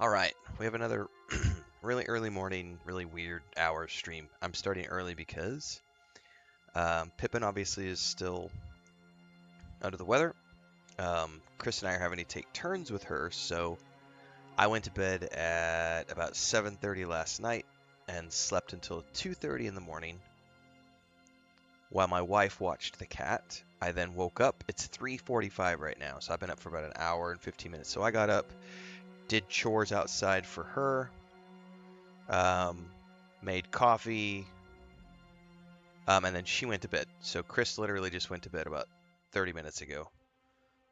Alright, we have another really early morning, really weird hour stream. I'm starting early because Pippin obviously is still under the weather. Chris and I are having to take turns with her, so I went to bed at about 7:30 last night and slept until 2:30 in the morning while my wife watched the cat. I then woke up. It's 3:45 right now, so I've been up for about an hour and 15 minutes. So I got up, did chores outside for her, um, made coffee, and then she went to bed. So Chris literally just went to bed about 30 minutes ago,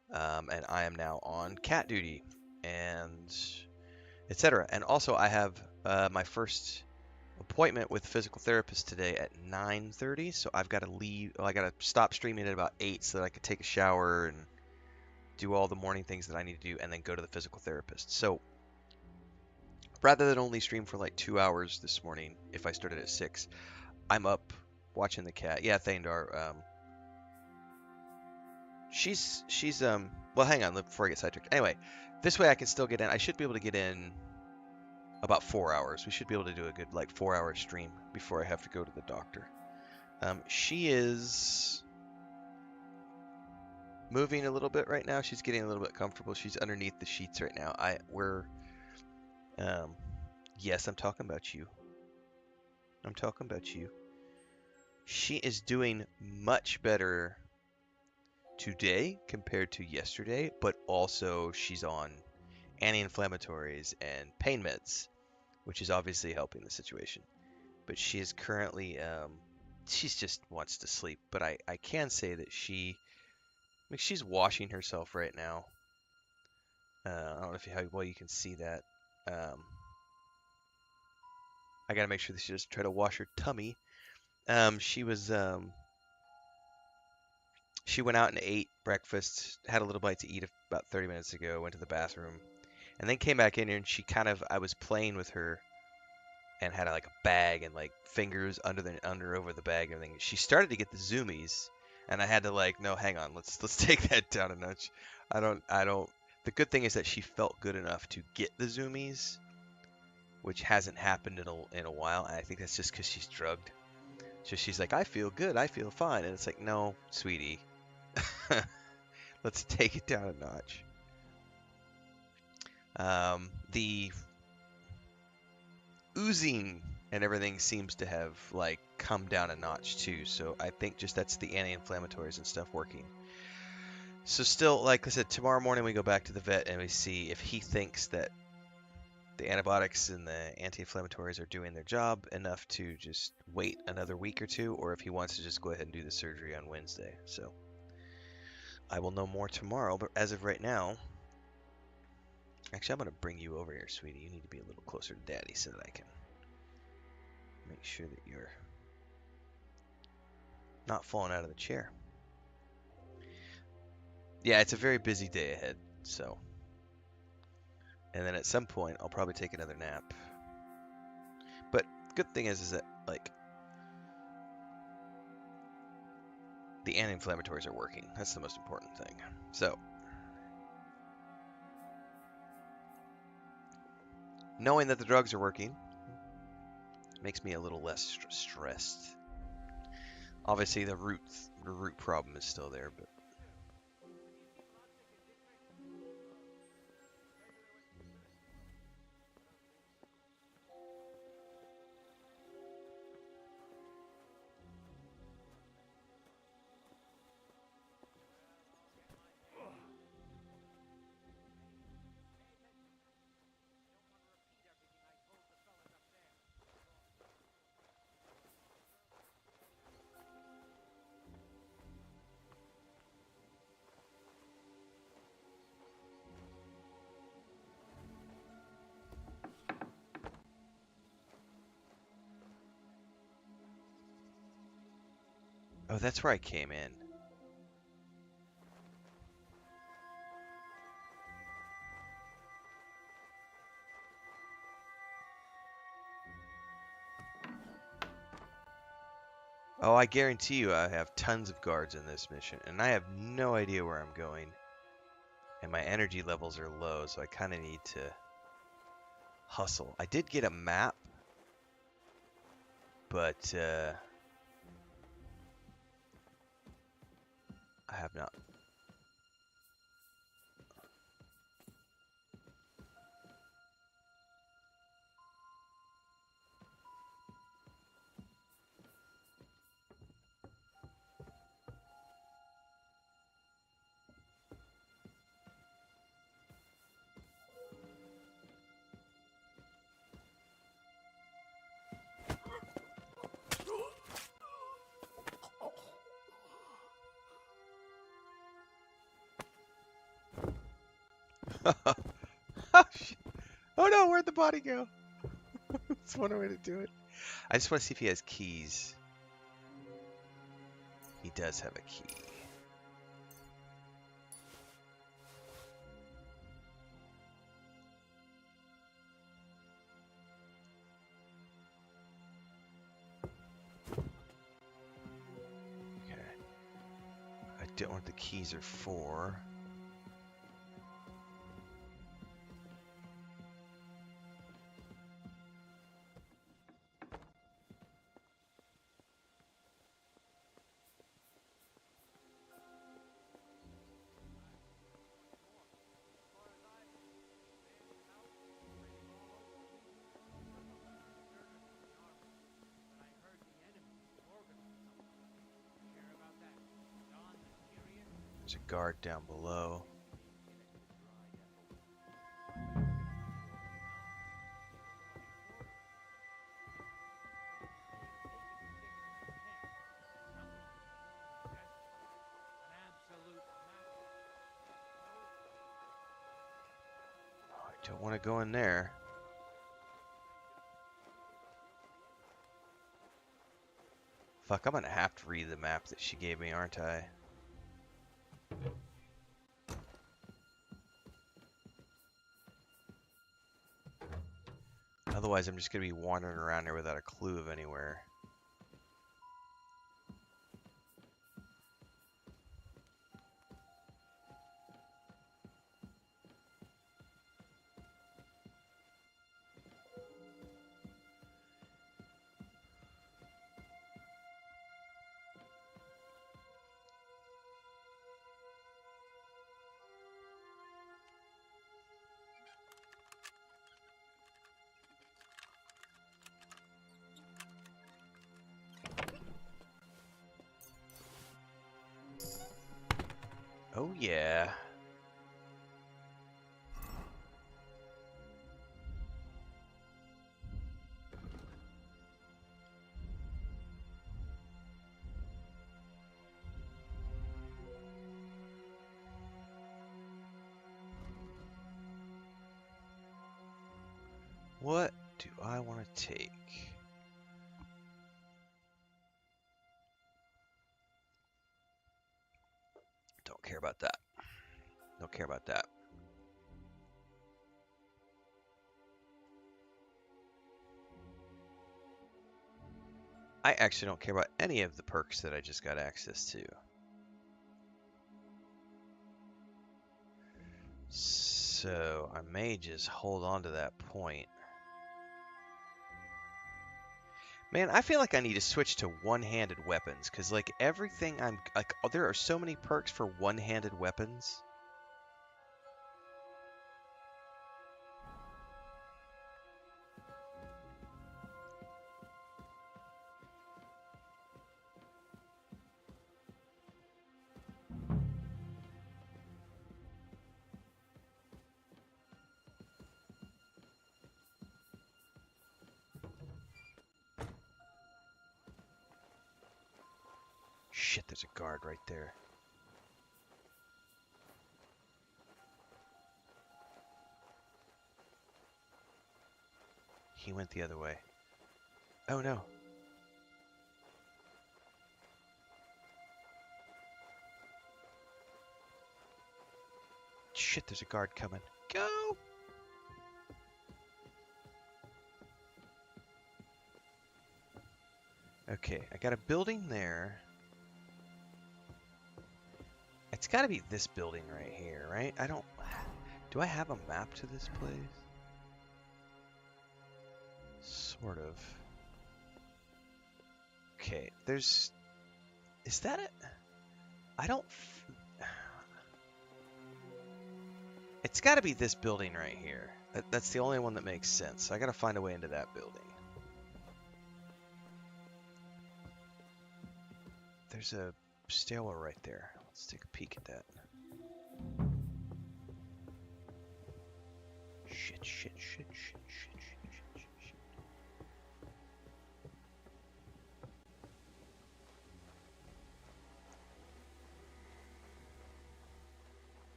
and I am now on cat duty, and etc. And also, I have my first appointment with a physical therapist today at 9:30. So I've got to leave. Well, I got to stop streaming at about 8 so that I could take a shower and do all the morning things that I need to do, and then go to the physical therapist. So rather than only stream for like 2 hours this morning, if I started at 6, I'm up watching the cat. Yeah, Thandar. She's well, hang on before I get sidetracked. Anyway, this way I can still get in. I should be able to get in about 4 hours. We should be able to do a good like 4 hour stream before I have to go to the doctor. She is moving a little bit right now. She's getting a little bit comfortable. She's underneath the sheets right now. Um, yes, I'm talking about you. I'm talking about you. She is doing much better today compared to yesterday, but also she's on anti-inflammatories and pain meds, which is obviously helping the situation. But she is currently, she's just wants to sleep. But I can say that she's washing herself right now. I don't know how well you can see that. I gotta make sure that she doesn't try to wash her tummy. She was, she went out and ate breakfast, had a little bite to eat about 30 minutes ago, went to the bathroom, and then came back in here and I was playing with her and had like a bag and like fingers under over the bag and everything. She started to get the zoomies, and I had to like, no, hang on, let's take that down a notch. I don't. The good thing is that she felt good enough to get the zoomies, which hasn't happened in a while. And I think that's just because she's drugged. So she's like, I feel good, I feel fine, and it's like, no, sweetie, let's take it down a notch. The oozing and everything seems to have like come down a notch too. So I think just that's the anti-inflammatories and stuff working. So still, like I said, tomorrow morning we go back to the vet and we see if he thinks that the antibiotics and the anti-inflammatories are doing their job enough to just wait another week or two, or if he wants to just go ahead and do the surgery on Wednesday. So I will know more tomorrow, but as of right now, actually I'm going to bring you over here, sweetie. You need to be a little closer to Daddy so that I can make sure that you're not falling out of the chair. Yeah, it's a very busy day ahead, so. And then at some point, I'll probably take another nap. But good thing is that, like, the anti-inflammatories are working. That's the most important thing. So, knowing that the drugs are working makes me a little less stressed. Obviously, the root problem is still there, but oh, that's where I came in. Oh, I guarantee you I have tons of guards in this mission, and I have no idea where I'm going. And my energy levels are low, so I kind of need to hustle. I did get a map, but I have not. Oh, shit. Oh no, where'd the body go? That's one way to do it. I just want to see if he has keys. He does have a key. Okay. I don't know what the keys are for. There's a guard down below. Oh, I don't want to go in there. Fuck, I'm gonna have to read the map that she gave me, aren't I? Otherwise, I'm just gonna be wandering around here without a clue of anywhere. Oh yeah. What do I want to take? Don't care about that. Don't care about that. I actually don't care about any of the perks that I just got access to. So I may just hold on to that point. Man, I feel like I need to switch to one-handed weapons, because like everything I'm like, oh, there are so many perks for one-handed weapons. Shit, there's a guard right there. He went the other way. Oh no. Shit, there's a guard coming. Go! Okay, I got a building there. It's gotta be this building right here, right? I don't... Do I have a map to this place? Sort of. Okay, there's... Is that it? I don't... It's got to be this building right here. That's the only one that makes sense. I got to find a way into that building. There's a stairwell right there. Let's take a peek at that. Shit, shit, shit, shit, shit, shit, shit, shit, shit.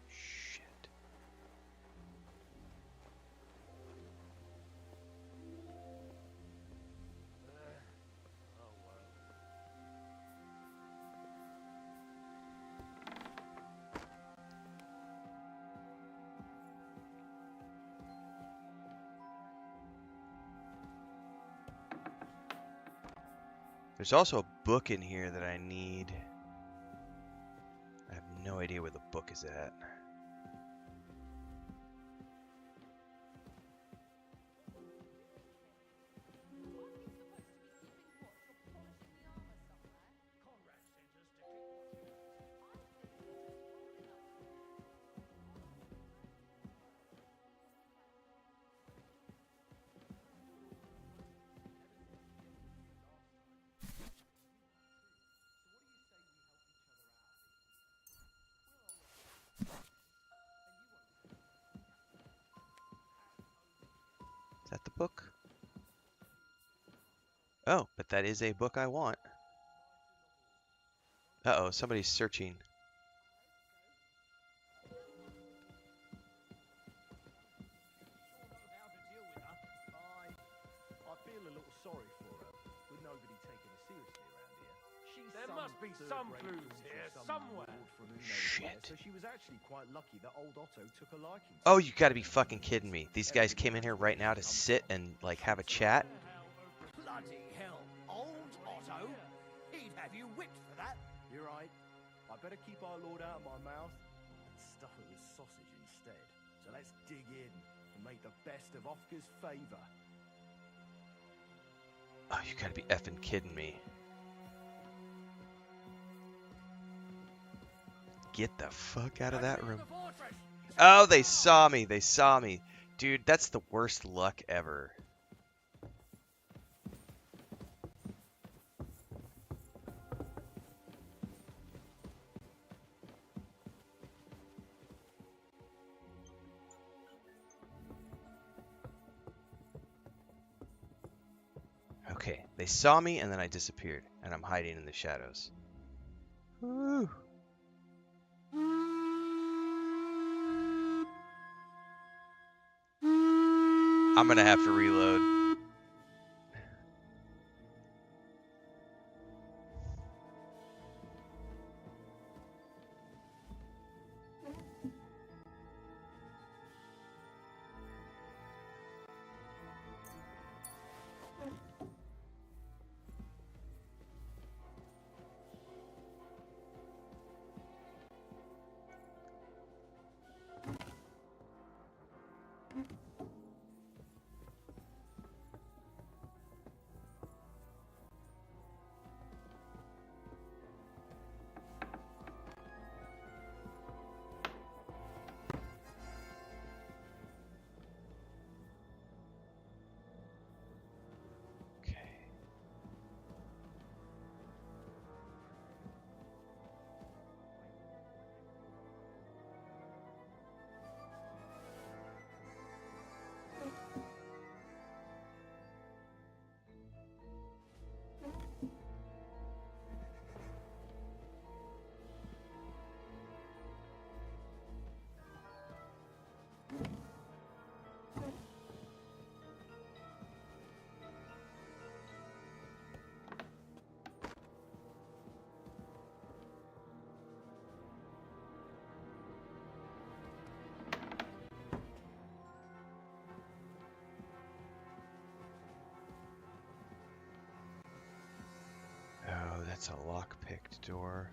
Shit. There's also a book in here that I need. I have no idea where the book is at. Is that the book? Oh, but that is a book I want. Uh-oh, somebody's searching. Some clues here somewhere. Shit. So she was actually quite lucky that old Otto took a liking to Oh, you gotta be fucking kidding me. These guys came in here right now to sit and, like, have a chat? Bloody hell, old Otto? He'd have you whipped for that. You're right. I better keep our lord out of my mouth and stuff it with sausage instead. So let's dig in and make the best of Ofka's favour. Oh, you gotta be effing kidding me. Get the fuck out of that room. Oh, they saw me. They saw me. Dude, that's the worst luck ever. Okay, they saw me and then I disappeared. And I'm hiding in the shadows. Woo. I'm gonna have to reload. Oh, that's a lock-picked door.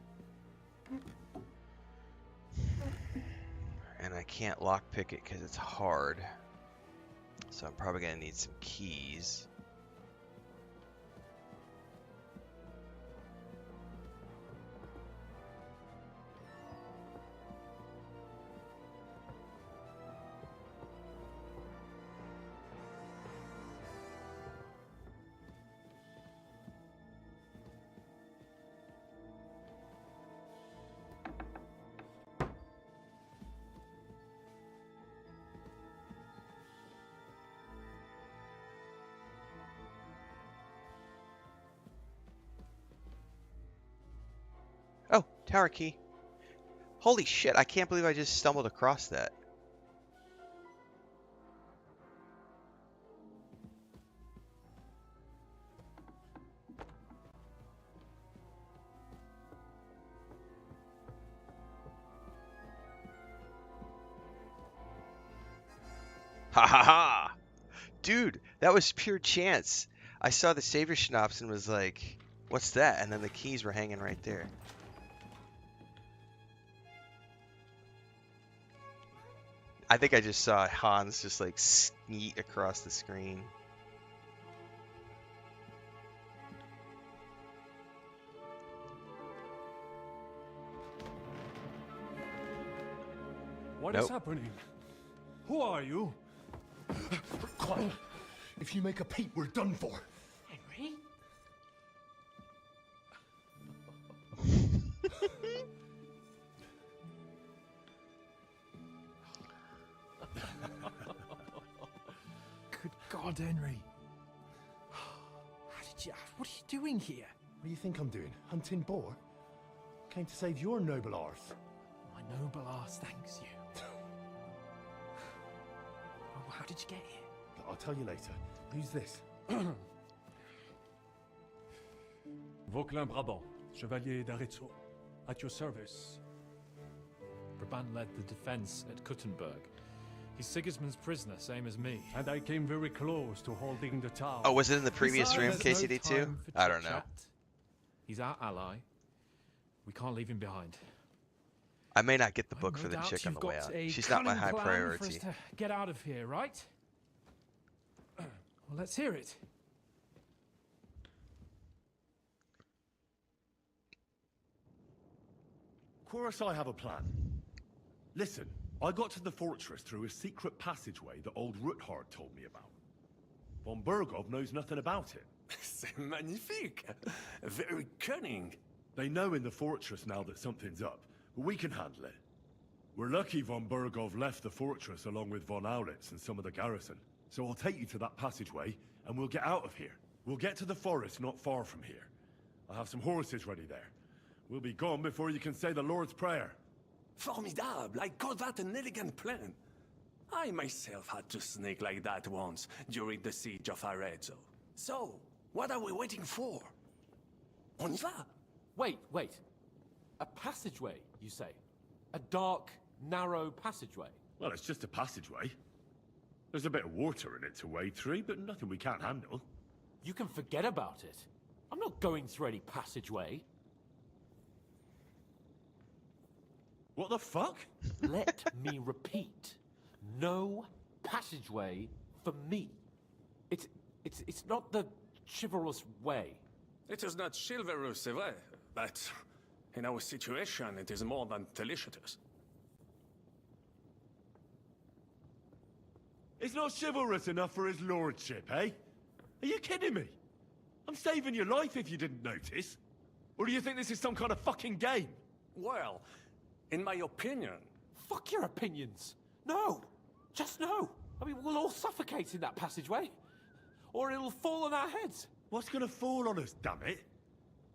And I can't lockpick it because it's hard. So I'm probably going to need some keys. Tower key. Holy shit, I can't believe I just stumbled across that. Ha ha ha! Dude, that was pure chance. I saw the Savior Schnapps and was like, what's that? And then the keys were hanging right there. I think I just saw Hans just like sneak across the screen. What is happening? Who are you? Quiet. If you make a peep, we're done for. Henry? Good God, Henry. What are you doing here? What do you think I'm doing? Hunting boar? Came to save your noble arse. My noble arse thanks you. Oh, how did you get here? I'll tell you later. Who's this? Vauquelin-Brabant, Chevalier d'Arezzo. At your service. Brabant led the defense at Kuttenberg. He's Sigismund's prisoner, same as me. And I came very close to holding the tower. Oh, was it in the previous Besides, room, there's no KCD2? time for I don't know. chit-chat. He's our ally. We can't leave him behind. I may not get the I've book no for the doubt chick on you've the way got out. a She's not my cunning high plan priority. For us to get out of here, right? Well, let's hear it. Of course I have a plan. Listen, I got to the fortress through a secret passageway that old Ruthard told me about. Von Burgov knows nothing about it. C'est magnifique. Very cunning. They know in the fortress now that something's up, but we can handle it. We're lucky von Burgov left the fortress along with von Aulitz and some of the garrison. So I'll take you to that passageway, and we'll get out of here. We'll get to the forest not far from here. I'll have some horses ready there. We'll be gone before you can say the Lord's Prayer. Formidable. I call that an elegant plan. I myself had to sneak like that once during the siege of Arezzo. So, what are we waiting for? On y va? Wait. A passageway, you say? A dark, narrow passageway? Well, it's just a passageway. There's a bit of water in it to wade through, but nothing we can't handle. You can forget about it. I'm not going through any passageway. What the fuck? Let me repeat. No passageway for me. It's not the chivalrous way. It is not chivalrous, c'est vrai, but in our situation, it is more than delicious. It's not chivalrous enough for his lordship, eh? Are you kidding me? I'm saving your life if you didn't notice. Or do you think this is some kind of fucking game? Well, in my opinion, Fuck your opinions. No. Just no. I mean, we'll all suffocate in that passageway. Or it'll fall on our heads. What's gonna fall on us, damn it?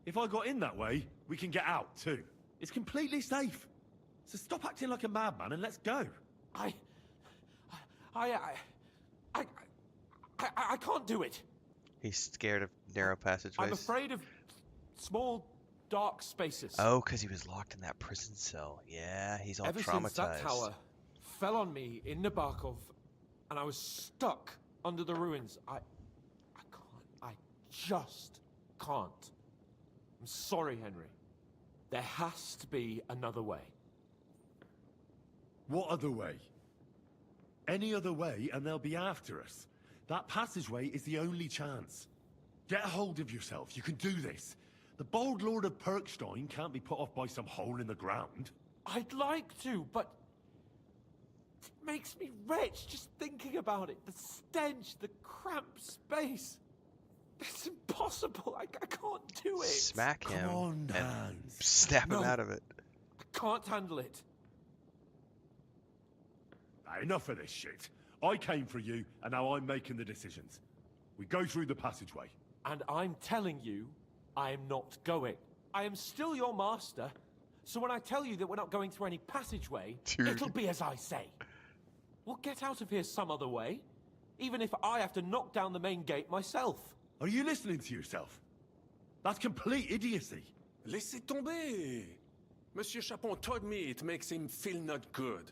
If I got in that way, we can get out, too. It's completely safe. So stop acting like a madman and let's go. I can't do it. He's scared of narrow passageways. I'm afraid of small, dark spaces. Oh, because he was locked in that prison cell. Yeah, he's all Ever traumatized. since that tower fell on me in Nabokov, and I was stuck under the ruins, I just can't. I'm sorry, Henry. There has to be another way. What other way? Any other way and they'll be after us. That passageway is the only chance. Get a hold of yourself. You can do this. The bold Lord of Perkstein can't be put off by some hole in the ground. I'd like to, but it makes me wretched just thinking about it. The stench, the cramped space. It's impossible. I can't do it. Smack him Come on, and Hans. snap him No. out of it. I can't handle it. Now, enough of this shit. I came for you, and now I'm making the decisions. We go through the passageway. And I'm telling you, I am not going. I am still your master, So when I tell you that we're not going through any passageway, Dude. it'll be as I say. We'll get out of here some other way, even if I have to knock down the main gate myself. Are you listening to yourself? That's complete idiocy. Laissez tomber. Monsieur Chapon told me it makes him feel not good.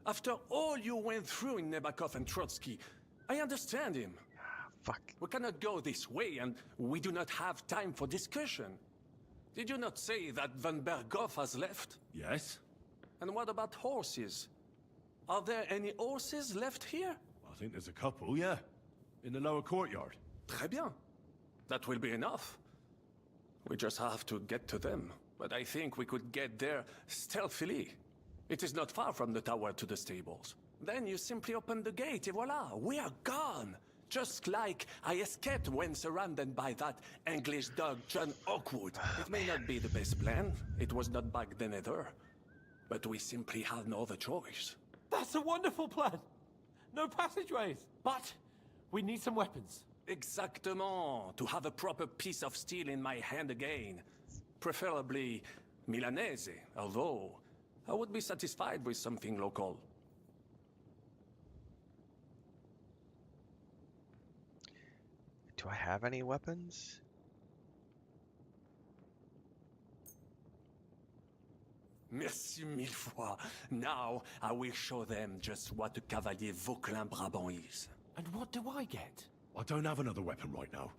After all you went through in Nebakov and Trotsky, I understand him. Fuck. We cannot go this way, and we do not have time for discussion. Did you not say that Van Berghoff has left? Yes? And what about horses? Are there any horses left here? I think there's a couple, yeah. In the lower courtyard. Très bien. That will be enough. We just have to get to them. But I think we could get there stealthily. It is not far from the tower to the stables. Then you simply open the gate, et voila, we are gone. Just like I escaped when surrounded by that English dog John Oakwood. It may not be the best plan. It was not back then either. But we simply had no other choice. That's a wonderful plan. No passageways. But we need some weapons. Exactement. To have a proper piece of steel in my hand again. Preferably Milanese, although I would be satisfied with something local. Do I have any weapons? Merci mille fois. Now I will show them just what a Cavalier Vauquelin Brabant is. And what do I get? I don't have another weapon right now.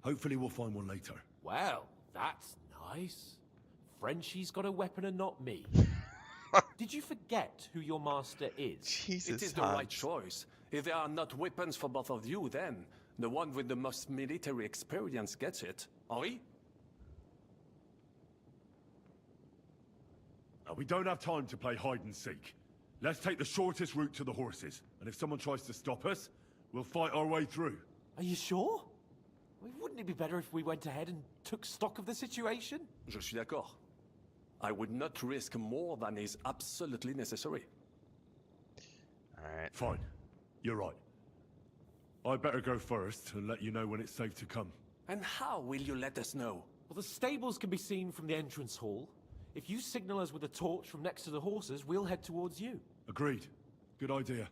Hopefully we'll find one later. Well, that's nice. Frenchie's got a weapon and not me. Did you forget who your master is? Jesus, It is the Hans. right choice. If there are not weapons for both of you, then the one with the most military experience gets it. Henri? We don't have time to play hide and seek. Let's take the shortest route to the horses. And if someone tries to stop us, we'll fight our way through. Are you sure? I mean, wouldn't it be better if we went ahead and took stock of the situation? Je suis d'accord. I would not risk more than is absolutely necessary. Alright. Fine. You're right. I'd better go first and let you know when it's safe to come. And how will you let us know? Well, the stables can be seen from the entrance hall. If you signal us with a torch from next to the horses, we'll head towards you. Agreed. Good idea.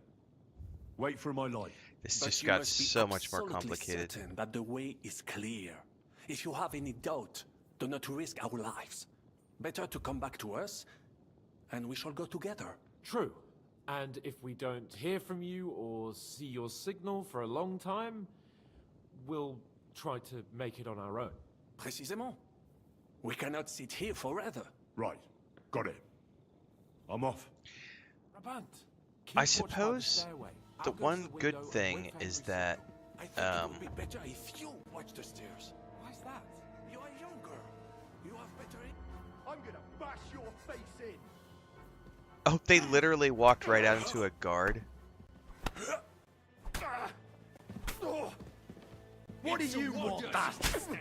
Wait for my light. This But just you got must be so much more absolutely complicated. certain that the way is clear. If you have any doubt, do not risk our lives. Better to come back to us, and we shall go together. True. And if we don't hear from you or see your signal for a long time, we'll try to make it on our own. Précisément. We cannot sit here forever. Right. Got it. I'm off. Brabant, keep I watch by the suppose stairway. the I'll go to one the good window and thing wait for is Henry that I think it would be better if you watch the stairs. Why's that? You are younger. You have better... I'm gonna bash your face in. Oh, they literally walked right out into a guard. What do you want, bastard?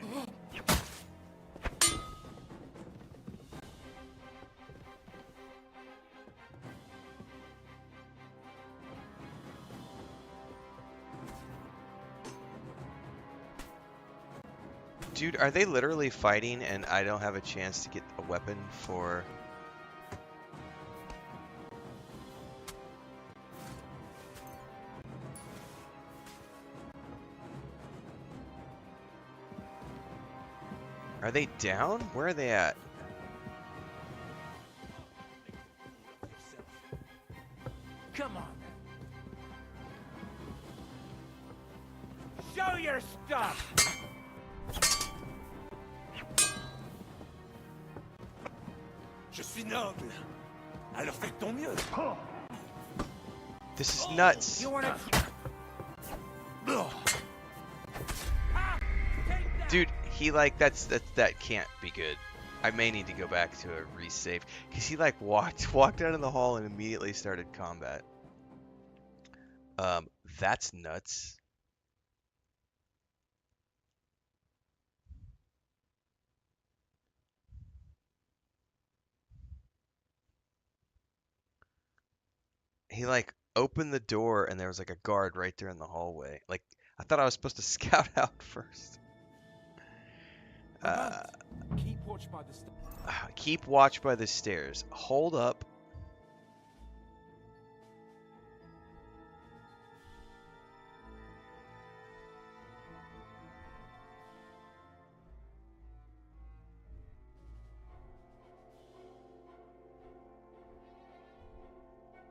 Dude, are they literally fighting and I don't have a chance to get a weapon for... Are they down? Where are they at? Come on. Show your stuff! Je suis noble. Alors fais ton mieux. This is nuts. You wanna... Dude, he like that can't be good. I may need to go back to a resave because he like walked out in the hall and immediately started combat. That's nuts. He like opened the door and there was like a guard right there in the hallway. Like I thought I was supposed to scout out first. Brabant, keep watch by the Keep watch by the stairs. Hold up.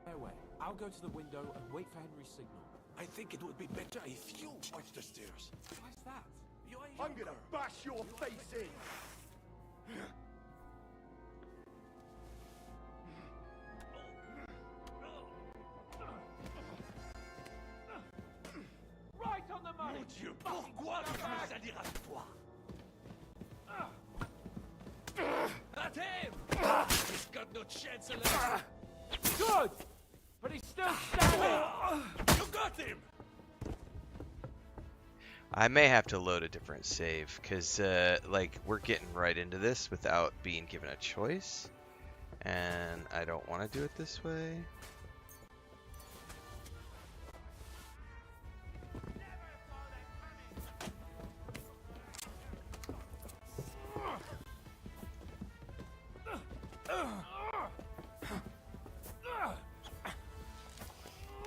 Stairway. I'll go to the window and wait for Henry's signal. I think it would be better if you watch the stairs. Why's that? You are I'm gonna bash your face in. Right on the money! Mon Dieu, pourquoi tu me salir à toi? At him! He's got no chance left. Good! But he's still standing! You got him! I may have to load a different save, because, like, we're getting right into this without being given a choice. And I don't want to do it this way.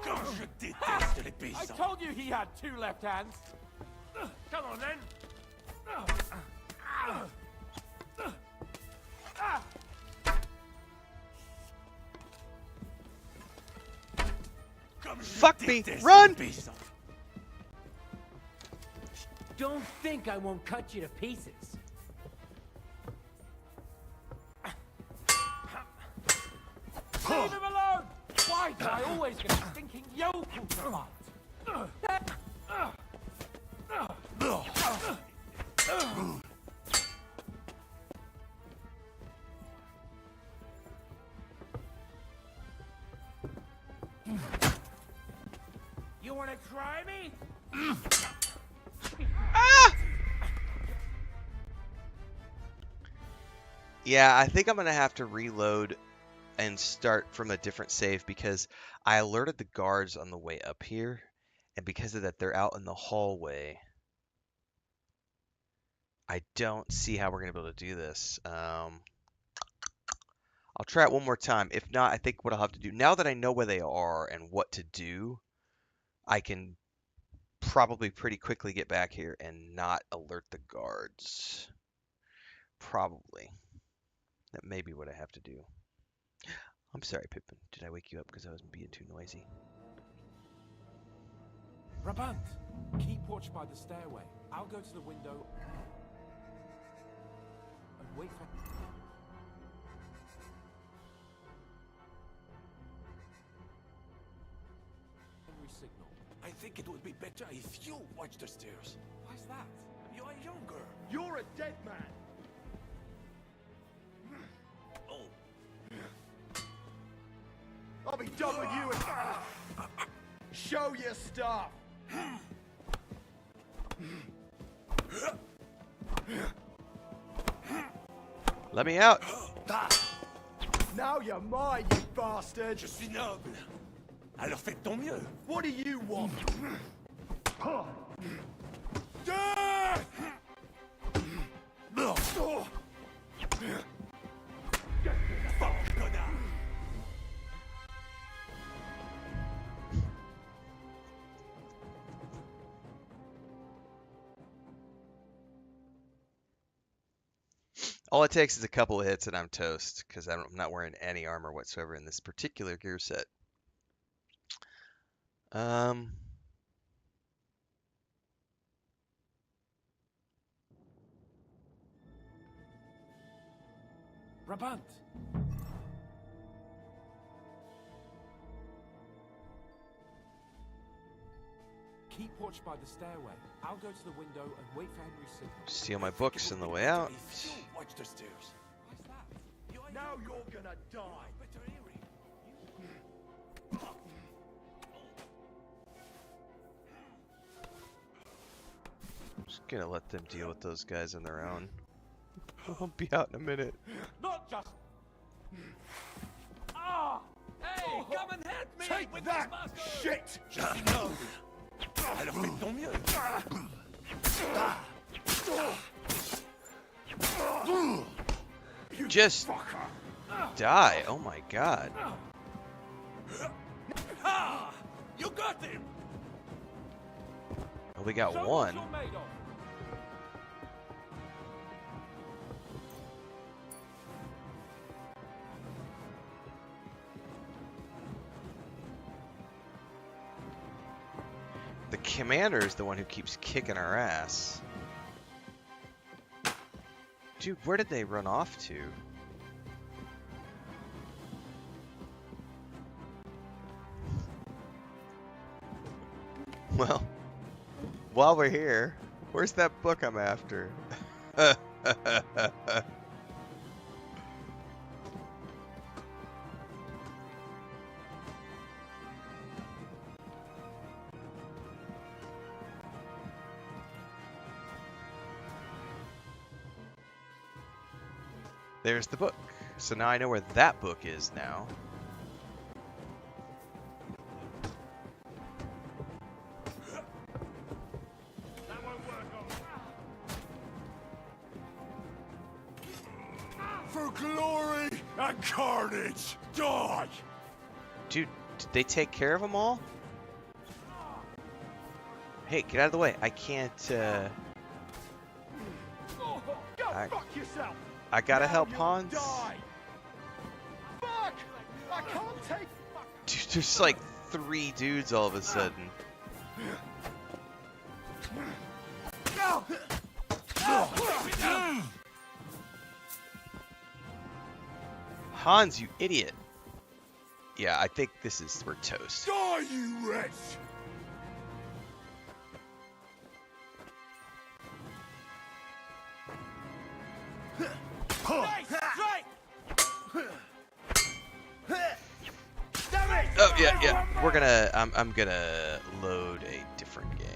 Comme je déteste les I paysans. told you he had two left hands! Come on then. Comme je Fuck me! déteste Run! les paysans. Don't think I won't cut you to pieces. Leave him alone! Why do I always get a stinking yokel to fight? You wanna try me? Yeah, I think I'm going to have to reload and start from a different save because I alerted the guards on the way up here. And because of that, they're out in the hallway. I don't see how we're going to be able to do this. I'll try it one more time. If not, I think what I'll have to do, now that I know where they are and what to do, I can probably pretty quickly get back here and not alert the guards. Probably. That may be what I have to do. I'm sorry, Pippin. Did I wake you up because I was being too noisy? Brabant, keep watch by the stairway. I'll go to the window and wait for... Henry's signal. I think it would be better if you watch the stairs. Why's that? You are younger. You're a dead man. Oh, I'll be done with you and... Show your stuff. Let me out! Now you're mine, you bastard. je suis noble. Alors fais de ton mieux. What do you want? Fuck, connard. All it takes is a couple of hits and I'm toast, because I'm not wearing any armor whatsoever in this particular gear set. Brabant! Keep watch by the stairway. I'll go to the window and wait for Henry's signal. Steal my books on the way out. If you watch the stairs. Why's that? You are Now younger. you're gonna die. Better hearing. Just gonna let them deal with those guys on their own. I'll be out in a minute. Not just... Ah! Hey, come and help me Take with that, this shit! Je suis noble. Alors fais de ton mieux. You just die? Oh my god. Ah! You got him! Well, we got Show one. what you're made of. The commander is the one who keeps kicking our ass. Dude, where did they run off to? Well, while we're here, where's that book I'm after? There's the book. So now I know where that book is now. That won't work on. For glory and carnage, die! Dude, did they take care of them all? Hey, get out of the way. I can't, Go I- fuck yourself. I gotta Now help you'll Hans. Die. Fuck! I can't take. Dude, there's like 3 dudes all of a sudden. Hans, you idiot. Yeah, I think we're toast. Die, you wretch! Nice strike. Oh, yeah. We're gonna, I'm gonna load a different game.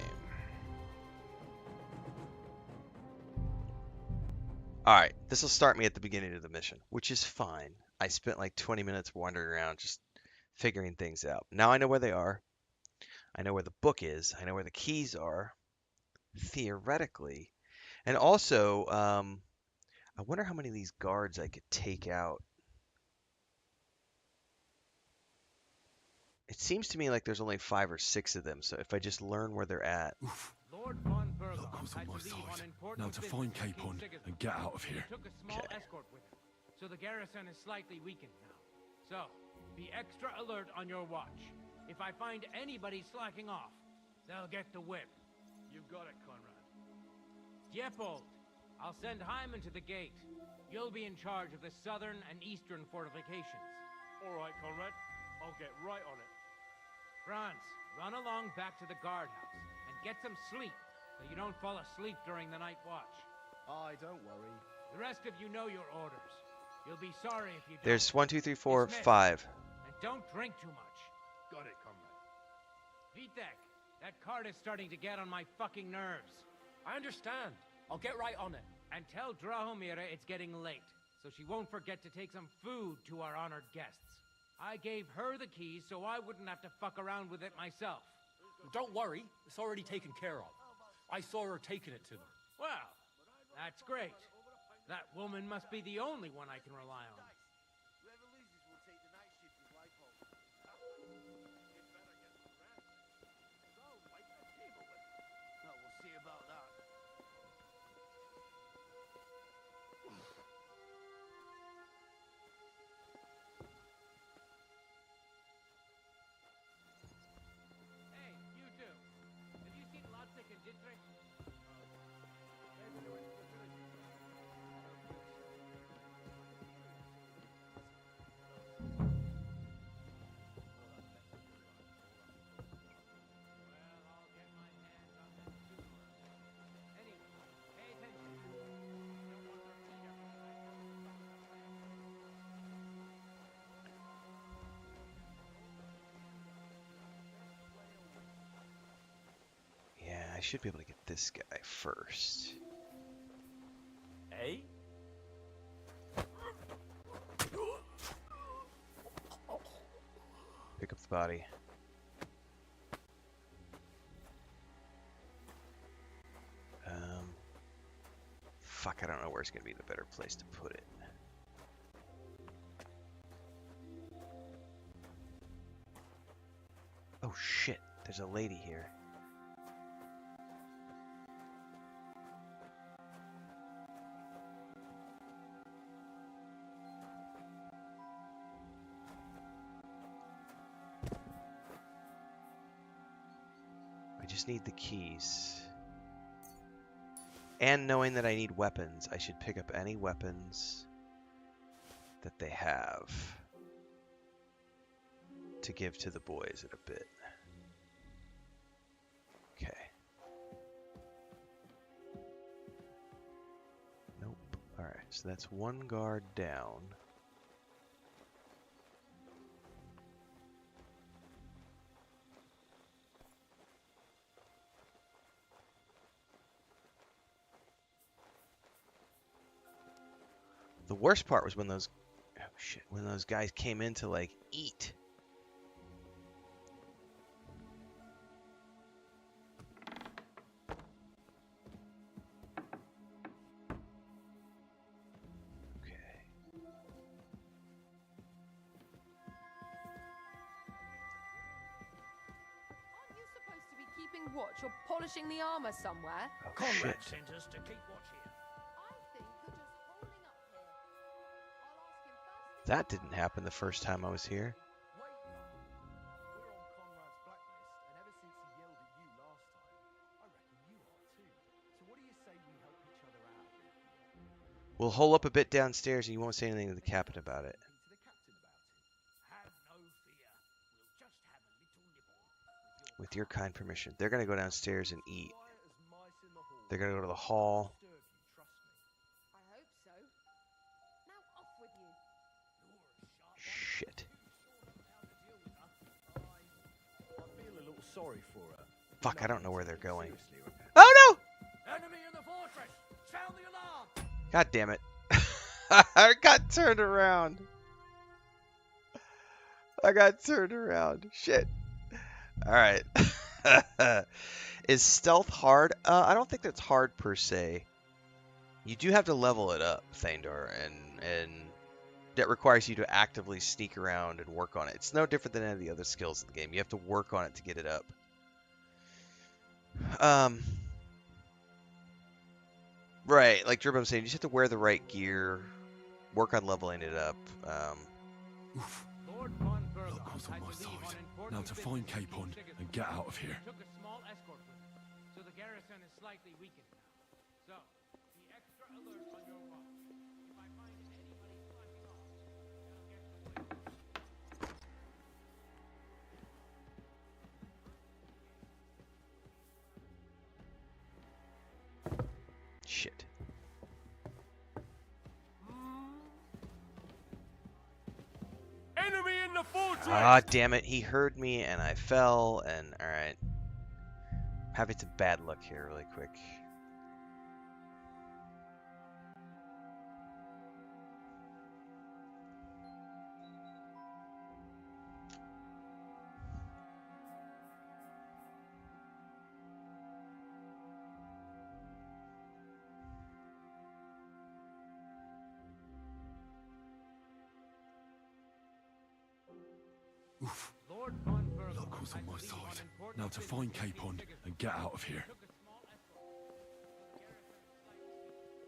Alright, this will start me at the beginning of the mission, which is fine. I spent like 20 minutes wandering around just figuring things out. Now I know where they are. I know where the book is. I know where the keys are, theoretically. And also, I wonder how many of these guards I could take out. It seems to me like there's only 5 or 6 of them, so if I just learn where they're at. Lord von Berghoff Luck was on had my to leave on side. important Now to business find with King Capon Sigismund. and get out of He here. took a small Okay. escort with him, so the garrison is slightly weakened now. So, be extra alert on your watch. If I find anybody slacking off, they'll get the whip. You got it, Conrad. Diepold, I'll send Hyman to the gate. You'll be in charge of the southern and eastern fortifications. All right, Conrad. I'll get right on it. Franz, run along back to the guardhouse and get some sleep so you don't fall asleep during the night watch. Aye, don't worry. The rest of you know your orders. You'll be sorry if you don't. There's 1, 2, 3, 4, Dismissed. 5. And don't drink too much. Got it, Conrad. Vitek, that cart is starting to get on my fucking nerves. I understand. I'll get right on it. And tell Drahomira it's getting late, so she won't forget to take some food to our honored guests. I gave her the keys so I wouldn't have to fuck around with it myself. Don't worry, it's already taken care of. I saw her taking it to them. Well, that's great. That woman must be the only one I can rely on. Whoever loses will take the night shift with Leipold. No, we'll see about that. Hey, you two. Have you seen Leipzig and Dietrich? Well, I'll get my hands on them soon. Anyway, pay attention. Don't want to repeat everything Yeah, I should be able to get this guy first. Eh? Pick up the body. Fuck, I don't know where's gonna be the better place to put it. shit, there's a lady here. I just need the keys. And knowing that I need weapons, I should pick up any weapons that they have to give to the boys in a bit. Okay. Nope. Alright, so that's one guard down. The worst part was when those, oh shit, when those guys came in to like eat. Okay. Aren't you supposed to be keeping watch or polishing the armor somewhere? Oh Conrad shit. sent us to keep watch here. I think you're just holding up here. I'll ask him first thing That tomorrow. didn't happen the first time I was here. Wait, we're on Conrad's blacklist, and ever since he yelled at you last time, I reckon you are too. So what do you say we help each other out? We'll hole up a bit downstairs and you won't say anything to the captain about it. To the captain about it. Have no fear. We'll just have a little nibble. With your kind permission. They're gonna go downstairs and eat. Quiet as mice in the hall. They're gonna go to the hall. Disturb you, trust me. I hope so. Now off with you. Shit. I feel a little sorry for her. Fuck, I don't know where they're going. Seriously, Rebecca. Oh no! Enemy in the fortress! Sound the alarm! God damn it. I got turned around. I got turned around. Shit. Alright. Is stealth hard? I don't think that's hard per se. You do have to level it up, Thandor, and that requires you to actively sneak around and work on it. It's no different than any of the other skills in the game. You have to work on it to get it up. Right, like Dribble was saying, you just have to wear the right gear, work on leveling it up. Lord von Berghoff Luck was on had my to leave side. on Now important to find business Capon in and get out of here. Took a small escort with him, so the garrison is slightly weakened now. So, be extra alert on your watch. If I find anybody slacking off, they'll get the win. Shit. Enemy in the fortress! Ah, damn it. He heard me and I fell, and alright. Having some bad luck here really quick. Lord von Berghoff Luck was on had my to leave side. important Now to business find in Capon Sigismund. and get out of here. Took a small escort with him, so the garrison is slightly weakened.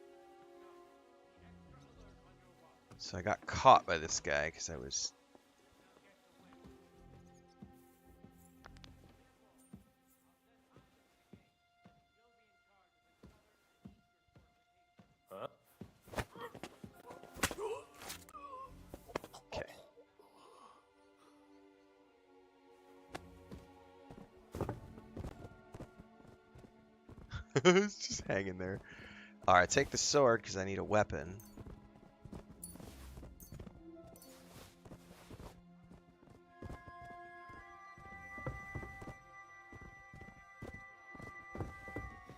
So, be extra alert on your watch. So I got caught by this guy because I was... Okay. It's just hanging there. Alright, take the sword because I need a weapon.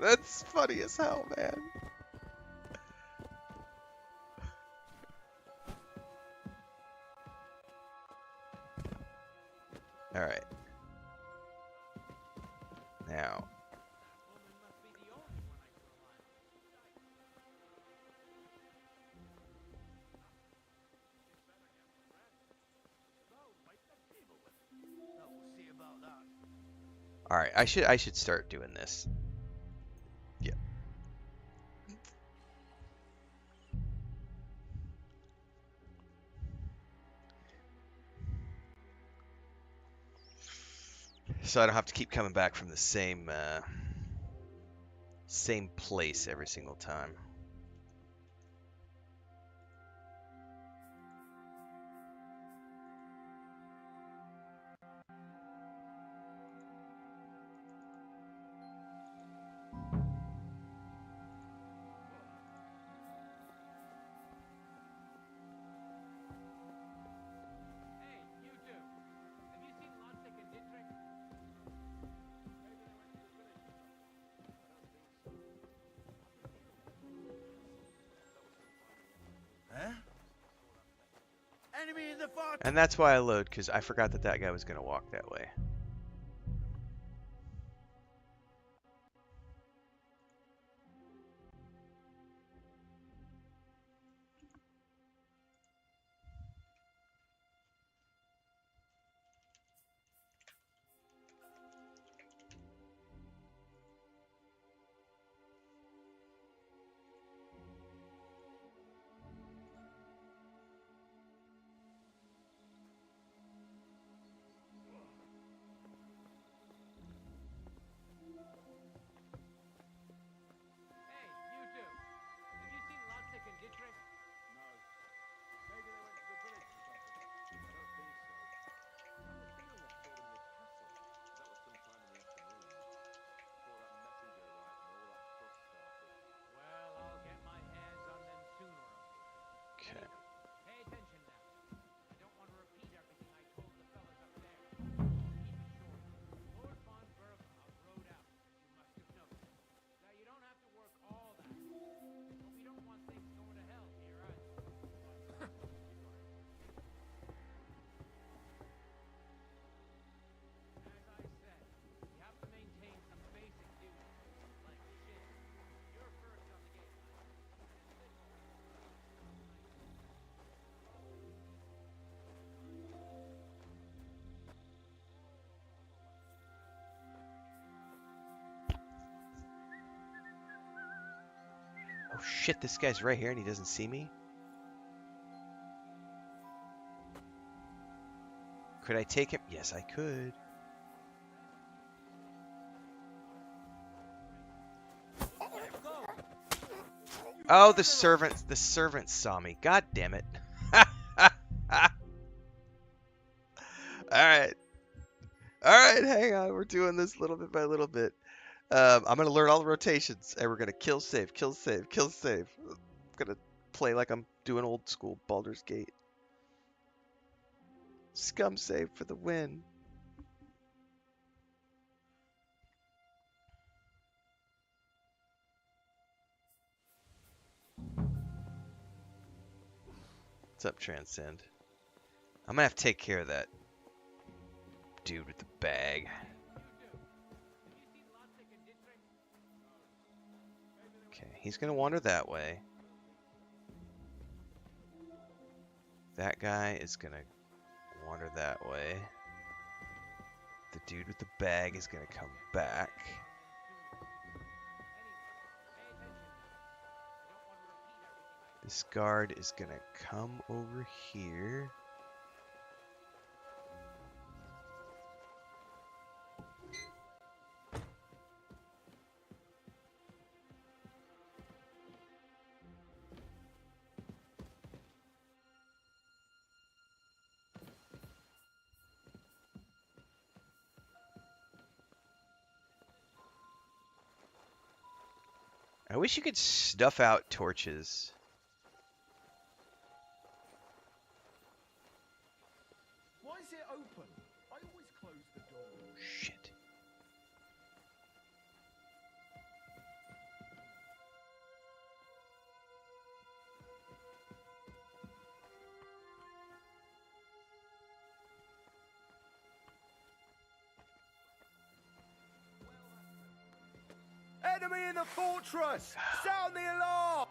That's funny as hell, man. Alright. Now. Woman must be the only one I can rely on. No, we'll see about that. All right, I should start doing this. Yeah. So I don't have to keep coming back from the same place every single time. Hey, you two. Have you seen Lotzek and Dietrich? Maybe they went to the village or something. Huh? Enemy in the far. And that's why I load, because I forgot that that guy was going to walk that way. Hey, you two. Have you seen Lotzek and Dietrich? No. Maybe they went to the village or something. I don't think so. I have a feeling I saw them in the castle. That was sometime in the afternoon. Before that messenger arrived and all that fuss started. Well, I'll get my hands on them sooner or later. Okay. Anyway, pay attention now. I don't want to repeat everything I told the fellas up there. I'll keep it short. Lord von Berghoff rode out, as you must have noticed. Now, you don't have to work all that hard, but we don't want things going to hell here either. But, as I said, you have to maintain some basic duties, like shit. You're first on the gate. Oh shit, this guy's right here and he doesn't see me? Could I take him? Yes, I could. Oh, the servant saw me. God damn it. Alright. Alright, hang on. We're doing this little bit by little bit. I'm going to learn all the rotations, and we're going to kill, save, kill, save, kill, save. I'm going to play like I'm doing old school Baldur's Gate. Scum save for the win. What's up, Transcend? I'm going to have to take care of that dude with the bag. Okay, he's going to wander that way. That guy is going to wander that way. The dude with the bag is going to come back. This guard is going to come over here. I wish you could snuff out torches. Why is it open? I always close the door. Shit. Enemy in the fortress! Sound the alarm!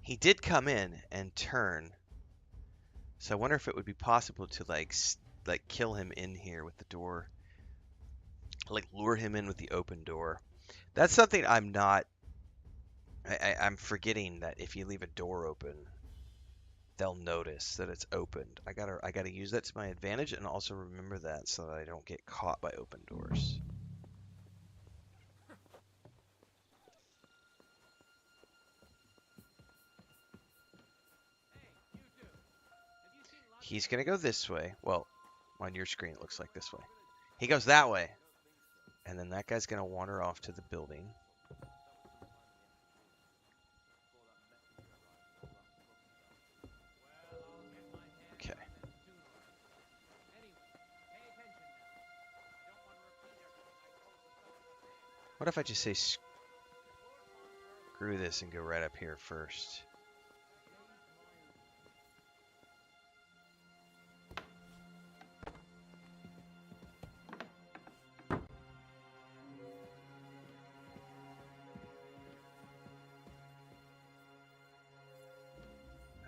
He did come in and turn So I wonder if it would be possible to like kill him in here with the door, like lure him in with the open door. That's something I'm not. I'm forgetting that if you leave a door open, they'll notice that it's opened. I gotta use that to my advantage and also remember that so that I don't get caught by open doors. He's gonna go this way. Well, on your screen it looks like this way. He goes that way. And then that guy's gonna wander off to the building. Okay. What if I just say screw this and go right up here first?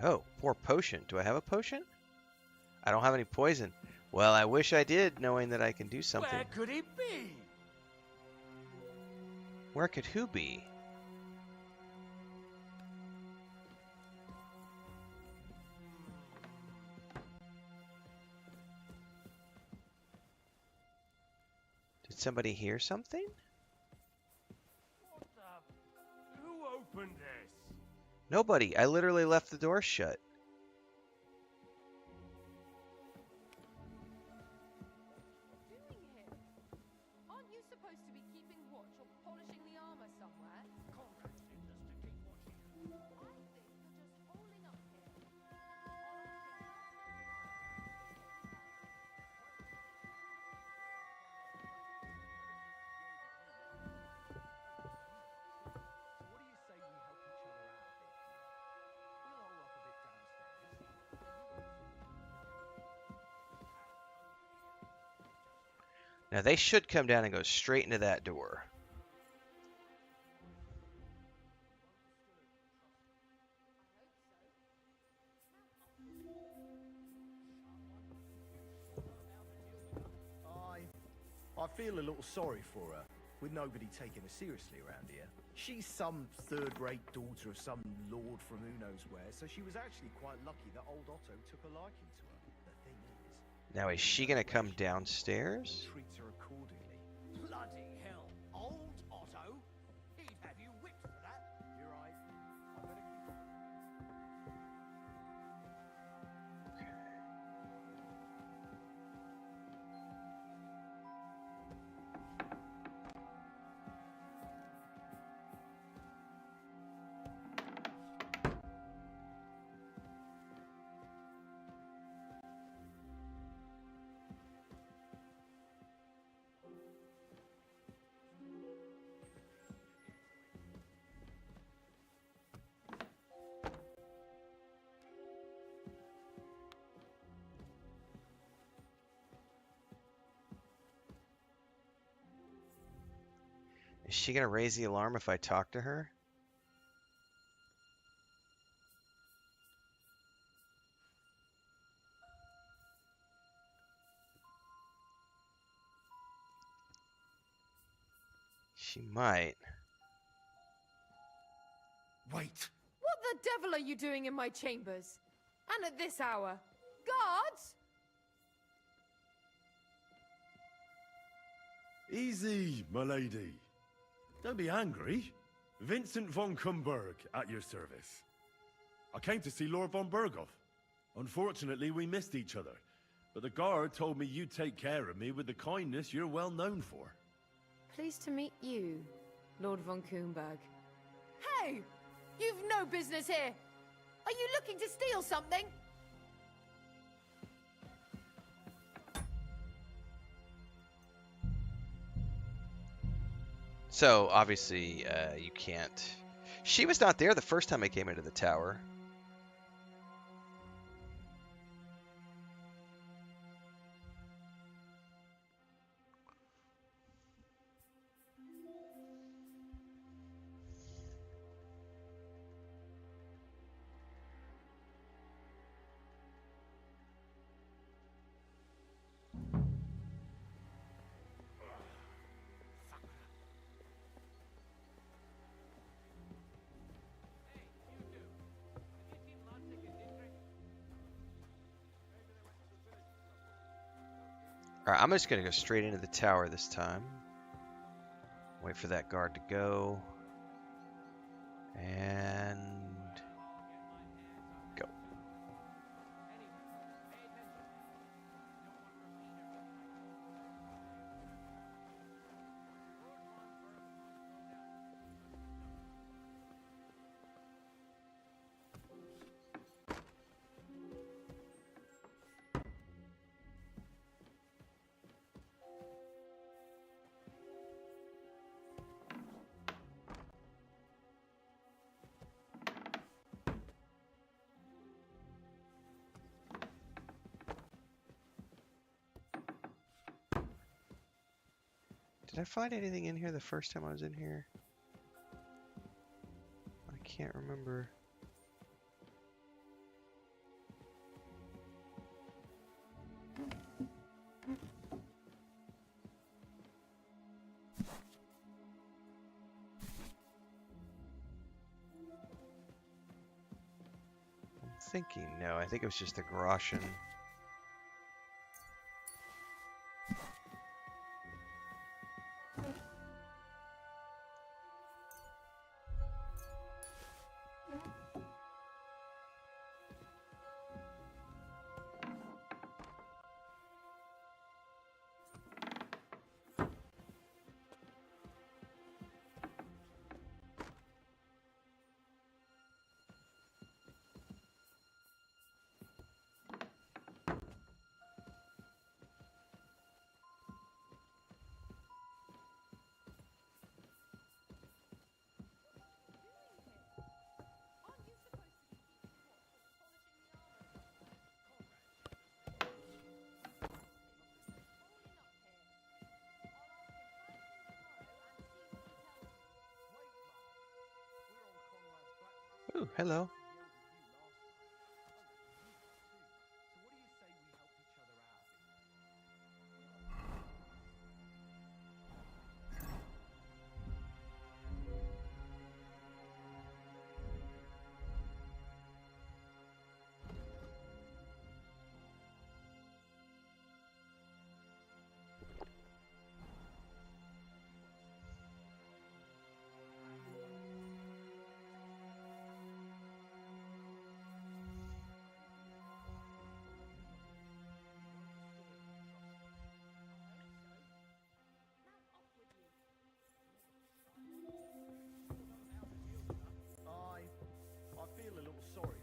Oh, poor potion. Do I have a potion? I don't have any poison. Well, I wish I did, knowing that I can do something. Where could it be? Where could who be? Did somebody hear something? What the? Who opened this? Nobody. I literally left the door shut. Doing here? Aren't you supposed to be keeping watch or polishing the armor somewhere? Conrad sent us to keep watching. I think you're just holding up here. So what do you say we help each other out a bit? We'll hole up a bit downstairs. Now they should come down and go straight into that door. I feel a little sorry for her, with nobody taking her seriously around here. She's some third-rate daughter of some lord from who knows where, so she was actually quite lucky that old Otto took a liking to her. The thing is... Now is she gonna come downstairs? ...treats her accordingly. Bloody hell. Old Otto? He'd have you whipped for that. You're right. I better keep... Is she gonna raise the alarm if I talk to her? She might. Wait! What the devil are you doing in my chambers? And at this hour? Guards? Easy, my lady. Don't be angry. Vincent von Kumberg at your service. I came to see Lord von Berghoff. Unfortunately, we missed each other. But the guard told me you'd take care of me with the kindness you're well known for. Pleased to meet you, Lord von Kuhnberg. Hey! You've no business here! Are you looking to steal something? So, obviously, you can't... She was not there the first time I came into the tower. Alright, I'm just gonna go straight into the tower this time. Wait for that guard to go. And go. Did I find anything in here the first time I was in here? I can't remember. I'm thinking, no, I think it was just the Groshen. Ooh, hello. I feel a little sorry.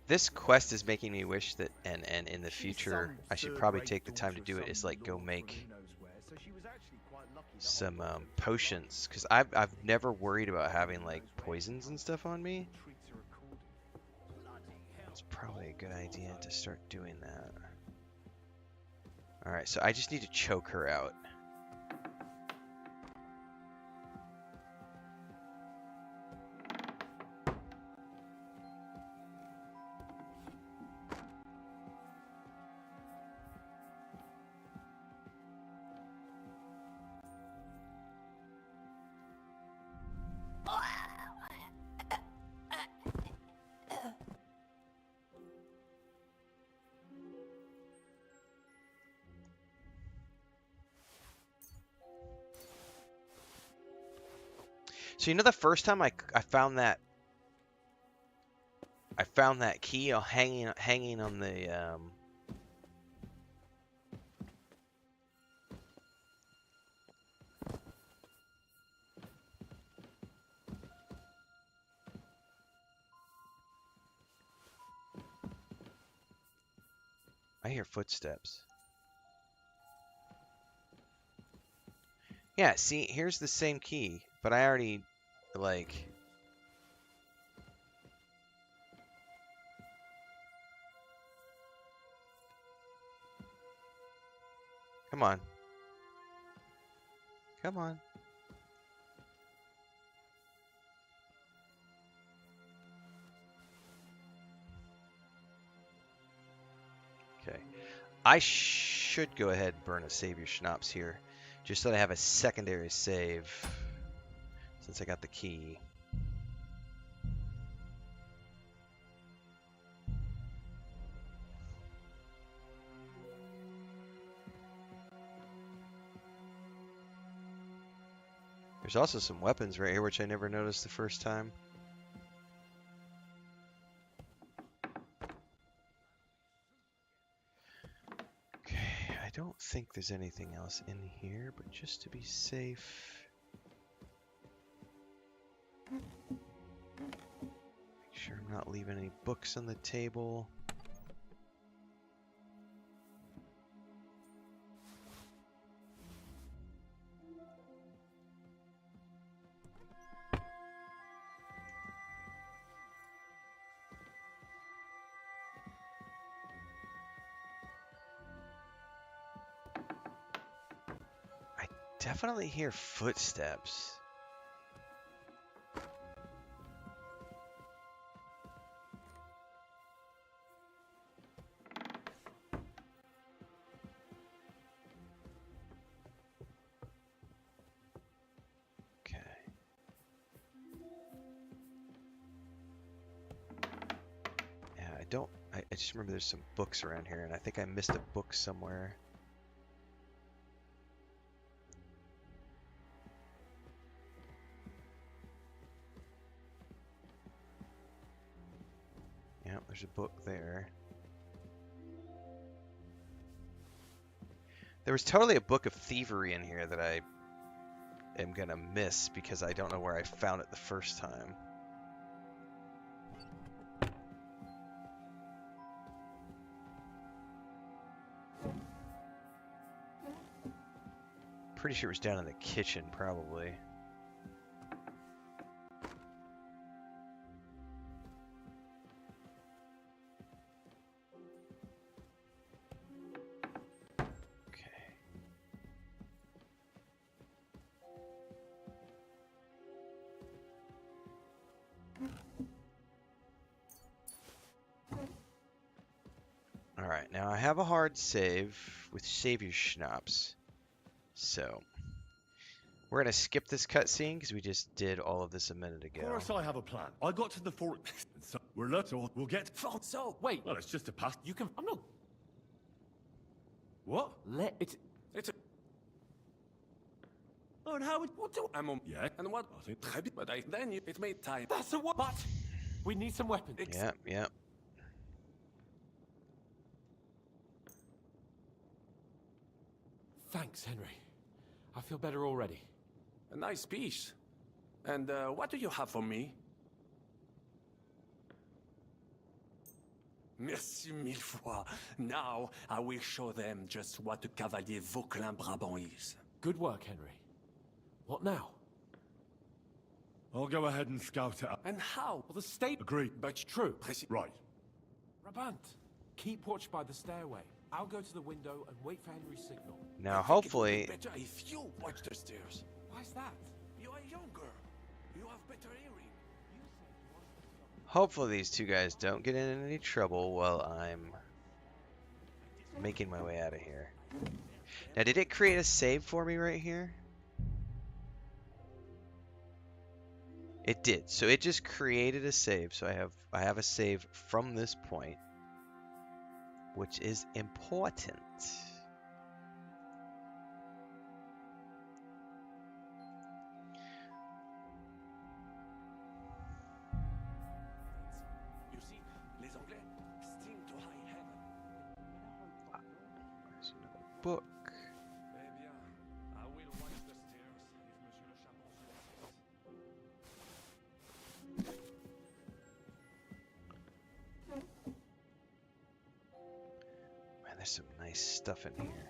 This quest is making me wish that, and in the future, I should probably take the time to do it, is like go make some potions, because I've never worried about having like poisons and stuff on me. It's probably a good idea to start doing that. Alright, so I just need to choke her out. So you know the first time I found that key hanging on the I hear footsteps. Yeah, see, here's the same key, but I already like come on. Come on. Okay. I should go ahead and burn a save your schnapps here, just so that I have a secondary save, since I got the key. There's also some weapons right here, which I never noticed the first time. Okay, I don't think there's anything else in here, but just to be safe. Make sure I'm not leaving any books on the table. Definitely hear footsteps. Okay. Yeah, I just remember there's some books around here, and I think I missed a book somewhere. Yeah, there's a book there. There was totally a book of thievery in here that I am gonna miss because I don't know where I found it the first time. Pretty sure it was down in the kitchen, probably. Alright, now I have a hard save with Savior Schnapps. So, we're going to skip this cutscene because we just did all of this a minute ago. Of course I have a plan. I got to the fort. So we're late, so we'll get... So, wait. Well, it's just a pass. You can... I'm not... What? It's a... Oh, and how would... What do... I'm on... Yeah. And what... But then it made time. That's a what? But we need some weapons. Yeah. Thanks, Henry. I feel better already. A nice piece. And what do you have for me? Merci mille fois. Now I will show them just what a Cavalier Vauquelin Brabant is. Good work, Henry. What now? I'll go ahead and scout it out. And how? Well, the state... Agreed. But True. Right. Rabant, keep watch by the stairway. I'll go to the window and wait for Henry's signal. Now, I think hopefully... it would be better if you watch the stairs. Why's that? You are younger. You have better hearing. Hopefully these two guys don't get in any trouble while I'm making my way out of here. Now, did it create a save for me right here? It did. So it just created a save. So I have a save from this point, which is important. You see, les Anglais sting to high heaven. There's another book. Eh bien, I will watch the stairs if Monsieur le Chapon Man, there's some nice stuff in here.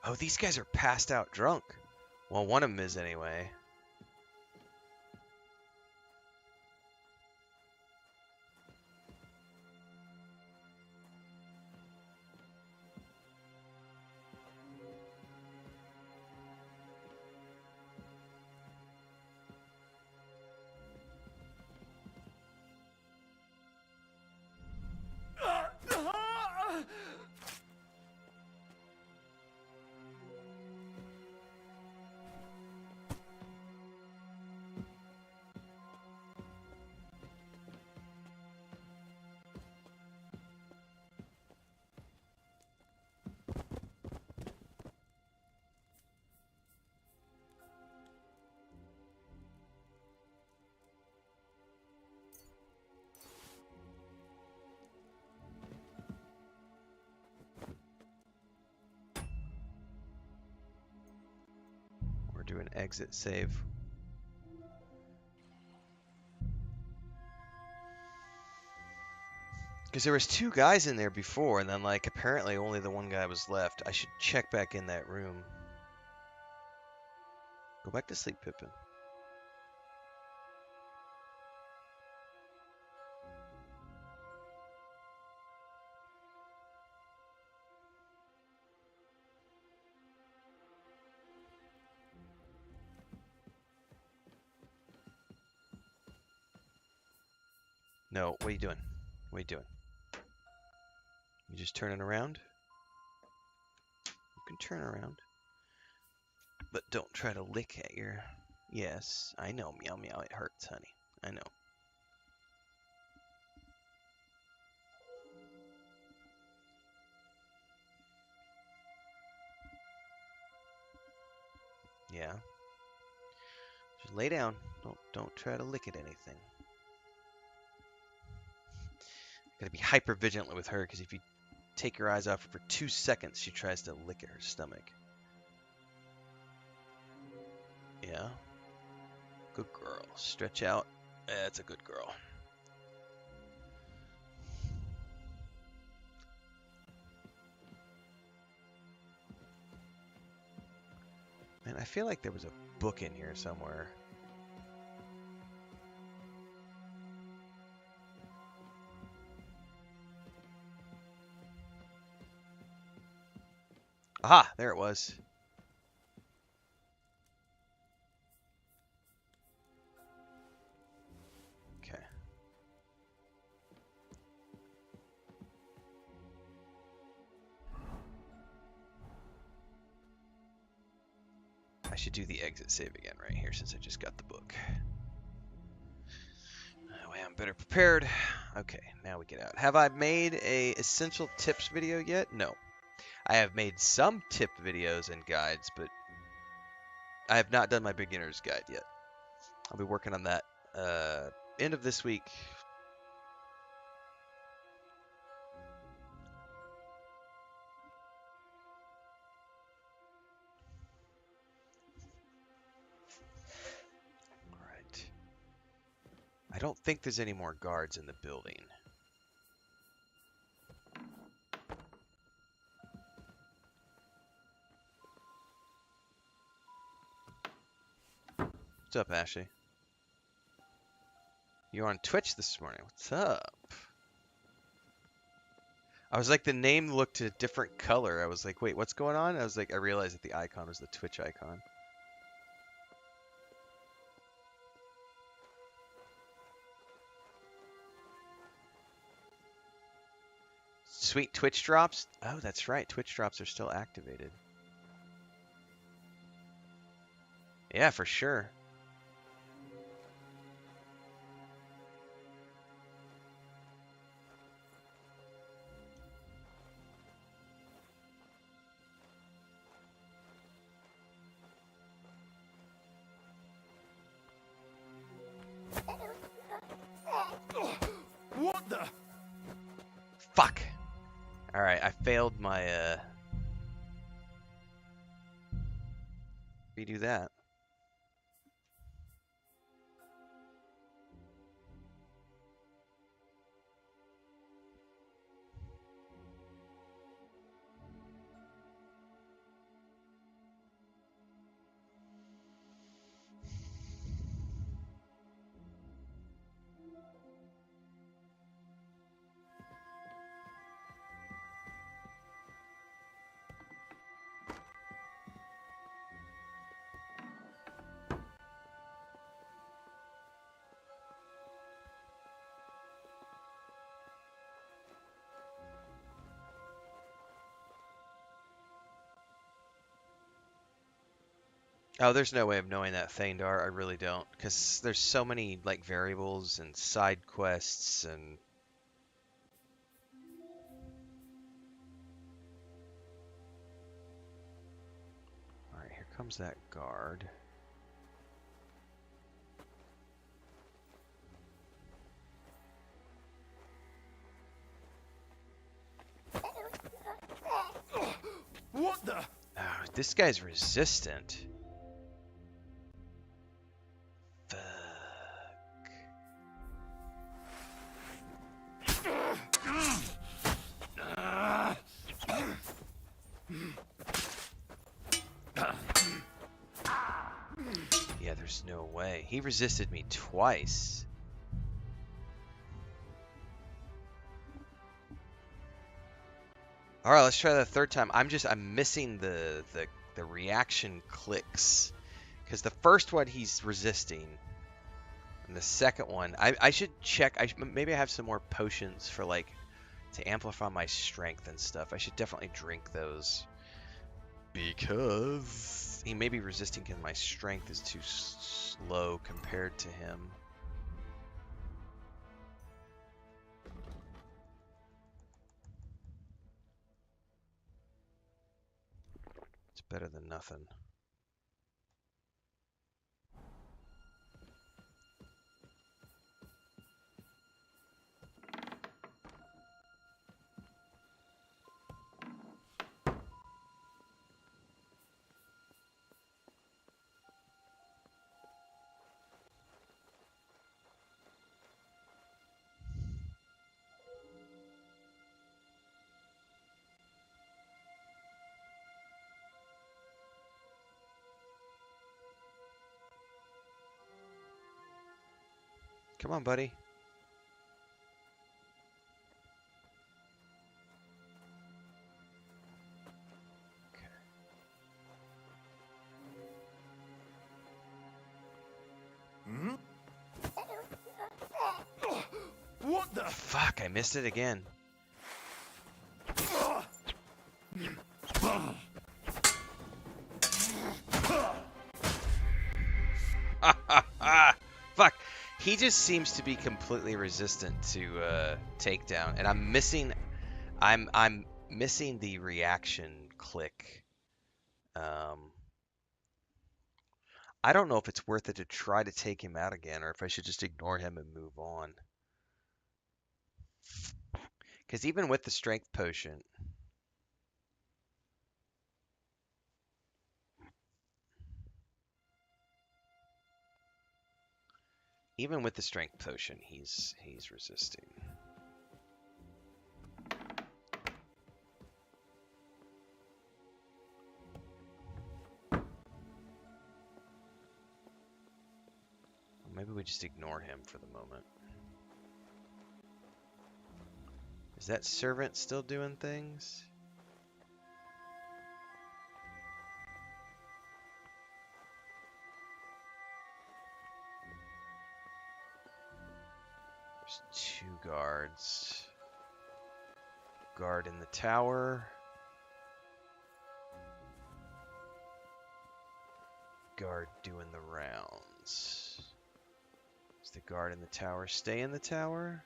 Oh, these guys are passed out drunk. Well, one of them is anyway. through an exit save. Because there was 2 guys in there before, and then, like, apparently only the one guy was left. I should check back in that room. Go back to sleep, Pippin. No, what are you doing? What are you doing? You just turning around? You can turn around. But don't try to lick at your... Yes, I know, meow meow, it hurts, honey. I know. Yeah. Just lay down. Don't try to lick at anything. Gotta be hyper vigilant with her, because if you take your eyes off her for 2 seconds, she tries to lick at her stomach. Yeah. Good girl. Stretch out. That's a good girl. Man, I feel like there was a book in here somewhere. Aha! There it was. Okay. I should do the exit save again right here since I just got the book. That way I'm better prepared. Okay, now we get out. Have I made a essential tips video yet? No. I have made some tip videos and guides, but I have not done my beginner's guide yet. I'll be working on that end of this week. All right. I don't think there's any more guards in the building. What's up, Ashley? You're on Twitch this morning. What's up? I was like, the name looked a different color. I was like, wait, what's going on? I was like, I realized that the icon was the Twitch icon. Sweet Twitch drops? Oh, that's right. Twitch drops are still activated. Yeah, for sure. What the? Fuck. All right, I failed my redo that. Oh, there's no way of knowing that, Thandar. I really don't, because there's so many like variables and side quests and. All right, here comes that guard. What the? Oh, this guy's resistant. way. He resisted me twice. All right, let's try that third time. I'm missing the reaction clicks, because the first one he's resisting, and the second one I should check. Maybe I have some more potions for like to amplify my strength and stuff. I should definitely drink those, because he may be resisting because my strength is too slow compared to him. It's better than nothing. Come on, buddy. What the? Fuck, I missed it again. Fuck. He just seems to be completely resistant to takedown, and I'm missing the reaction click. I don't know if it's worth it to try to take him out again, or if I should just ignore him and move on. Because even with the strength potion, he's resisting. Maybe we just ignore him for the moment. Is that servant still doing things? There's 2 guards. Guard in the tower. Guard doing the rounds. Does the guard in the tower stay in the tower?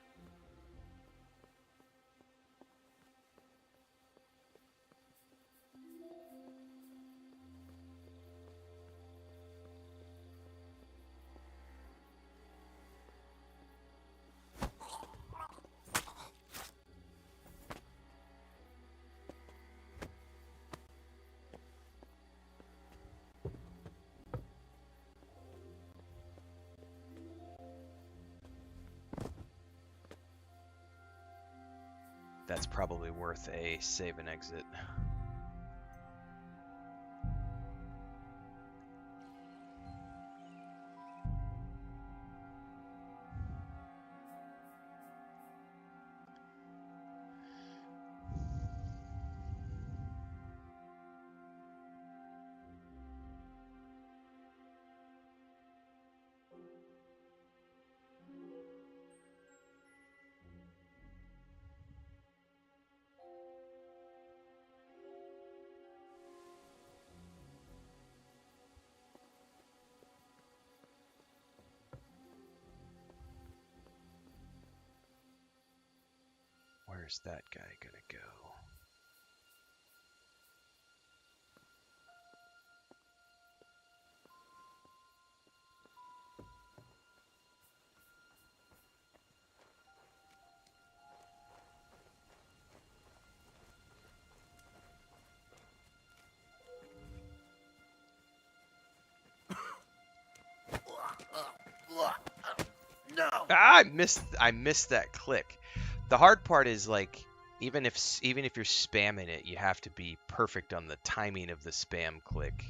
That's probably worth a save and exit. Where's that guy gonna go? No. Ah, I missed that click. The hard part is like even if you're spamming it, you have to be perfect on the timing of the spam click.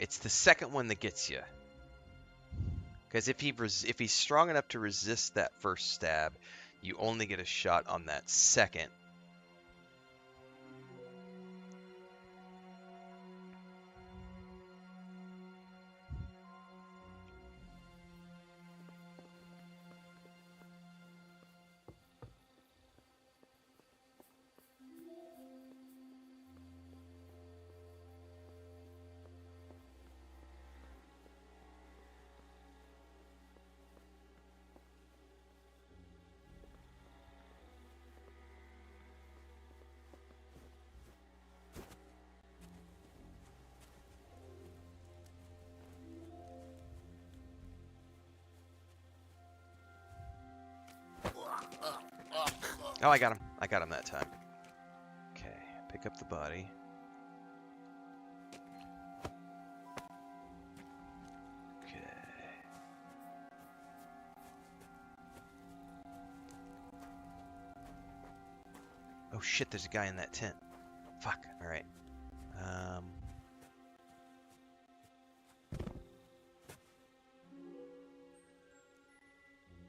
It's the second one that gets you. Because if he's strong enough to resist that first stab, you only get a shot on that second. Oh, I got him. I got him that time. Okay, pick up the body. Okay. Oh shit, there's a guy in that tent. Fuck, alright.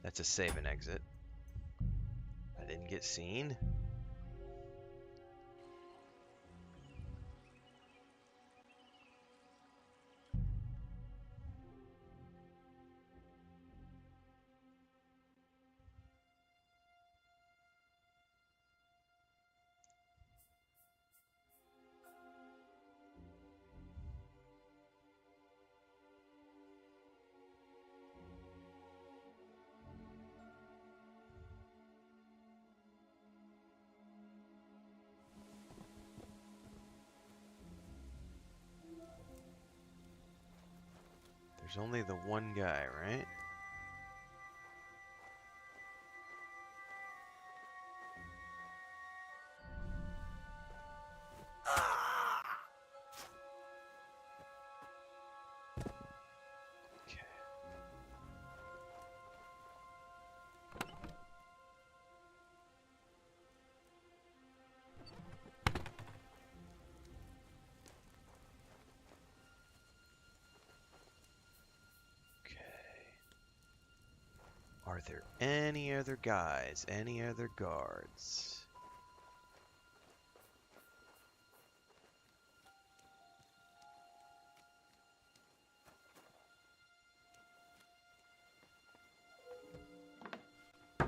That's a save and exit. I didn't get seen. There's only the one guy, right? Are there any other guys? Any other guards? The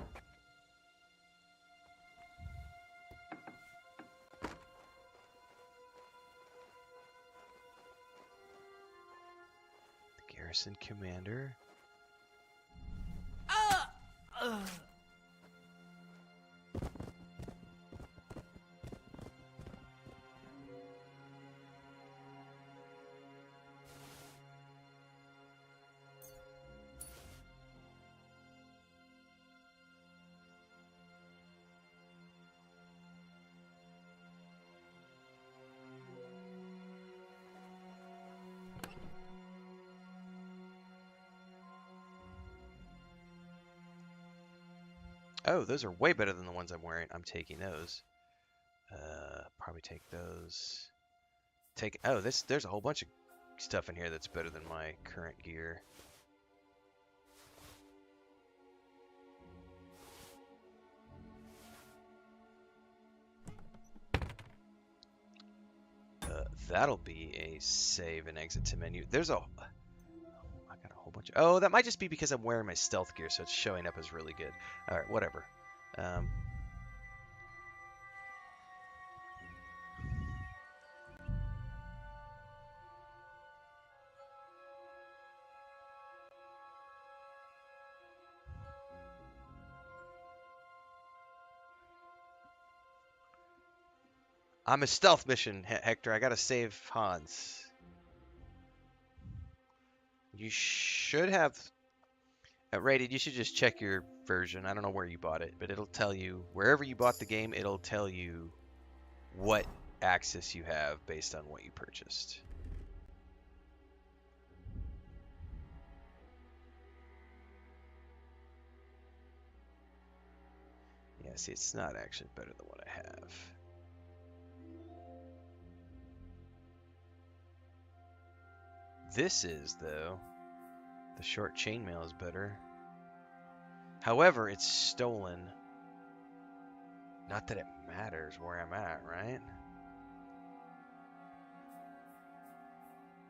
garrison commander. Oh, those are way better than the ones I'm wearing. I'm taking those. Probably take those. Oh, there's a whole bunch of stuff in here that's better than my current gear. That'll be a save and exit to menu. I got a whole bunch of... Oh, that might just be because I'm wearing my stealth gear, so it's showing up as really good. Alright, whatever. I'm a stealth mission, Hector. I gotta save Hans. You should have... Rated, you should just check your version. I don't know where you bought it, but it'll tell you... Wherever you bought the game, it'll tell you what access you have based on what you purchased. Yeah, see, it's not actually better than what I have. this is, though. The short chainmail is better. However, it's stolen. Not that it matters where I'm at, right?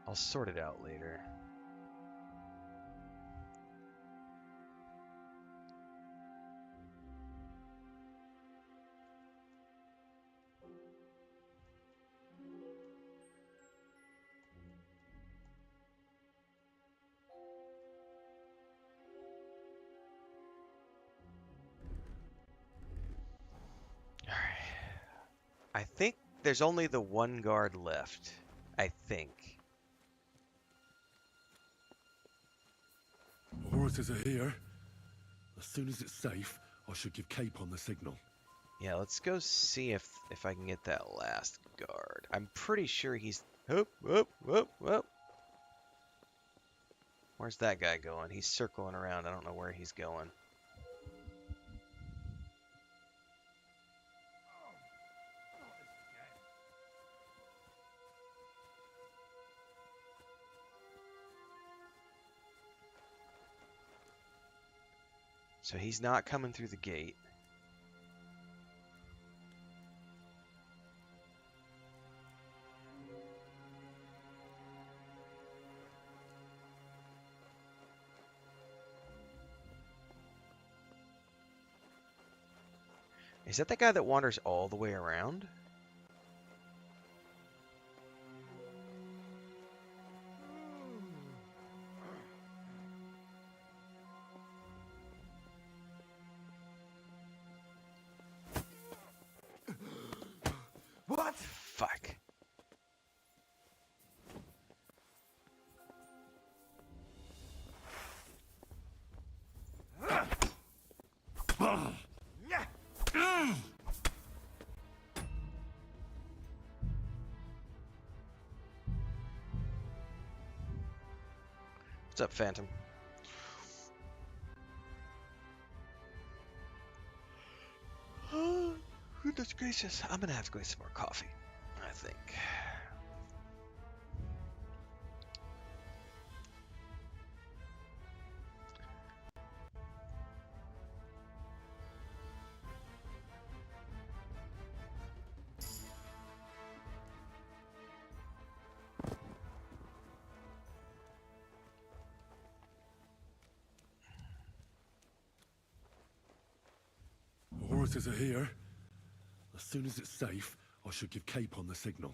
I'll sort it out later. I think there's only the one guard left. I think. Horses are here. As soon as it's safe, I should give Cape on the signal. Yeah, let's go see if I can get that last guard. I'm pretty sure he's... Whoop, whoop, whoop, whoop. Where's that guy going? He's circling around. I don't know where he's going. So he's not coming through the gate. Is that the guy that wanders all the way around? What? Fuck. What's up, Phantom? Goodness gracious. I'm gonna have to go get some more coffee, I think. Horses are here. As soon as it's safe, I should give Cape on the signal.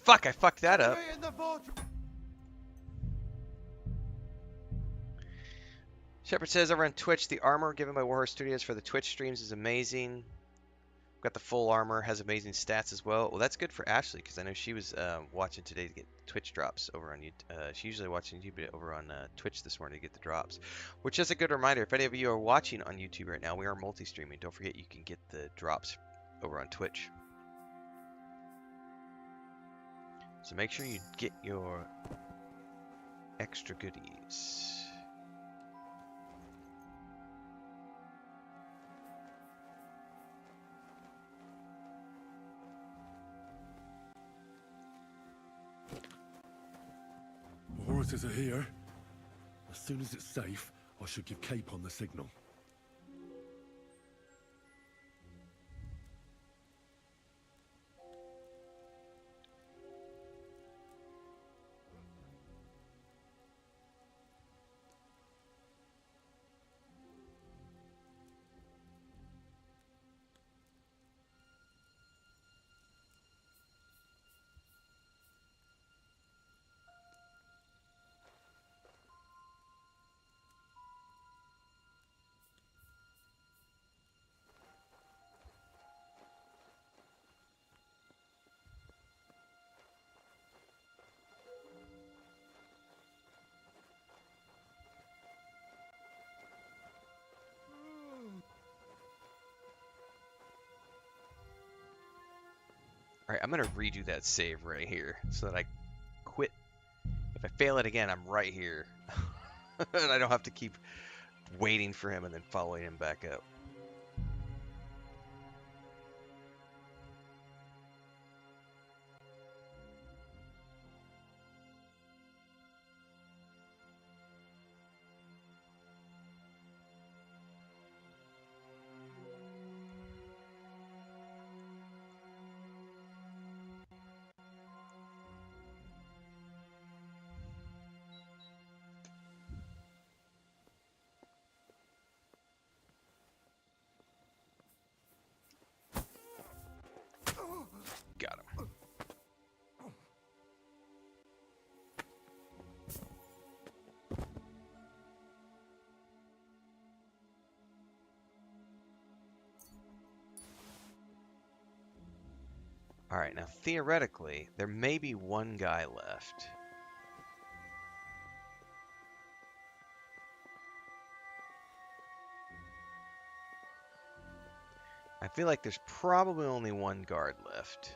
Fuck, I fucked that up. Shepard says over on Twitch, the armor given by Warhorse Studios for the Twitch streams is amazing. Got the full armor, has amazing stats as well. Well, that's good for Ashley, because I know she was watching today to get Twitch drops over on YouTube. She usually watching YouTube, but over on Twitch this morning to get the drops. Which is a good reminder, if any of you are watching on YouTube right now, we are multi-streaming. Don't forget you can get the drops over on Twitch. So make sure you get your extra goodies. Horses are here. As soon as it's safe, I should give Cape on the signal. Alright, I'm gonna redo that save right here so that I quit. If I fail it again, I'm right here. And I don't have to keep waiting for him and then following him back up. Got him. Alright, now theoretically, there may be one guy left. I feel like there's probably only one guard left.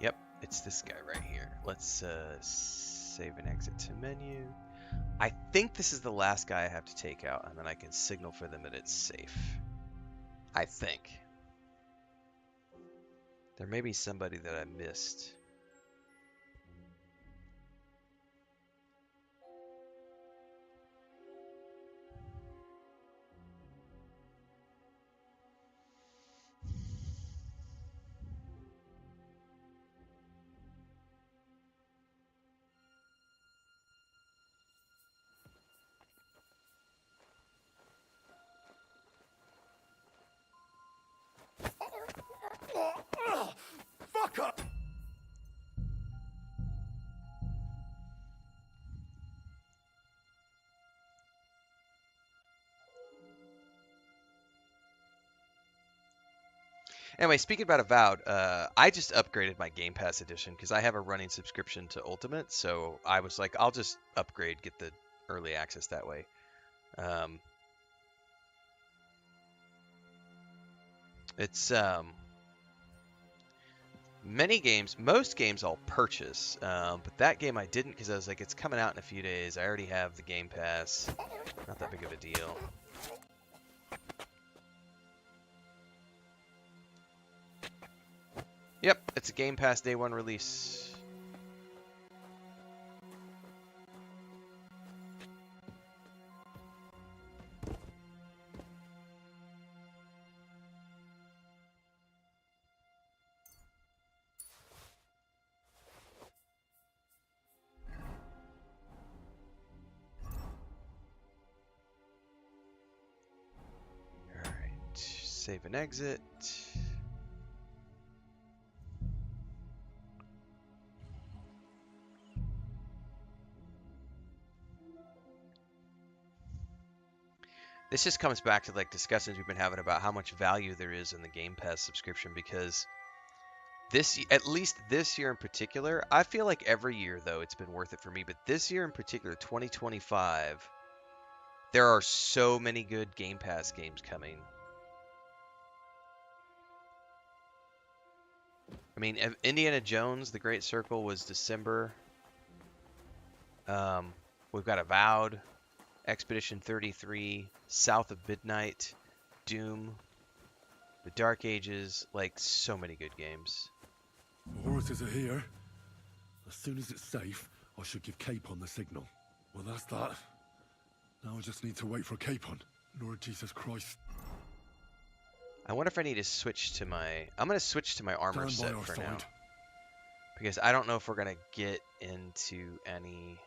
Yep, it's this guy right here. Let's save and exit to menu. I think this is the last guy I have to take out, and then I can signal for them that it's safe. I think. There may be somebody that I missed. Fuck up! Anyway, speaking about Avowed, I just upgraded my Game Pass edition because I have a running subscription to Ultimate, so I was like, I'll just upgrade, get the early access that way. It's many games, most games I'll purchase, but that game I didn't because I was like, it's coming out in a few days. I already have the Game Pass. Not that big of a deal. Yep, it's a Game Pass day one release. Alright, save and exit. This just comes back to like discussions we've been having about how much value there is in the Game Pass subscription, because this, at least this year in particular, I feel like every year though it's been worth it for me, but this year in particular, 2025, there are so many good Game Pass games coming. I mean, Indiana Jones, The Great Circle was December. We've got Avowed, Expedition 33, South of Midnight, Doom, The Dark Ages, like so many good games. The horses are here. As soon as it's safe, I should give Capon the signal. Well, that's that. Now I just need to wait for Capon. Lord Jesus Christ. I wonder if I need to switch to my... I'm going to switch to my armor Stand by set our for side. now. Because I don't know if we're going to get into any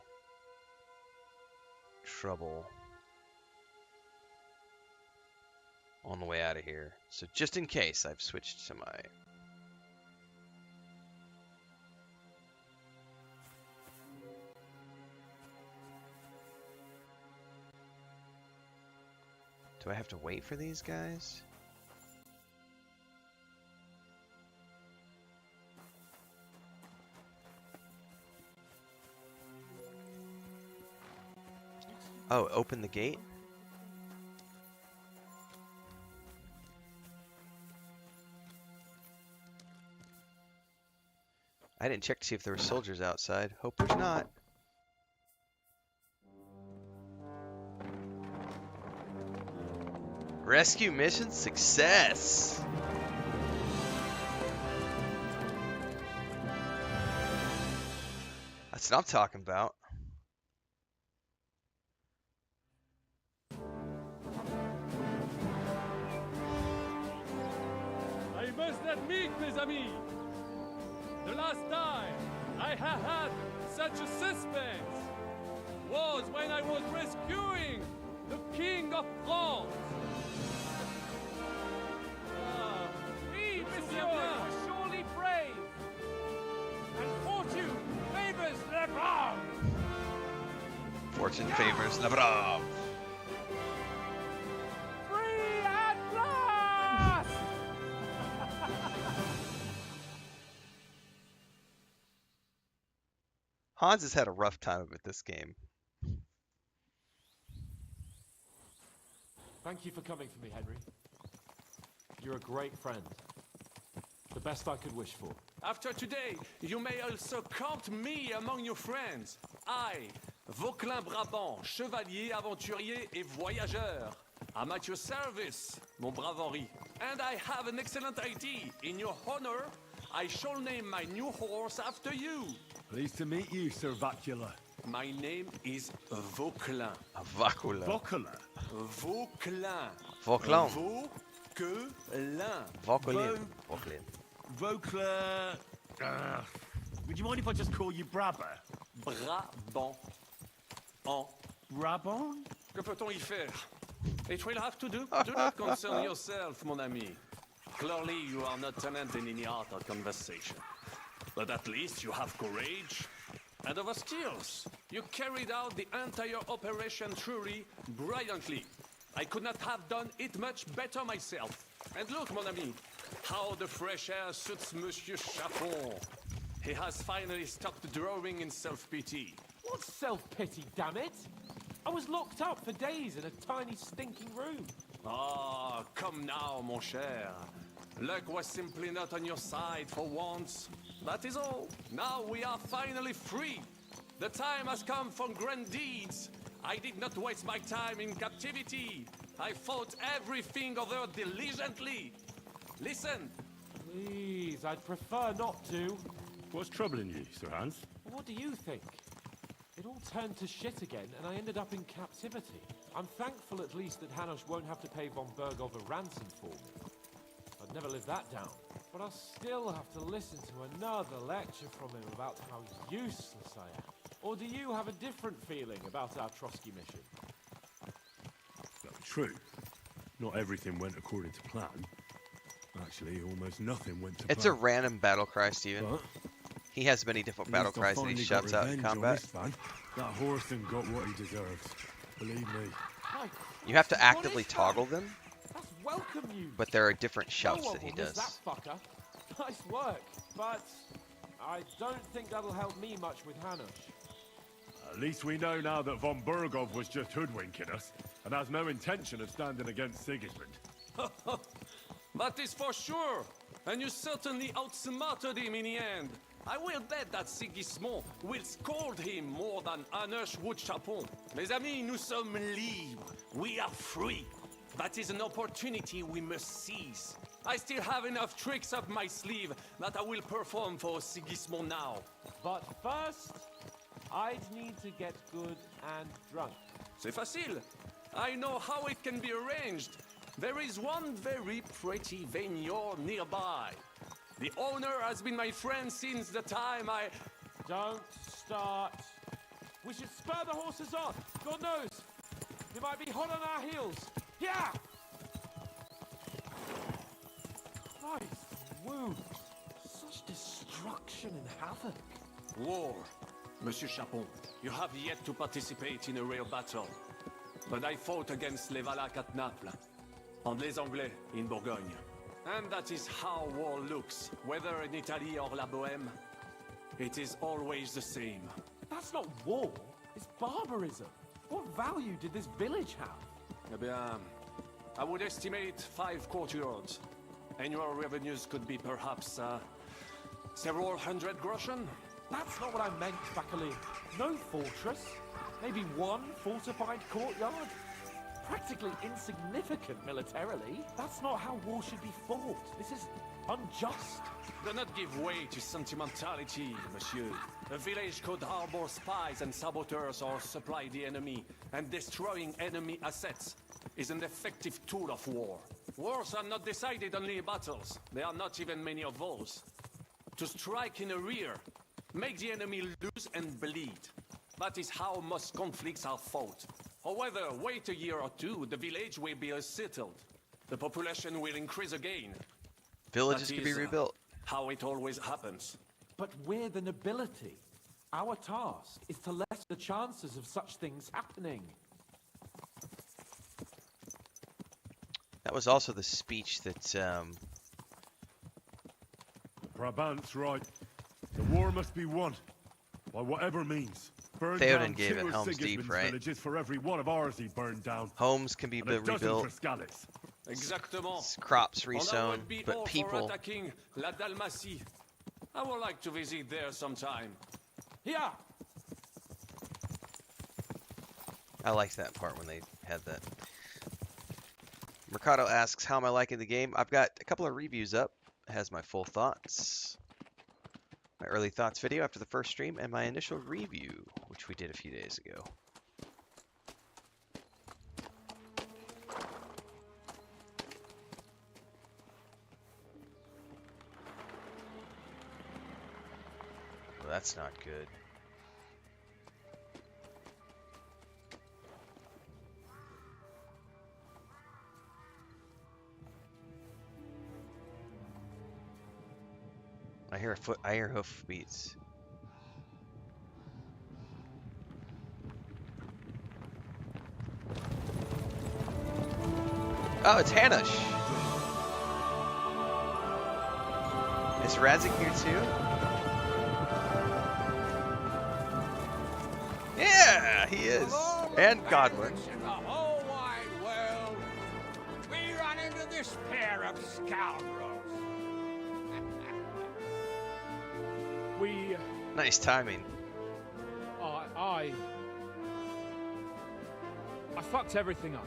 trouble on the way out of here. So just in case, I've switched to my... Do I have to wait for these guys? Oh, open the gate? I didn't check to see if there were soldiers outside. Hope there's not. Rescue mission success! That's what I'm talking about. I must admit, mes amis, the last time I have had such a suspense was when I was rescuing the King of France. Oui, monsieur, you are surely brave. And fortune favors the brave. Fortune favors the brave. Free at last! Hans has had a rough time of it this game. Thank you for coming for me, Henry. You're a great friend. The best I could wish for. After today, you may also count me among your friends. I, Vauquelin Brabant, chevalier, aventurier et voyageur. I'm at your service, mon brave Henri. And I have an excellent idea. In your honor, I shall name my new horse after you. Pleased to meet you, Sir Vacula. My name is Vauquelin. Vacula. Vacula. Vauquelin. Vauquelin. Vauquelin. Vauquelin. Vauquelin. Vauquelin. Would you mind if I just call you Brabber? Brabant. En. Brabant? Que peut-on y faire? It will have to do. Do not concern yourself, mon ami. Clearly, you are not tenant in any art or conversation. But at least you have courage and other skills. You carried out the entire operation truly brilliantly. I could not have done it much better myself. And look, mon ami, how the fresh air suits Monsieur Chapon. He has finally stopped drawing in self-pity. What self-pity, damn it? I was locked up for days in a tiny stinking room. Ah, come now, mon cher. Luck was simply not on your side for once. That is all. Now we are finally free. The time has come for grand deeds. I did not waste my time in captivity. I fought everything over diligently. Listen. Please, I'd prefer not to. What's troubling you, Sir Hans? What do you think? It all turned to shit again, and I ended up in captivity. I'm thankful at least that Hanush won't have to pay von Bergov a ransom for me. I'd never live that down. But I'll still have to listen to another lecture from him about how useless I am. Or do you have a different feeling about our Trotsky mission? True. Not everything went according to plan. Actually, almost nothing went to It's plan. a random battle cry, Steven. But He has many different battle cries that he shouts out in combat. That Horton got what he deserved. Believe me. You have to actively toggle them, That's welcome news. but there are different shouts No one that he will miss does. that fucker. Nice work, but I don't think that'll help me much with Hanush. At least we know now that von Bergov was just hoodwinking us and has no intention of standing against Sigismund. That is for sure. And you certainly outsmarted him in the end. I will bet that Sigismund will scold him more than Hanush would Chapon. Mes amis, nous sommes libres. We are free. That is an opportunity we must seize. I still have enough tricks up my sleeve that I will perform for Sigismund now. But first, I'd need to get good and drunk. C'est facile. I know how it can be arranged. There is one very pretty vineyard nearby. The owner has been my friend since the time I... Don't start. We should spur the horses on. God knows, they might be hot on our heels. Yeah! Christ, woo. Such destruction and havoc. War. Monsieur Chapon, you have yet to participate in a real battle. But I fought against les Valaques at Naples, and les Anglais in Bourgogne. And that is how war looks, whether in Italy or La Bohème. It is always the same. That's not war, it's barbarism. What value did this village have? Eh bien, I would estimate 5 courtyards. Annual revenues could be perhaps, several hundred groschen. That's not what I meant, Bacalin. No fortress. Maybe one fortified courtyard. Practically insignificant militarily. That's not how war should be fought. This is unjust. Do not give way to sentimentality, monsieur. A village could harbor spies and saboteurs or supply the enemy, and destroying enemy assets is an effective tool of war. Wars are not decided only in battles. There are not even many of those. To strike in the rear, make the enemy lose and bleed. That is how most conflicts are fought. However, wait a year or two, the village will be settled. The population will increase again. Villages That can be is, rebuilt. How it always happens. But we're the nobility. Our task is to lessen the chances of such things happening. That was also the speech that Brabant's right. The war must be won. By whatever means. Burn Theoden down gave 2 it, of Helm's Deep, Sigismund's right? villages for every one of ours he burned down. homes can be And a dozen rebuilt, for Scalise. Exactement. crops And I resown, would be but all for people. attacking La Dalmatie. I would like to visit there sometime. Here! I liked that part when they had that. Mercado asks, how am I liking the game? I've got a couple of reviews up. It has my full thoughts, my early thoughts video after the first stream, and my initial review, which we did a few days ago. Well, that's not good. I hear hoof beats. Oh, it's Hanish. Is Razik here too? Yeah, he is. And Godwin. In the whole wide world, we run into this pair of scoundrels. We... Nice timing. I fucked everything up.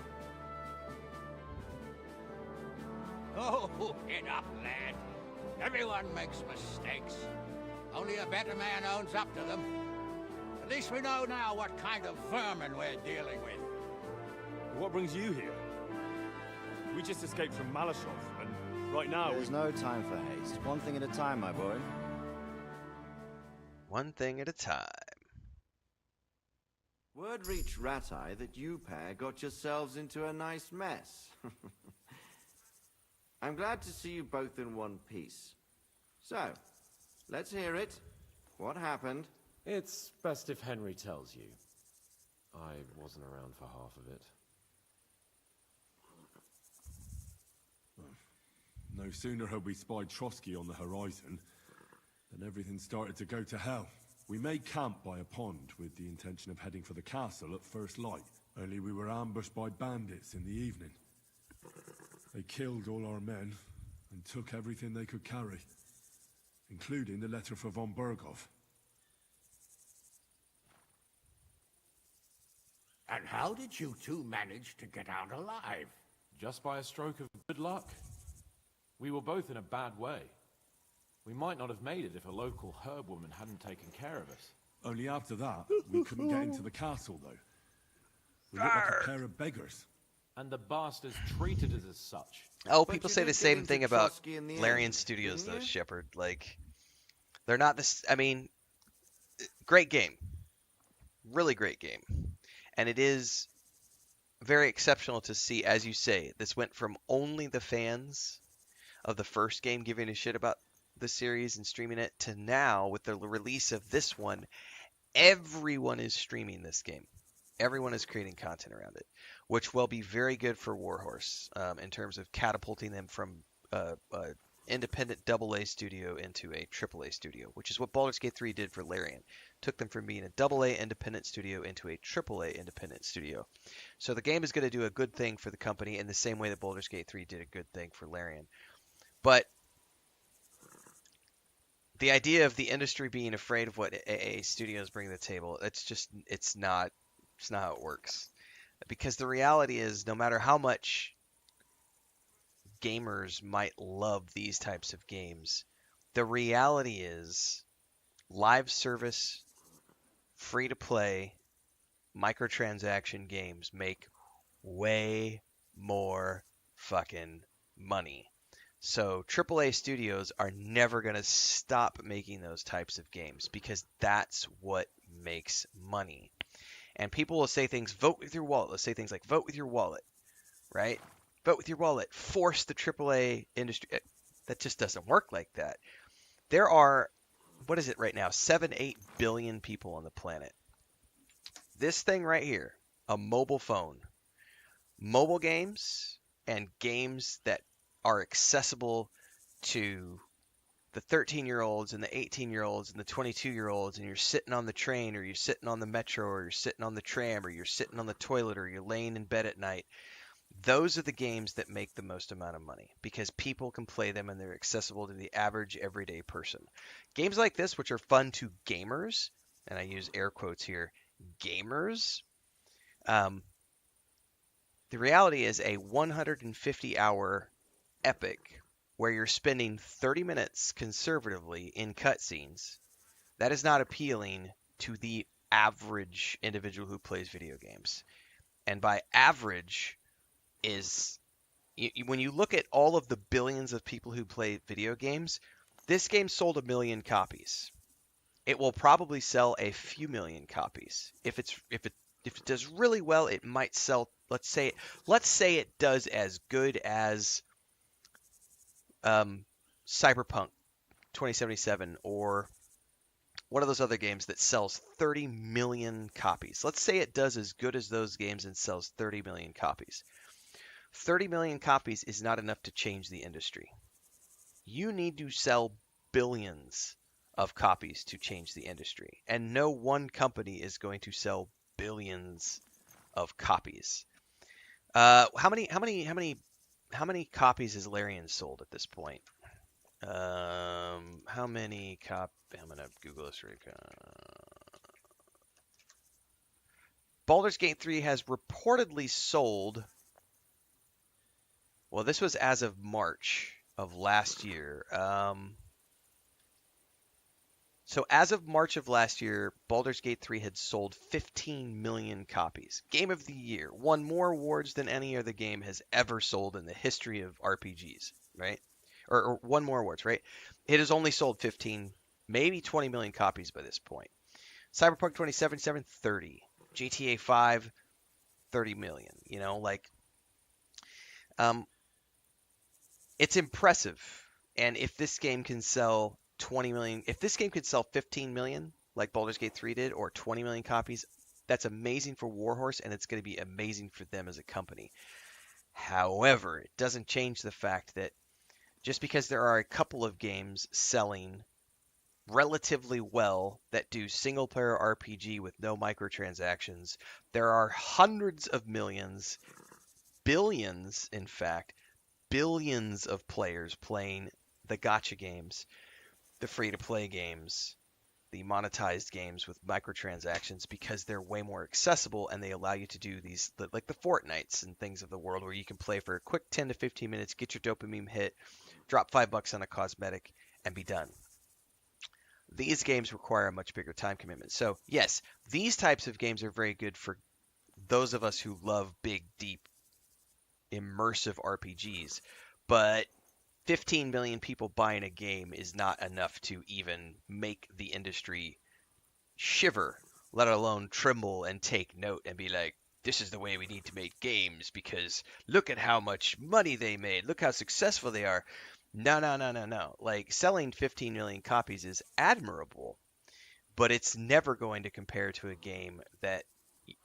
Oh, get up, lad. Everyone makes mistakes. Only a better man owns up to them. At least we know now what kind of vermin we're dealing with. What brings you here? We just escaped from Malashov, and right now There's no time for haste. One thing at a time, my boy. One thing at a time. Word reached Ratai that you pair got yourselves into a nice mess. I'm glad to see you both in one piece. So, let's hear it. What happened? It's best if Henry tells you. I wasn't around for half of it. no sooner had we spied Trotsky on the horizon than everything started to go to hell. We made camp by a pond with the intention of heading for the castle at first light, only we were ambushed by bandits in the evening. They killed all our men and took everything they could carry, including the letter for von Berghoff. And how did you two manage to get out alive? Just by a stroke of good luck. We were both in a bad way. We might not have made it if a local herb woman hadn't taken care of us. Only after that, we couldn't get into the castle, though. We looked like a pair of beggars. And the bastards treated us as such. Oh, But people you say did the get same into thing about Trotsky in the Larian end, Studios, didn't though, you? Shepard. Like, they're not this. I mean, great game. Really great game. And it is very exceptional to see, as you say, this went from only the fans of the first game giving a shit about the series and streaming it to now, with the release of this one, everyone is streaming this game. Everyone is creating content around it, which will be very good for Warhorse in terms of catapulting them from independent AA studio into a AAA studio, which is what Baldur's Gate 3 did for Larian. Took them from being a AA independent studio into a AAA independent studio. So the game is going to do a good thing for the company in the same way that Baldur's Gate 3 did a good thing for Larian. But the idea of the industry being afraid of what AA studios bring to the table, it's not how it works. Because the reality is, no matter how much gamers might love these types of games, the reality is live service, free to play, microtransaction games make way more fucking money. So AAA studios are never going to stop making those types of games because that's what makes money. And people will say things, vote with your wallet. Let's say things like, vote with your wallet, right? Vote with your wallet. Force the AAA industry. That just doesn't work like that. There are, what is it right now? 7-8 billion people on the planet. This thing right here, a mobile phone, mobile games and games that are accessible to the 13-year-olds and the 18-year-olds and the 22-year-olds, and you're sitting on the train or you're sitting on the metro or you're sitting on the tram or you're sitting on the toilet or you're laying in bed at night. Those are the games that make the most amount of money because people can play them and they're accessible to the average everyday person. Games like this, which are fun to gamers, and I use air quotes here, gamers, the reality is a 150-hour epic where you're spending 30 minutes conservatively in cutscenes, that is not appealing to the average individual who plays video games. And by average is, when you look at all of the billions of people who play video games, this game sold 1 million copies. It will probably sell a few million copies. If it does really well, it might sell, let's say it does as good as Cyberpunk 2077 or one of those other games that sells 30 million copies. Let's say it does as good as those games and sells 30 million copies. 30 million copies is not enough to change the industry. You need to sell billions of copies to change the industry. And no one company is going to sell billions of copies. How many copies has Larian sold at this point? How many I'm gonna Google this right now. Baldur's Gate 3 has reportedly sold. Well, this was as of March of last year. So as of March of last year, Baldur's Gate 3 had sold 15 million copies. Game of the Year. Won more awards than any other game has ever sold in the history of RPGs, right? Or won more awards, right? It has only sold 15, maybe 20 million copies by this point. Cyberpunk 2077, 30. GTA 5, 30 million. It's impressive. And if this game can sell 20 million, if this game could sell 15 million like Baldur's Gate 3 did, or 20 million copies, that's amazing for Warhorse, and it's going to be amazing for them as a company. However, it doesn't change the fact that just because there are a couple of games selling relatively well that do single-player RPG with no microtransactions, there are hundreds of millions, billions, in fact, billions of players playing the gacha games, the free-to-play games, the monetized games with microtransactions because they're way more accessible and they allow you to do these, like the Fortnites and things of the world where you can play for a quick 10 to 15 minutes, get your dopamine hit, drop $5 on a cosmetic, and be done. These games require a much bigger time commitment. So yes, these types of games are very good for those of us who love big, deep, immersive RPGs. But 15 million people buying a game is not enough to even make the industry shiver, let alone tremble and take note and be like, this is the way we need to make games because look at how much money they made. Look how successful they are. No, no, no, no, no. Like selling 15 million copies is admirable, but it's never going to compare to a game that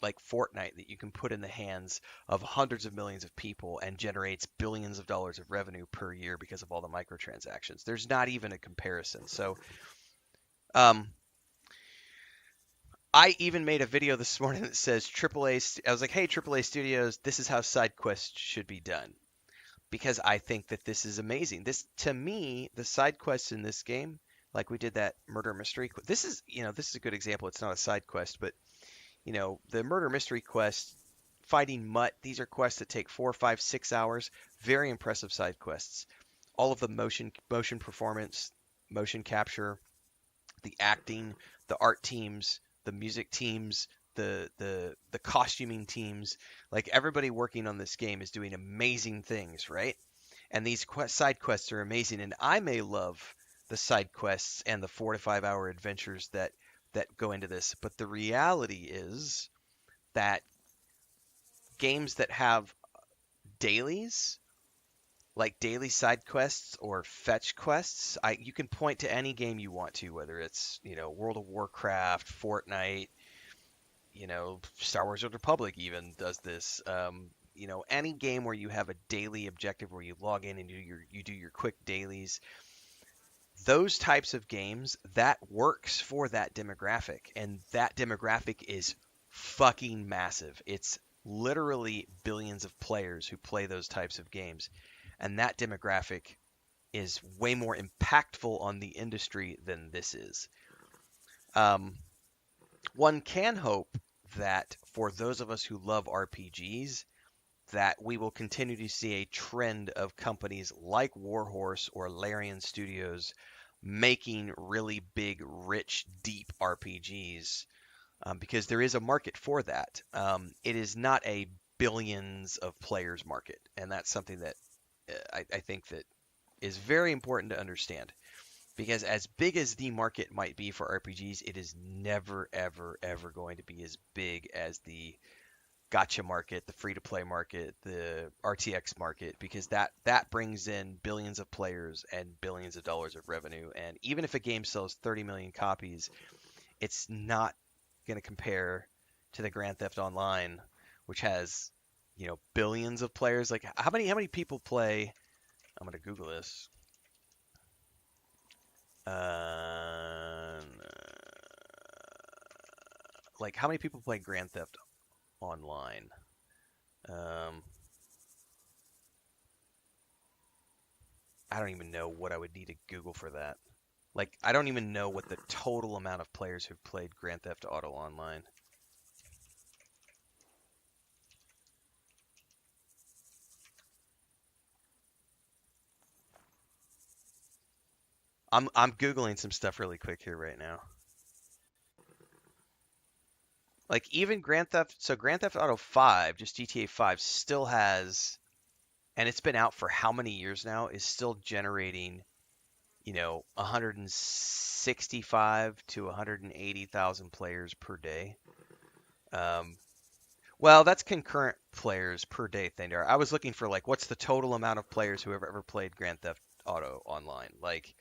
like Fortnite that you can put in the hands of hundreds of millions of people and generates billions of dollars of revenue per year because of all the microtransactions. There's not even a comparison. So, I even made a video this morning that says AAA. I was like, hey, AAA studios, this is how side quests should be done. Because I think that this is amazing. This, to me, the side quests in this game, like we did that murder mystery. This is a good example. It's not a side quest, but the murder mystery quest, fighting Mutt. These are quests that take 4, 5, 6 hours. Very impressive side quests. All of the motion performance, motion capture, the acting, the art teams, the music teams, the costuming teams, like everybody working on this game is doing amazing things, right? And these side quests are amazing, and I may love the side quests and the 4 to 5 hour adventures that go into this, but the reality is that games that have dailies, like daily side quests or fetch quests, you can point to any game you want to, whether it's World of Warcraft, Fortnite, Star Wars: Old Republic even does this. Any game where you have a daily objective where you log in and you do your quick dailies. Those types of games, that works for that demographic, and that demographic is fucking massive. It's literally billions of players who play those types of games, and that demographic is way more impactful on the industry than this is. One can hope that for those of us who love RPGs, that we will continue to see a trend of companies like Warhorse or Larian Studios making really big, rich, deep RPGs, because there is a market for that. It is not a billions of players market, and that's something that I think that is very important to understand. Because as big as the market might be for RPGs, it is never, ever, ever going to be as big as the gacha market, the free-to-play market, the RTX market, because that brings in billions of players and billions of dollars of revenue. And even if a game sells 30 million copies, it's not going to compare to the Grand Theft Online, which has, billions of players. Like how many people play? I'm going to Google this. Like how many people play Grand Theft Online? I don't even know what I would need to Google for that. Like, I don't even know what the total amount of players who've played Grand Theft Auto Online. I'm Googling some stuff really quick here right now. Like even Grand Theft Auto 5, just GTA 5 still has, and it's been out for how many years now, is still generating, 165 to 180,000 players per day. Well, that's concurrent players per day, Thandar. I was looking for like, what's the total amount of players who have ever played Grand Theft Auto Online? Like,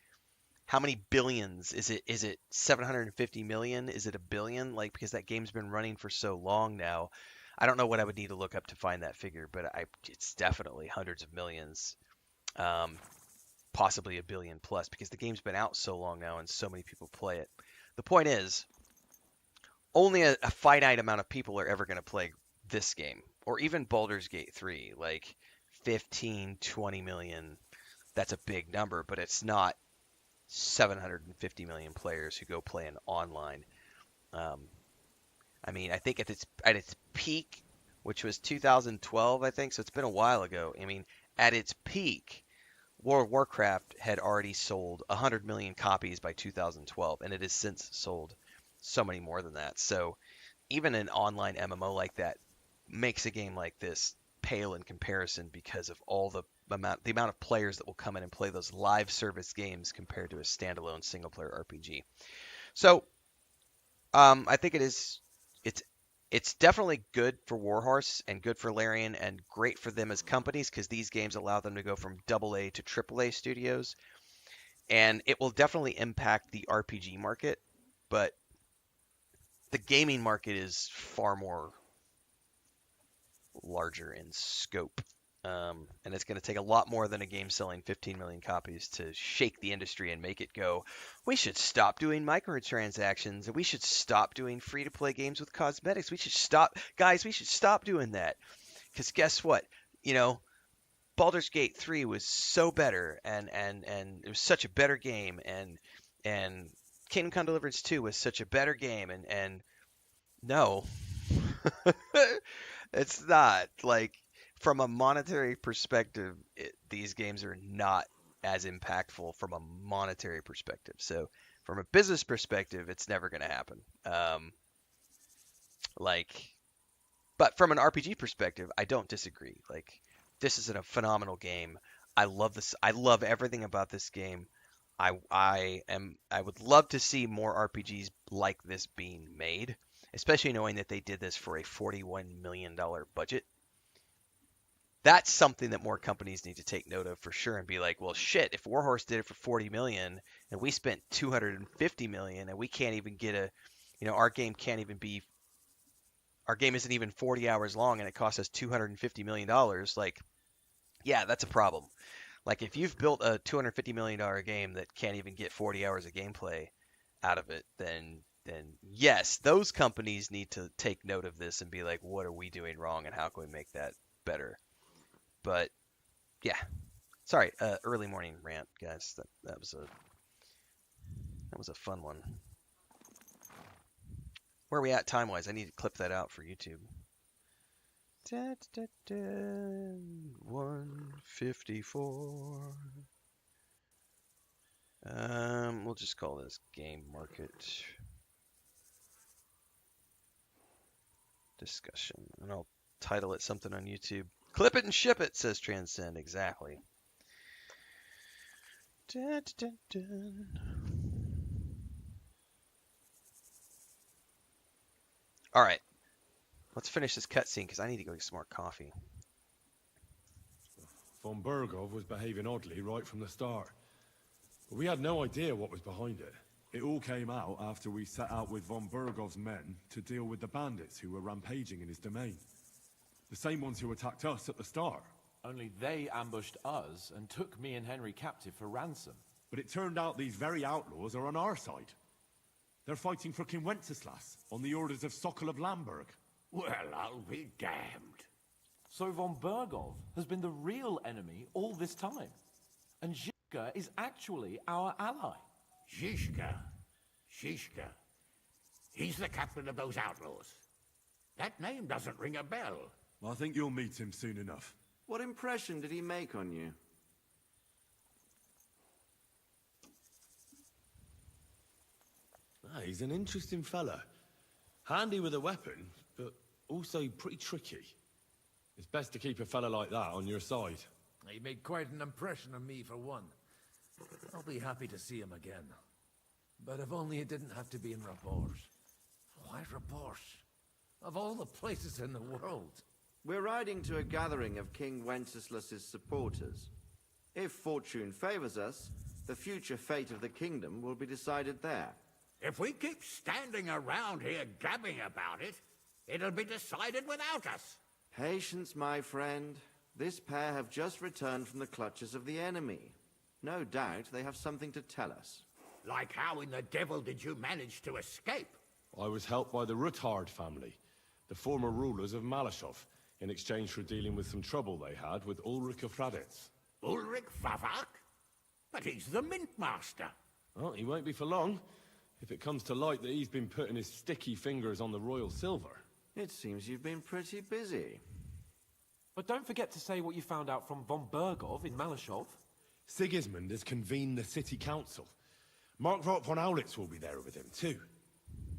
how many billions? Is it 750 million? Is it a billion? Like, because that game's been running for so long now, I don't know what I would need to look up to find that figure, but it's definitely hundreds of millions, possibly a billion plus, because the game's been out so long now and so many people play it. The point is, only a finite amount of people are ever going to play this game, or even Baldur's Gate 3, like 15, 20 million. That's a big number, but it's not 750 million players who go play an online. I mean, I think at its peak, which was 2012, I think, so it's been a while ago. I mean, at its peak, World of Warcraft had already sold 100 million copies by 2012, and it has since sold so many more than that. So even an online MMO like that makes a game like this pale in comparison because of all the amount of players that will come in and play those live service games compared to a standalone single player RPG. So I think it's it's definitely good for Warhorse and good for Larian and great for them as companies because these games allow them to go from AA to AAA studios, and it will definitely impact the RPG market, but the gaming market is far more larger in scope. And it's going to take a lot more than a game selling 15 million copies to shake the industry and make it go, we should stop doing microtransactions and we should stop doing free-to-play games with cosmetics. We should stop doing that. Because guess what? Baldur's Gate 3 was so better and it was such a better game and Kingdom Come Deliverance 2 was such a better game and no. It's not. Like, from a monetary perspective, these games are not as impactful from a monetary perspective. So, from a business perspective, it's never going to happen. But from an RPG perspective, I don't disagree. Like, this is a phenomenal game. I love this. I love everything about this game. I would love to see more RPGs like this being made, especially knowing that they did this for a $41 million budget. That's something that more companies need to take note of for sure and be like, well, shit, if Warhorse did it for 40 million and we spent 250 million and we can't even get our game isn't even 40 hours long and it costs us $250 million, like, yeah, that's a problem. Like, if you've built a $250 million game that can't even get 40 hours of gameplay out of it, then yes, those companies need to take note of this and be like, what are we doing wrong and how can we make that better? But yeah, sorry, early morning rant, guys. That was a fun one. Where are we at time wise? I need to clip that out for YouTube. 154. We'll just call this game market discussion, and I'll title it something on YouTube. Clip it and ship it, says Transcend. Exactly. All right. Let's finish this cutscene because I need to go get some more coffee. Von Bergov was behaving oddly right from the start. But we had no idea what was behind it. It all came out after we set out with Von Bergov's men to deal with the bandits who were rampaging in his domain. The same ones who attacked us at the start. Only they ambushed us and took me and Henry captive for ransom. But it turned out these very outlaws are on our side. They're fighting for King Wenceslas on the orders of Sokol of Lamberg. Well, I'll be damned. So Von Bergov has been the real enemy all this time. And Zhishka is actually our ally. Zhishka. He's the captain of those outlaws. That name doesn't ring a bell. I think you'll meet him soon enough. What impression did he make on you? He's an interesting fella. Handy with a weapon, but also pretty tricky. It's best to keep a fella like that on your side. He made quite an impression on me, for one. I'll be happy to see him again. But if only it didn't have to be in Rabors. Why Rabors? Of all the places in the world. We're riding to a gathering of King Wenceslas's supporters. If fortune favors us, the future fate of the kingdom will be decided there. If we keep standing around here gabbing about it, it'll be decided without us. Patience, my friend. This pair have just returned from the clutches of the enemy. No doubt they have something to tell us. Like how in the devil did you manage to escape? I was helped by the Ruthard family, the former rulers of Malashov, in exchange for dealing with some trouble they had with Ulrich of Raditz. Ulrich Favak? But he's the Mint Master. Well, he won't be for long, if it comes to light that he's been putting his sticky fingers on the royal silver. It seems you've been pretty busy. But don't forget to say what you found out from Von Bergov in Malashov. Sigismund has convened the city council. Markvart von Aulitz will be there with him, too.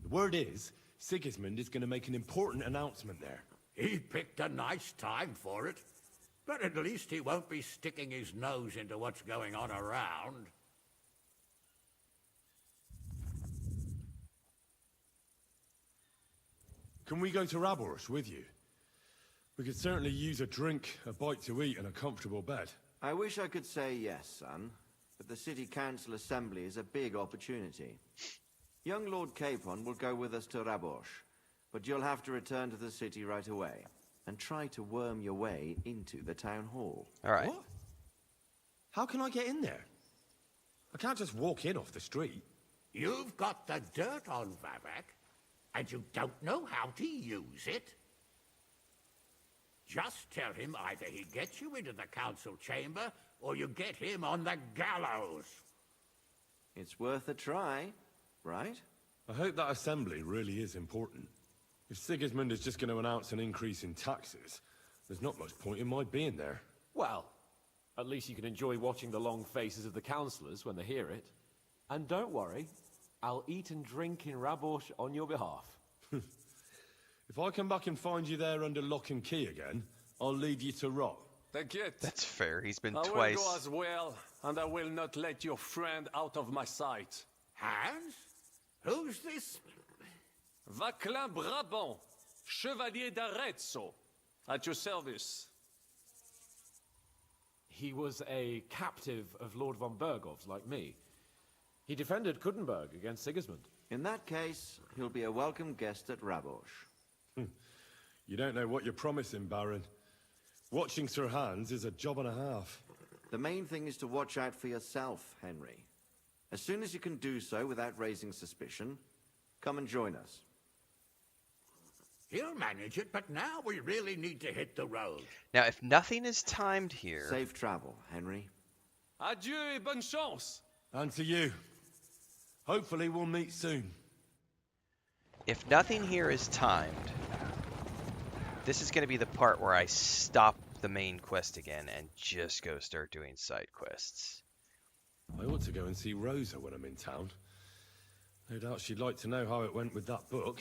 The word is, Sigismund is going to make an important announcement there. He picked a nice time for it. But at least he won't be sticking his nose into what's going on around. Can we go to Rabors with you? We could certainly use a drink, a bite to eat, and a comfortable bed. I wish I could say yes, son, but the City Council Assembly is a big opportunity. Young Lord Capon will go with us to Rabors, but you'll have to return to the city right away, and try to worm your way into the town hall. All right. What? How can I get in there? I can't just walk in off the street. You've got the dirt on Vavak, and you don't know how to use it? Just tell him either he gets you into the council chamber, or you get him on the gallows. It's worth a try, right? I hope that assembly really is important. If Sigismund is just going to announce an increase in taxes, there's not much point in my being there. Well, at least you can enjoy watching the long faces of the councillors when they hear it. And don't worry, I'll eat and drink in Rabors on your behalf. If I come back and find you there under lock and key again, I'll leave you to rot. T'inquiète. That's fair. He's been I twice. will go as well, and I will not let your friend out of my sight. Hans? Who's this? Vaclin Brabant, Chevalier d'Arezzo, at your service. He was a captive of Lord von Bergov's, like me. He defended Kuttenberg against Sigismund. In that case, he'll be a welcome guest at Rabors. You don't know what you're promising, Baron. Watching Sir Hans is a job and a half. The main thing is to watch out for yourself, Henry. As soon as you can do so without raising suspicion, come and join us. He'll manage it, but now we really need to hit the road. Now, if nothing is timed here... Safe travel, Henry. Adieu et bonne chance. And to you. Hopefully we'll meet soon. If nothing here is timed, this is going to be the part where I stop the main quest again and just go start doing side quests. I ought to go and see Rosa when I'm in town. No doubt she'd like to know how it went with that book.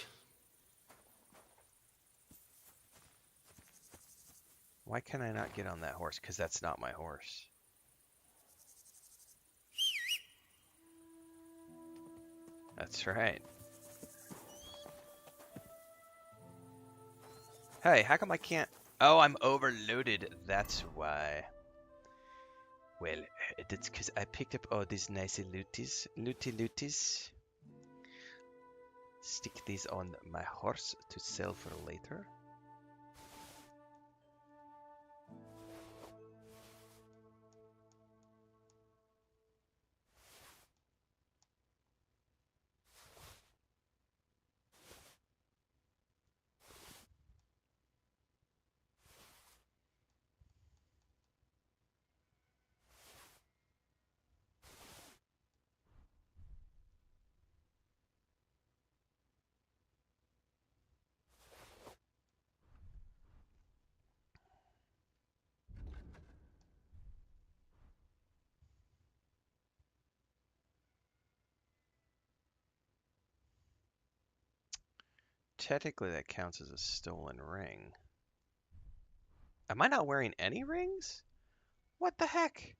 Why can I not get on that horse? Because that's not my horse. That's right. Hey, how come I can't... Oh, I'm overloaded. That's why. Well, that's because I picked up all these nice looties. Stick these on my horse to sell for later. Technically, that counts as a stolen ring. Am I not wearing any rings? What the heck?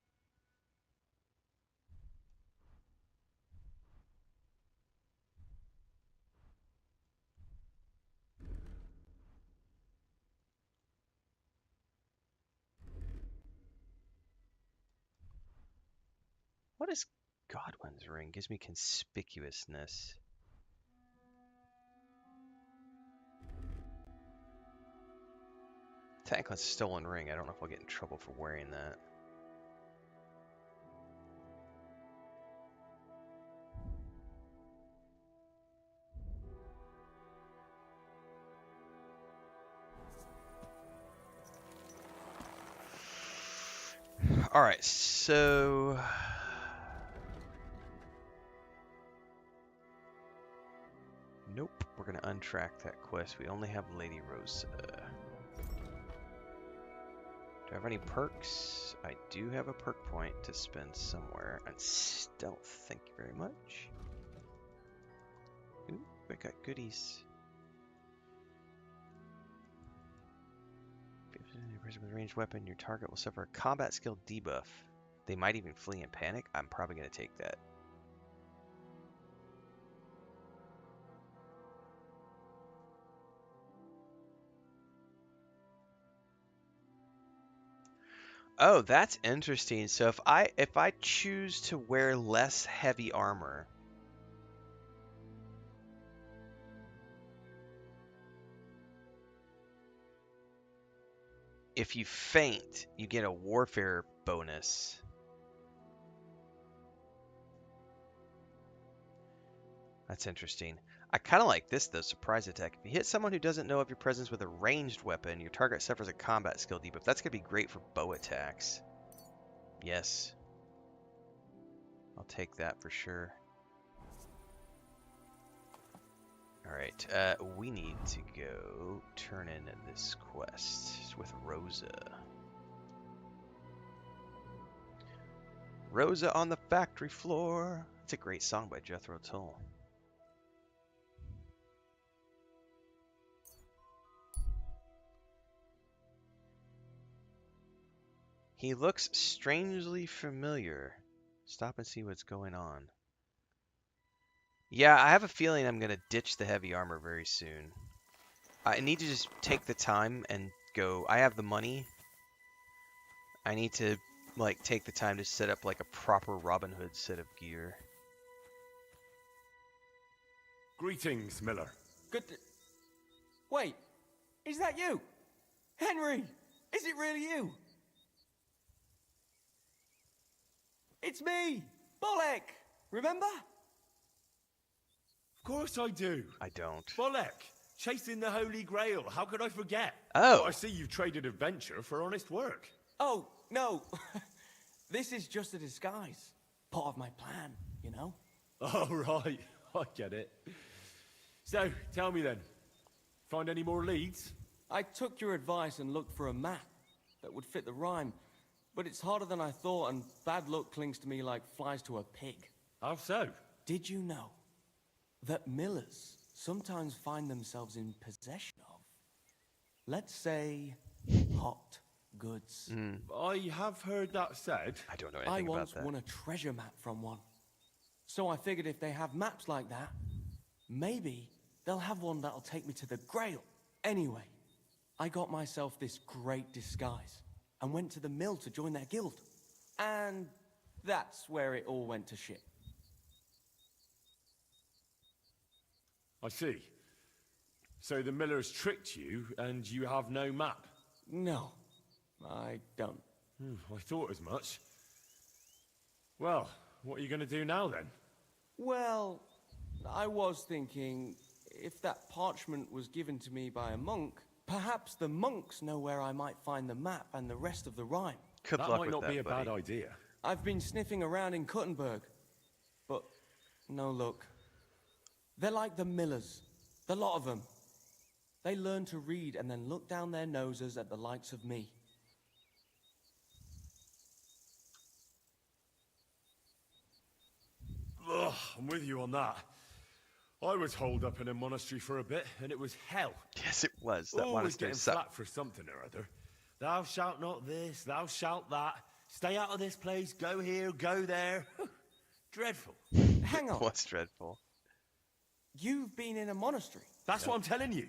What is Godwin's ring? Gives me conspicuousness. Technically, it's a stolen ring. I don't know if I'll get in trouble for wearing that. Alright, so... Nope, we're going to untrack that quest. We only have Lady Rosa. Do I have any perks? I do have a perk point to spend somewhere on stealth. Thank you very much. Ooh, I got goodies. If you're present with a ranged weapon, your target will suffer a combat skill debuff. They might even flee in panic. I'm probably going to take that. Oh, that's interesting. So if I choose to wear less heavy armor, if you faint, you get a warfare bonus. That's interesting. I kind of like this though, surprise attack. If you hit someone who doesn't know of your presence with a ranged weapon, your target suffers a combat skill debuff. That's going to be great for bow attacks. Yes. I'll take that for sure. Alright, we need to go turn in this quest with Rosa. Rosa on the factory floor. It's a great song by Jethro Tull. He looks strangely familiar. Stop and see what's going on. Yeah, I have a feeling I'm going to ditch the heavy armor very soon. I need to just take the time and go. I have the money. I need to, like, take the time to set up, like, a proper Robin Hood set of gear. Greetings, Miller. Good. Wait, is that you? Henry, is it really you? It's me, Bolek. Remember? Of course I do. I don't. Bolek, chasing the Holy Grail. How could I forget? Oh. But I see you've traded adventure for honest work. Oh, no. This is just a disguise. Part of my plan, you know? Oh, right. I get it. So, tell me then. Find any more leads? I took your advice and looked for a map that would fit the rhyme. But it's harder than I thought, and bad luck clings to me like flies to a pig. How so? Did you know that millers sometimes find themselves in possession of, let's say, hot goods? I have heard that said. I don't know anything about that. I once won a treasure map from one. So I figured if they have maps like that, maybe they'll have one that'll take me to the Grail. Anyway, I got myself this great disguise and went to the mill to join their guild. And that's where it all went to shit. I see. So the millers tricked you, and you have no map? No, I don't. I thought as much. Well, what are you going to do now, then? Well, I was thinking, if that parchment was given to me by a monk, perhaps the monks know where I might find the map and the rest of the rhyme. Good that luck might with not that, be a buddy. bad idea. I've been sniffing around in Kuttenberg, but no luck. They're like the millers, the lot of them. They learn to read and then look down their noses at the likes of me. Ugh, I'm with you on that. I was holed up in a monastery for a bit, and it was hell. Yes, it was. That Always monastery getting sucked. flack for something or other. Thou shalt not this, thou shalt that. Stay out of this place, go here, go there. Dreadful. Hang on. What's dreadful? You've been in a monastery. That's what I'm telling you.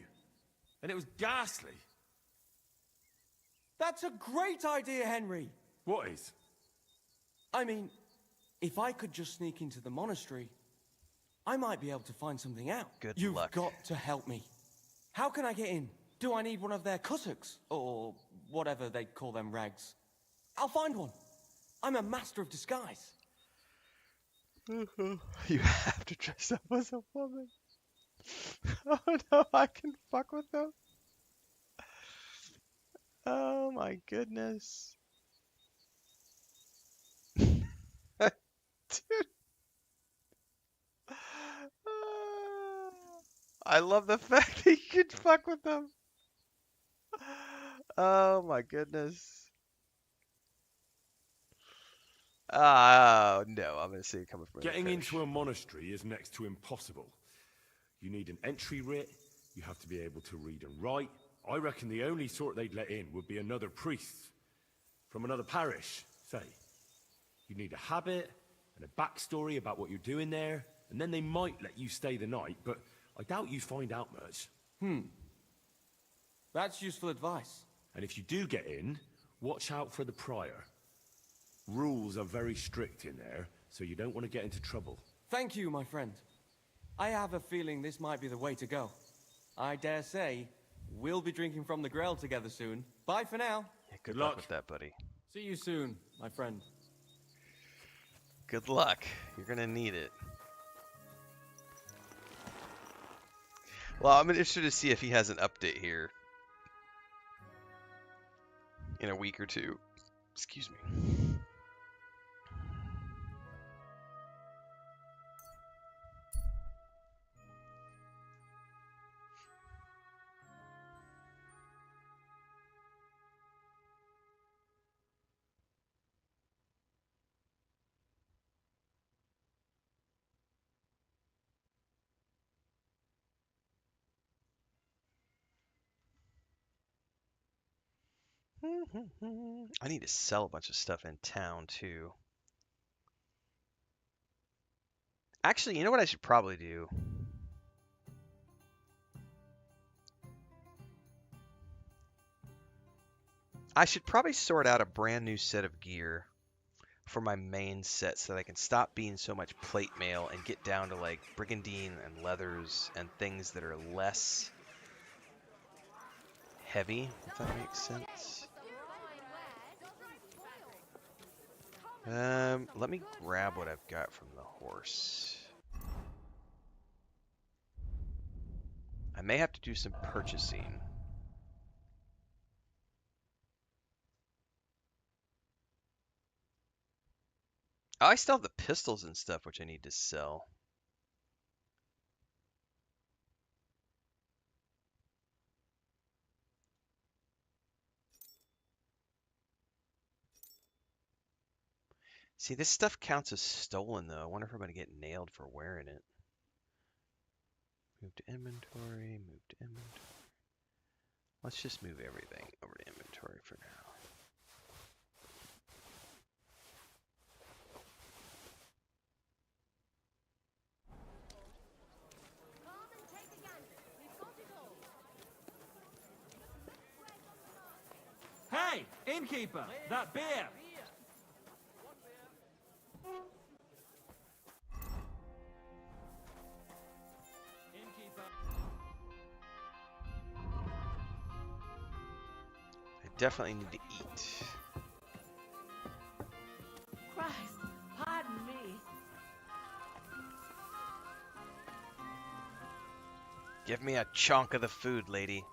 And it was ghastly. That's a great idea, Henry. What is? I mean, if I could just sneak into the monastery, I might be able to find something out. Good You've luck. got to help me. How can I get in? Do I need one of their kutuks? Or whatever they call them rags? I'll find one. I'm a master of disguise. You have to dress up as a woman. Oh no, I can fuck with them. Oh my goodness. Dude. I love the fact that you can fuck with them. Oh my goodness. No, I'm gonna say coming from Getting the into a monastery is next to impossible. You need an entry writ, you have to be able to read and write. I reckon the only sort they'd let in would be another priest. From another parish, say. You need a habit and a backstory about what you're doing there, and then they might let you stay the night, but I doubt you find out much. That's useful advice. And if you do get in, watch out for the prior. Rules are very strict in there, so you don't want to get into trouble. Thank you, my friend. I have a feeling this might be the way to go. I dare say, we'll be drinking from the Grail together soon. Bye for now. Yeah, good luck with that, buddy. See you soon, my friend. Good luck. You're gonna need it. Well, I'm interested to see if he has an update here in a week or two. Excuse me. I need to sell a bunch of stuff in town too. Actually, you know what I should probably do? I should probably sort out a brand new set of gear for my main set so that I can stop being so much plate mail and get down to like brigandine and leathers and things that are less heavy, if that makes sense. Let me grab what I've got from the horse. I may have to do some purchasing. Oh, I still have the pistols and stuff, which I need to sell. See, this stuff counts as stolen, though. I wonder if I'm going to get nailed for wearing it. Move to inventory, move to inventory. Let's just move everything over to inventory for now. Hey, innkeeper, that beer! I definitely need to eat. Christ, pardon me. Give me a chunk of the food, lady.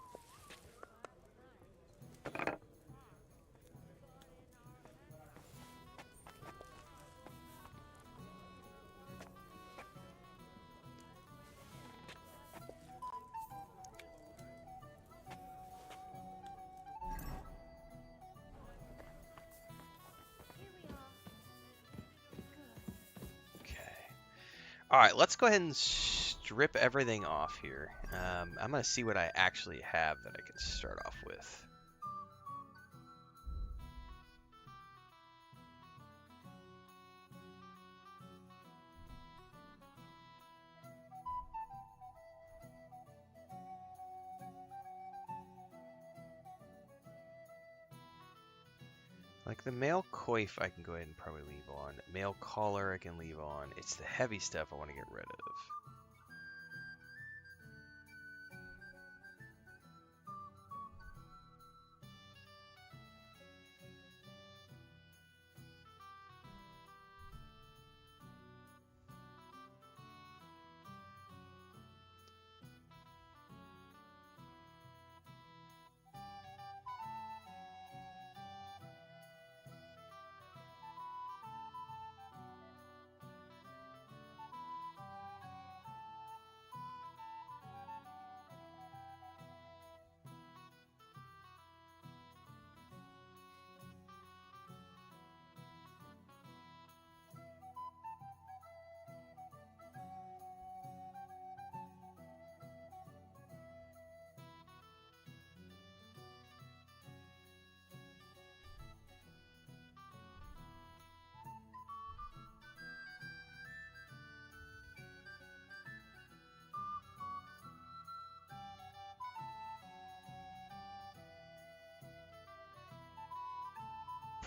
All right, let's go ahead and strip everything off here. I'm going to see what I actually have that I can start off with. Like the male coif I can go ahead and probably leave on. Male collar I can leave on. It's the heavy stuff I want to get rid of.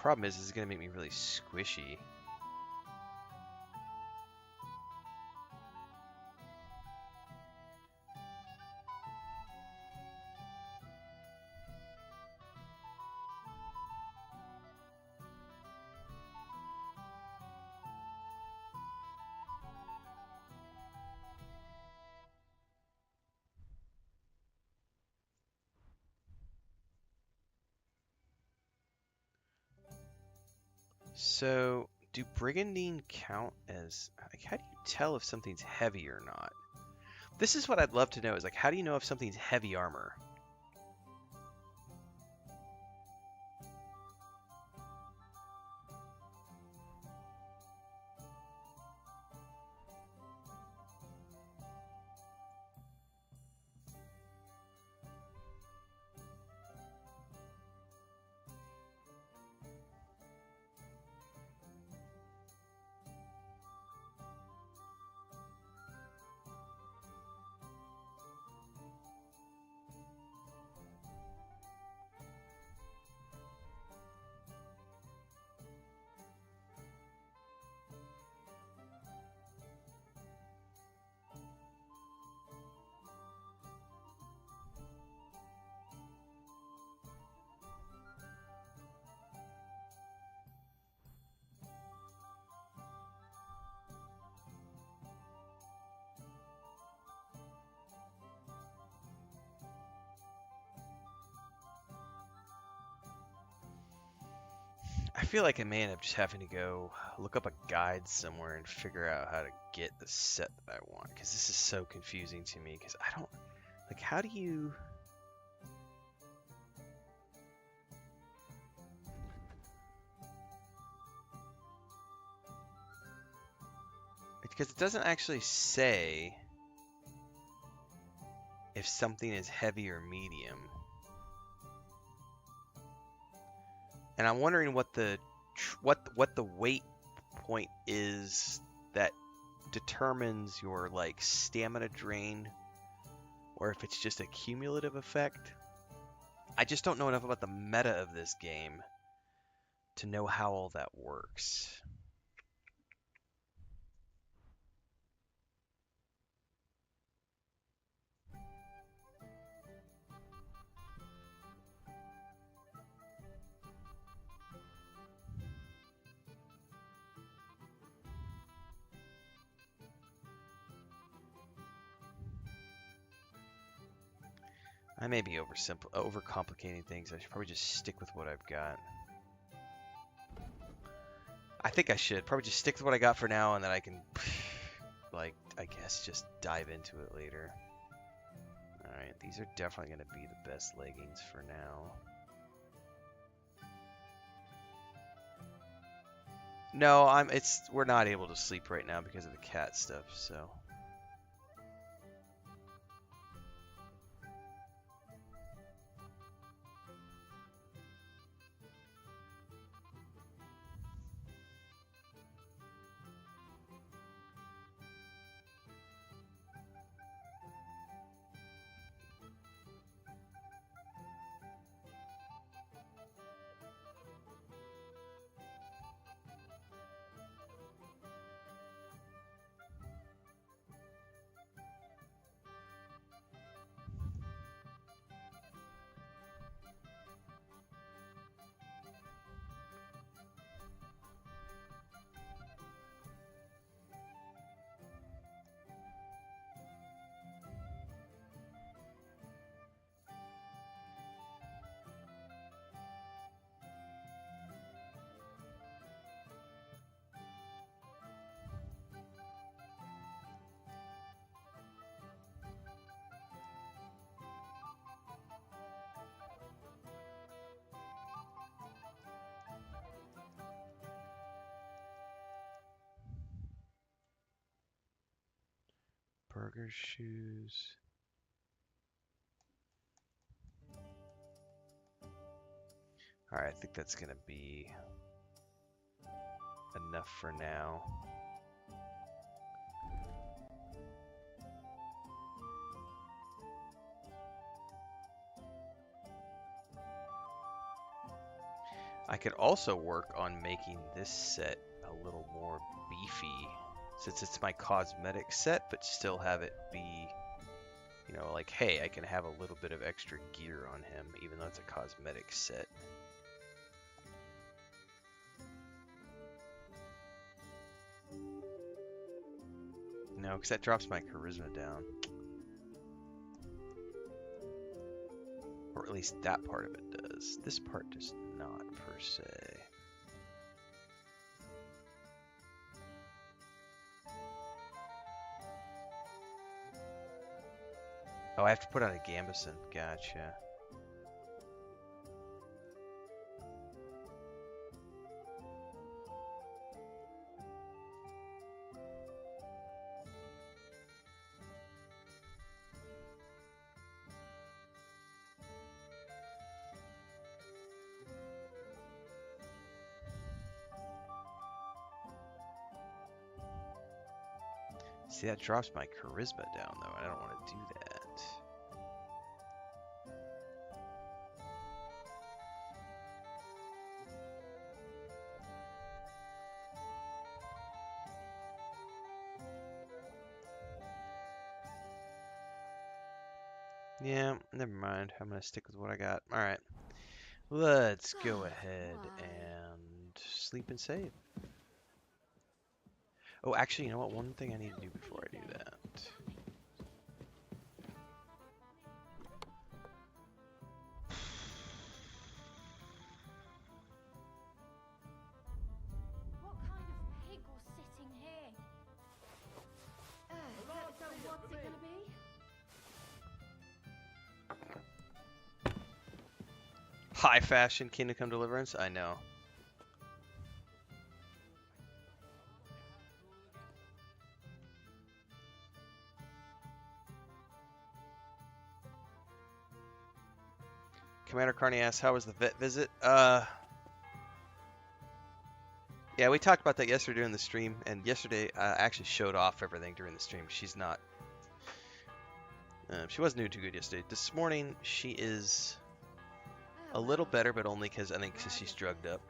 problem is it's going to make me really squishy. So, do brigandine count as, like, how do you tell if something's heavy or not? This is what I'd love to know, is like, how do you know if something's heavy armor? I feel like I may end up just having to go look up a guide somewhere and figure out how to get the set that I want, because this is so confusing to me, because I don't, like, how do you... Because it doesn't actually say if something is heavy or medium. And I'm wondering what the weight point is that determines your, like, stamina drain, or if it's just a cumulative effect. I just don't know enough about the meta of this game to know how all that works. I may be overcomplicating things. I should probably just stick with what I've got. I think I should probably just stick with what I got for now, and then I can, like, I guess just dive into it later. Alright, these are definitely going to be the best leggings for now. No, we're not able to sleep right now because of the cat stuff, so. Burger shoes. Alright, I think that's gonna be enough for now. I could also work on making this set a little more beefy, since it's my cosmetic set, but still have it be, you know, like, hey, I can have a little bit of extra gear on him, even though it's a cosmetic set. No, because that drops my charisma down. Or at least that part of it does. This part does not, per se. Oh, I have to put on a gambeson. Gotcha. See, that drops my charisma down, though. I don't want to do that. Yeah, never mind. I'm going to stick with what I got. Alright. Let's go ahead and sleep and save. Oh, actually, you know what? One thing I need to do before I do that. What kind of pig was sitting here? So what's it gonna be? High fashion Kingdom Come Deliverance? I know. Commander Carney asks, how was the vet visit? Yeah, we talked about that yesterday during the stream, and yesterday I actually showed off everything during the stream. She's not... she wasn't doing too good yesterday. This morning, she is a little better, but only because I think she's drugged up.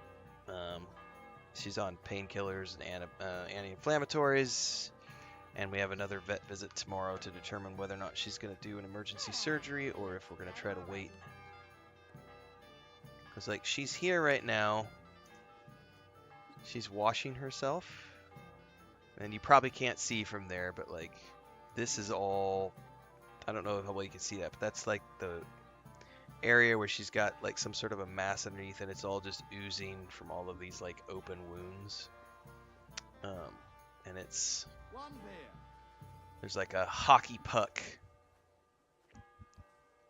She's on painkillers and anti-inflammatories, and we have another vet visit tomorrow to determine whether or not she's going to do an emergency surgery or if we're going to try to wait. Because, like, she's here right now. She's washing herself. And you probably can't see from there, but, like, this is all... I don't know how well you can see that, but that's, like, the area where she's got, like, some sort of a mass underneath, and it's all just oozing from all of these, like, open wounds. And it's... There's, like, a hockey puck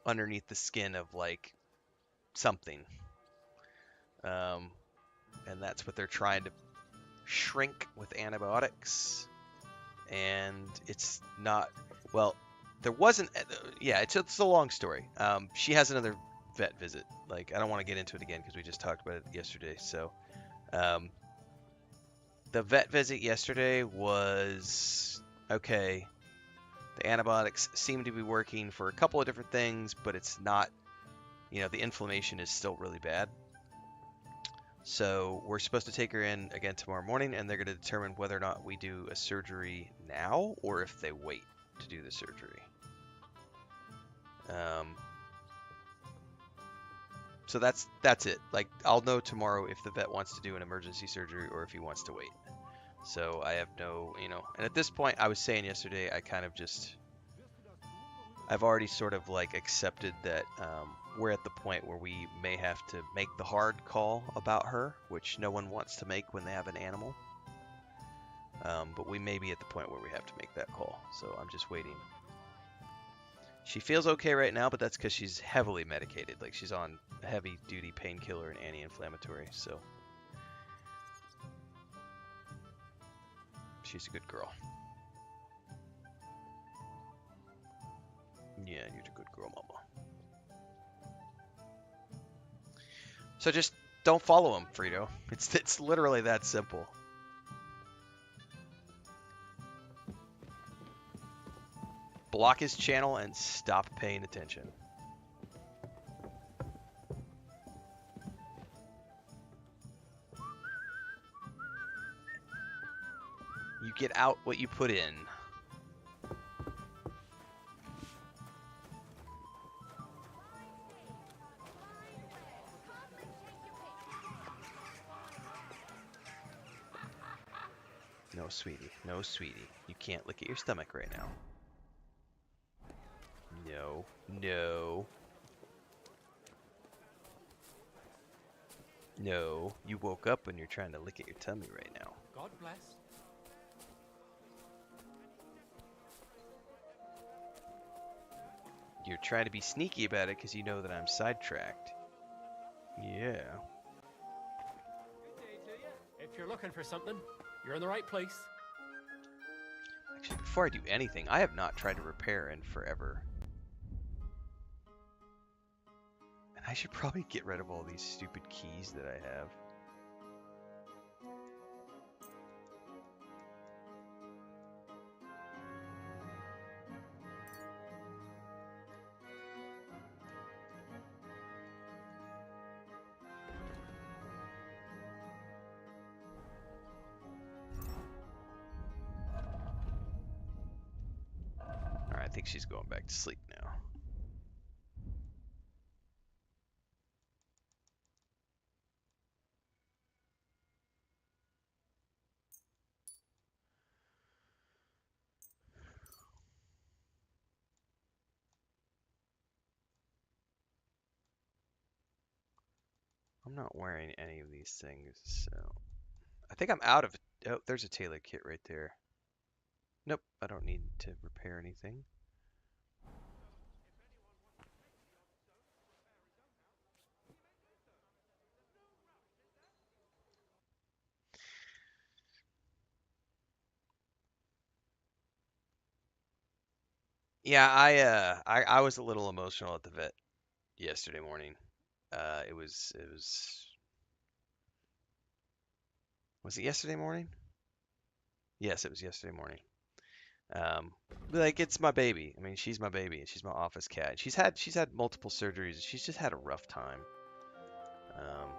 underneath the skin of, like, something. And that's what they're trying to shrink with antibiotics. And it's not, well, there wasn't, yeah, it's a long story. She has another vet visit. Like, I don't want to get into it again because we just talked about it yesterday. So, the vet visit yesterday was, okay, the antibiotics seem to be working for a couple of different things, but it's not, you know, the inflammation is still really bad. So we're supposed to take her in again tomorrow morning, and they're going to determine whether or not we do a surgery now or if they wait to do the surgery. So that's it. Like, I'll know tomorrow if the vet wants to do an emergency surgery or if he wants to wait. So I have no, you know, and at this point, I was saying yesterday, I kind of just, I've already sort of like accepted that we're at the point where we may have to make the hard call about her, which no one wants to make when they have an animal. But we may be at the point where we have to make that call. So I'm just waiting. She feels okay right now, but that's because she's heavily medicated. Like, she's on a heavy-duty painkiller and anti-inflammatory, so she's a good girl. Yeah, you're a good girl, mama. So just don't follow him, Frito. It's literally that simple. Block his channel and stop paying attention. get out what you put in. No, sweetie. No, sweetie. You can't look at your stomach right now. No. No. No. You woke up when you're trying to lick at your tummy right now. God bless. You're trying to be sneaky about it because you know that I'm sidetracked. Yeah. If you're looking for something, you're in the right place. Actually, before I do anything, I have not tried to repair in forever. And I should probably get rid of all these stupid keys that I have. I think she's going back to sleep now. I'm not wearing any of these things, so I think I'm out of. Oh, there's a tailor kit right there. Nope, I don't need to repair anything. Yeah, I was a little emotional at the vet yesterday morning. Was it yesterday morning? Yes, it was yesterday morning. Like it's my baby. I mean, she's my baby. She's my office cat. She's had multiple surgeries. She's just had a rough time. Um,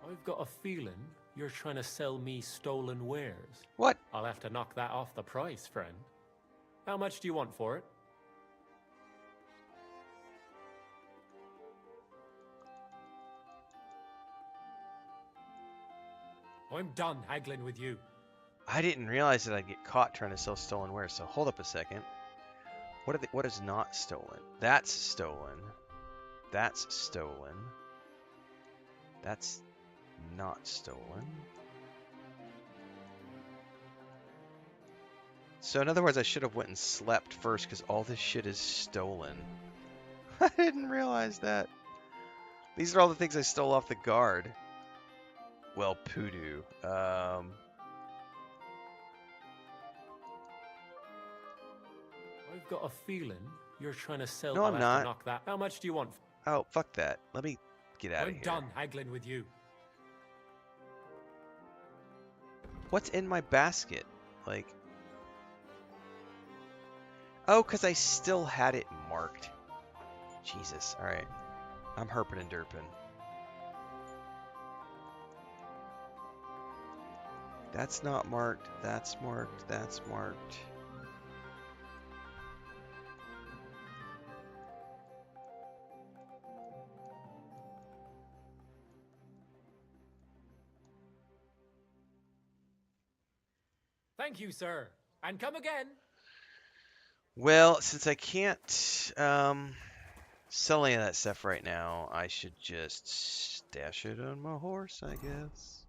I've got a feeling you're trying to sell me stolen wares. What? I'll have to knock that off the price, friend. How much do you want for it? I'm done haggling with you. I didn't realize that I'd get caught trying to sell stolen wares. So hold up a second. What is not stolen? That's stolen. That's stolen. That's not stolen. So in other words, I should have went and slept first because all this shit is stolen. I didn't realize that. These are all the things I stole off the guard. Well, poodoo. I've got a feeling you're trying to sell. No, I'll I'm have not. to knock that. How much do you want? Oh, fuck that. Let me get out of I'm here. done haggling with you. What's in my basket? Like... Oh, because I still had it marked. Jesus. Alright. I'm herping and derping. That's not marked. That's marked. That's marked. Thank you, sir. And come again. Well, since I can't sell any of that stuff right now, I should just stash it on my horse, I guess.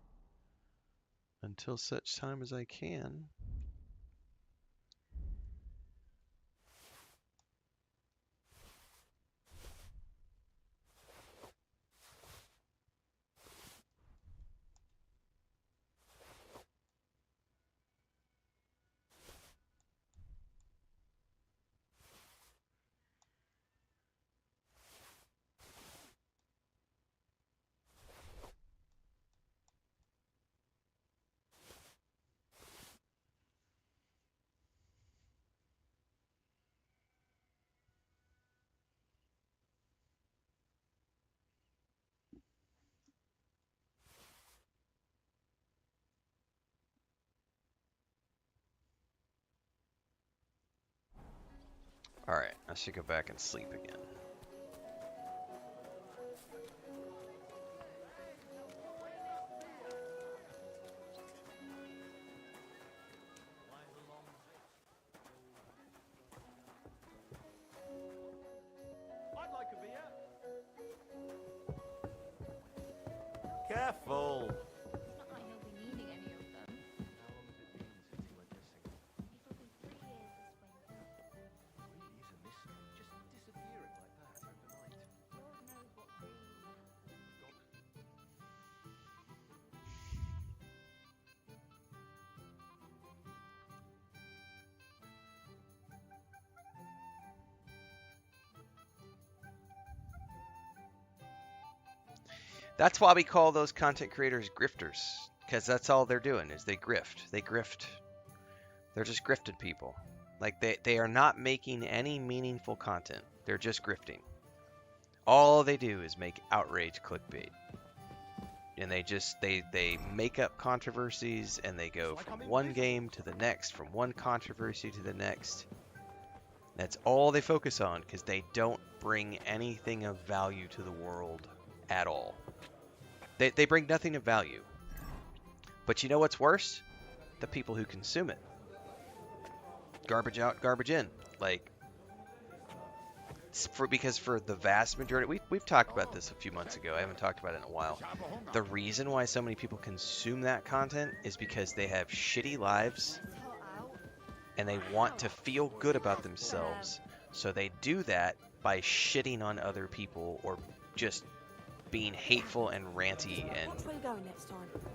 Until such time as I can. Alright, I should go back and sleep again. I'd like a beer. Careful! It's not like he'll be needing any of them. How long has it been since you went missing? It'll be 3 years this winter. 3 years of missing? Just disappearing like that overnight. Lord knows what they... That's why we call those content creators grifters, because that's all they're doing is they grift. They grift. They're just grifted people. Like they are not making any meaningful content. They're just grifting. All they do is make outrage clickbait. And they make up controversies and they go from one game to the next, from one controversy to the next. That's all they focus on because they don't bring anything of value to the world at all. They bring nothing of value. But you know what's worse? The people who consume it. Garbage out, garbage in. Like, because for the vast majority, we've talked about this a few months ago. I haven't talked about it in a while. The reason why so many people consume that content is because they have shitty lives and they want to feel good about themselves. So they do that by shitting on other people or just being hateful and ranty, and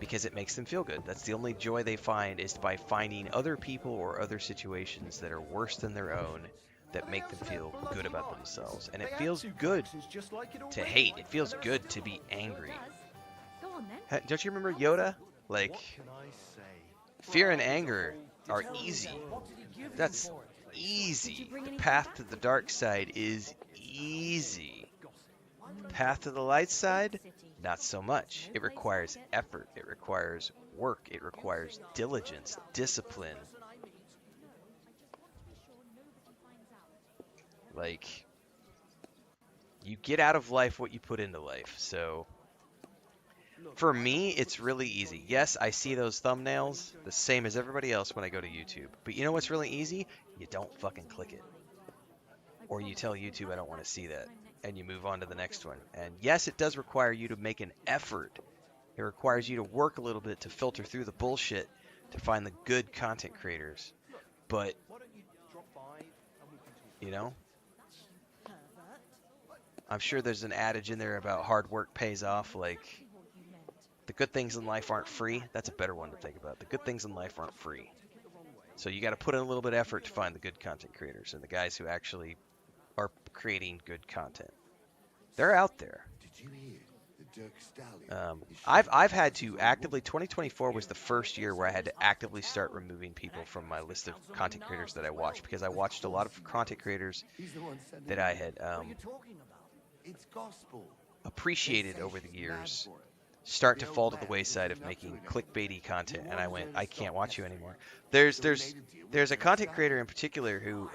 because it makes them feel good. That's the only joy they find, is by finding other people or other situations that are worse than their own that make them feel good about themselves. And it feels good to hate. It feels good to be angry. Don't you remember Yoda? Like, fear and anger are easy. That's easy. The path to the dark side is easy. Path to the light side, not so much. It requires effort. It requires work. It requires diligence, discipline. Like, you get out of life what you put into life. So, for me, it's really easy. Yes, I see those thumbnails the same as everybody else when I go to YouTube. But you know what's really easy? You don't fucking click it. Or you tell YouTube, I don't want to see that. And you move on to the next one. And yes, it does require you to make an effort. It requires you to work a little bit to filter through the bullshit to find the good content creators. But, you know, I'm sure there's an adage in there about hard work pays off. Like, the good things in life aren't free. That's a better one to think about. The good things in life aren't free. So you got to put in a little bit of effort to find the good content creators and the guys who actually are creating good content. They're out there. I've had to actively, 2024 was the first year where I had to actively start removing people from my list of content creators that I watched, because I watched a lot of content creators that I had appreciation over the years start to fall to the wayside of making clickbaity content, and I went, I can't watch you anymore. There's a content creator in particular who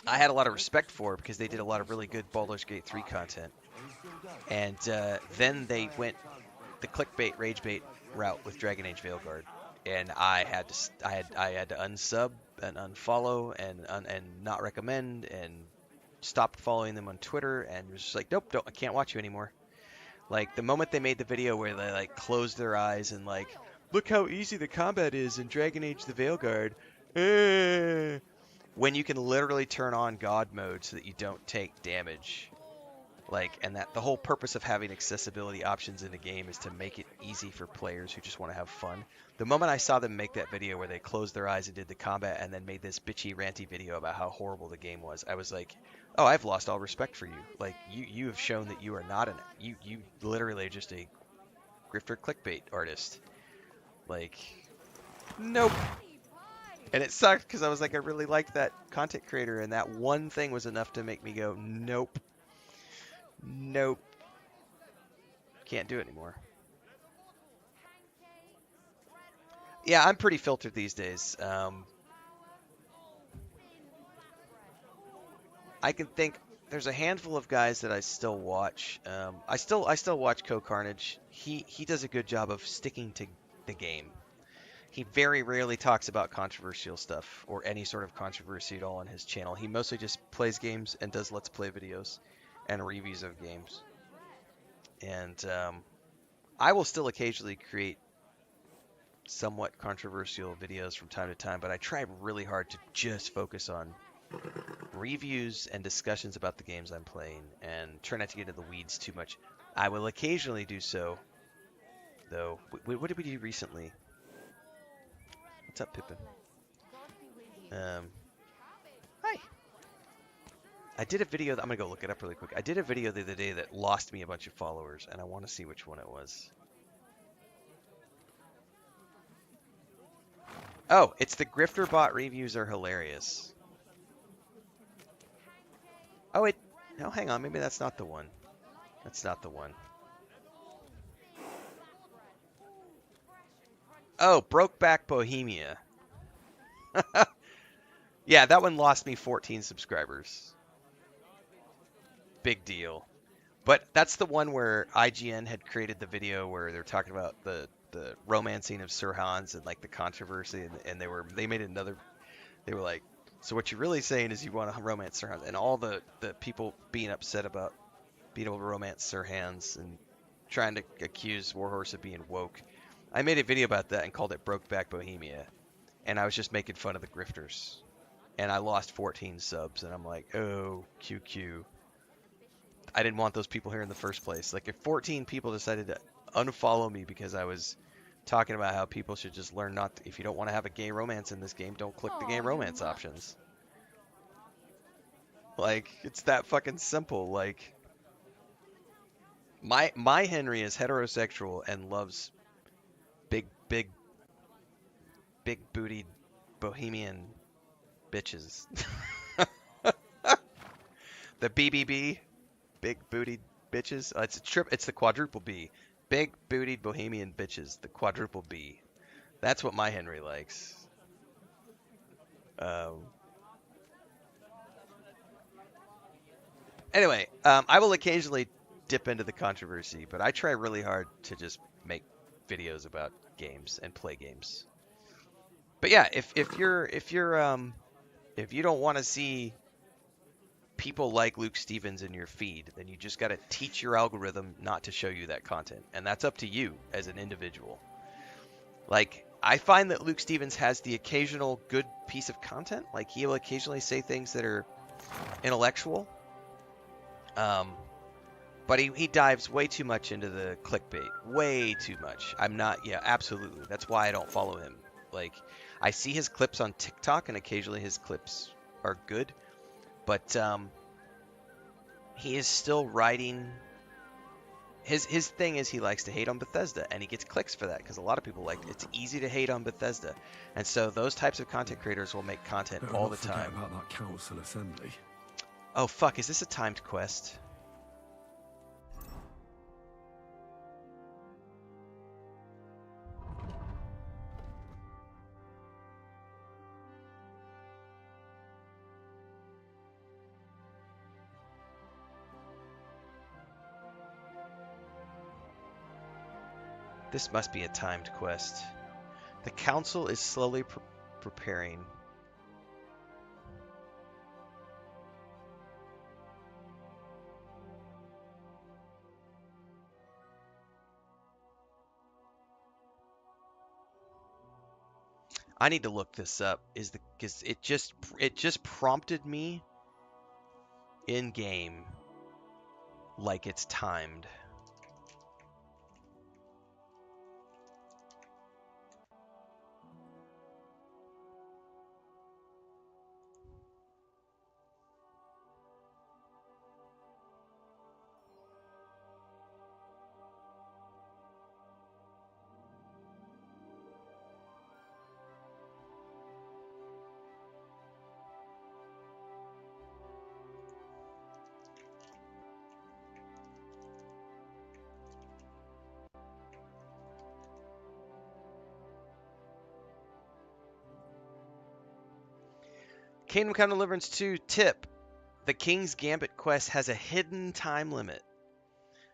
I had a lot of respect for because they did a lot of really good Baldur's Gate 3 content, and then they went the clickbait, ragebait route with Dragon Age Veilguard, and I had to unsub and unfollow and not recommend and stop following them on Twitter, and was just like, nope, I can't watch you anymore. Like the moment they made the video where they like closed their eyes and like, look how easy the combat is in Dragon Age the Veilguard, when you can literally turn on God mode so that you don't take damage. Like, and that the whole purpose of having accessibility options in the game is to make it easy for players who just want to have fun. The moment I saw them make that video where they closed their eyes and did the combat and then made this bitchy, ranty video about how horrible the game was, I was like, oh, I've lost all respect for you. Like, you have shown that you are not you literally are just a grifter clickbait artist. Like, nope. And it sucked because I was like, I really liked that content creator, and that one thing was enough to make me go, nope. Nope. Can't do it anymore. Yeah, I'm pretty filtered these days. I can think there's a handful of guys that I still watch. I still watch Co-Carnage. He does a good job of sticking to the game. He very rarely talks about controversial stuff or any sort of controversy at all on his channel. He mostly just plays games and does Let's Play videos and reviews of games. And I will still occasionally create somewhat controversial videos from time to time, but I try really hard to just focus on reviews and discussions about the games I'm playing and try not to get into the weeds too much. I will occasionally do so, though. What did we do recently? What's up, Pippin? Hi. I did a video, I'm going to go look it up really quick. I did a video the other day that lost me a bunch of followers, and I want to see which one it was. Oh, it's the Grifter Bot reviews are hilarious. Oh, no, hang on, maybe that's not the one. That's not the one. Oh, Brokeback Bohemia. Yeah, that one lost me 14 subscribers. Big deal. But that's the one where IGN had created the video where they're talking about the romancing of Sir Hans and like the controversy, and they made another. They were like, so what you're really saying is you want to romance Sir Hans, and all the people being upset about being able to romance Sir Hans and trying to accuse Warhorse of being woke. I made a video about that and called it Brokeback Bohemia, and I was just making fun of the grifters, and I lost 14 subs, and I'm like, oh, QQ. I didn't want those people here in the first place. Like, if 14 people decided to unfollow me because I was talking about how people should just learn not to, if you don't want to have a gay romance in this game, don't click the gay romance options. Like, it's that fucking simple. Like, my Henry is heterosexual and loves big bootied bohemian bitches. The BBB, big bootied bitches. It's the quadruple B. Big bootied bohemian bitches, the quadruple B. That's what my Henry likes. Anyway, I will occasionally dip into the controversy, but I try really hard to just make videos about games and play games. But yeah, if you don't want to see people like Luke Stevens in your feed, then you just got to teach your algorithm not to show you that content, and that's up to you as an individual. Like, I find that Luke Stevens has the occasional good piece of content. Like, he will occasionally say things that are intellectual, but he dives way too much into the clickbait, way too much. Absolutely. That's why I don't follow him. Like, I see his clips on TikTok, and occasionally his clips are good. But he is still writing. His thing is he likes to hate on Bethesda, and he gets clicks for that because a lot of people like it. It's easy to hate on Bethesda, and so those types of content creators will make content all the time. About that council assembly. Oh fuck! Is this a timed quest? This must be a timed quest. The council is slowly preparing. I need to look this up. Because it just prompted me in game like it's timed. Kingdom Come Deliverance 2 tip. The King's Gambit quest has a hidden time limit,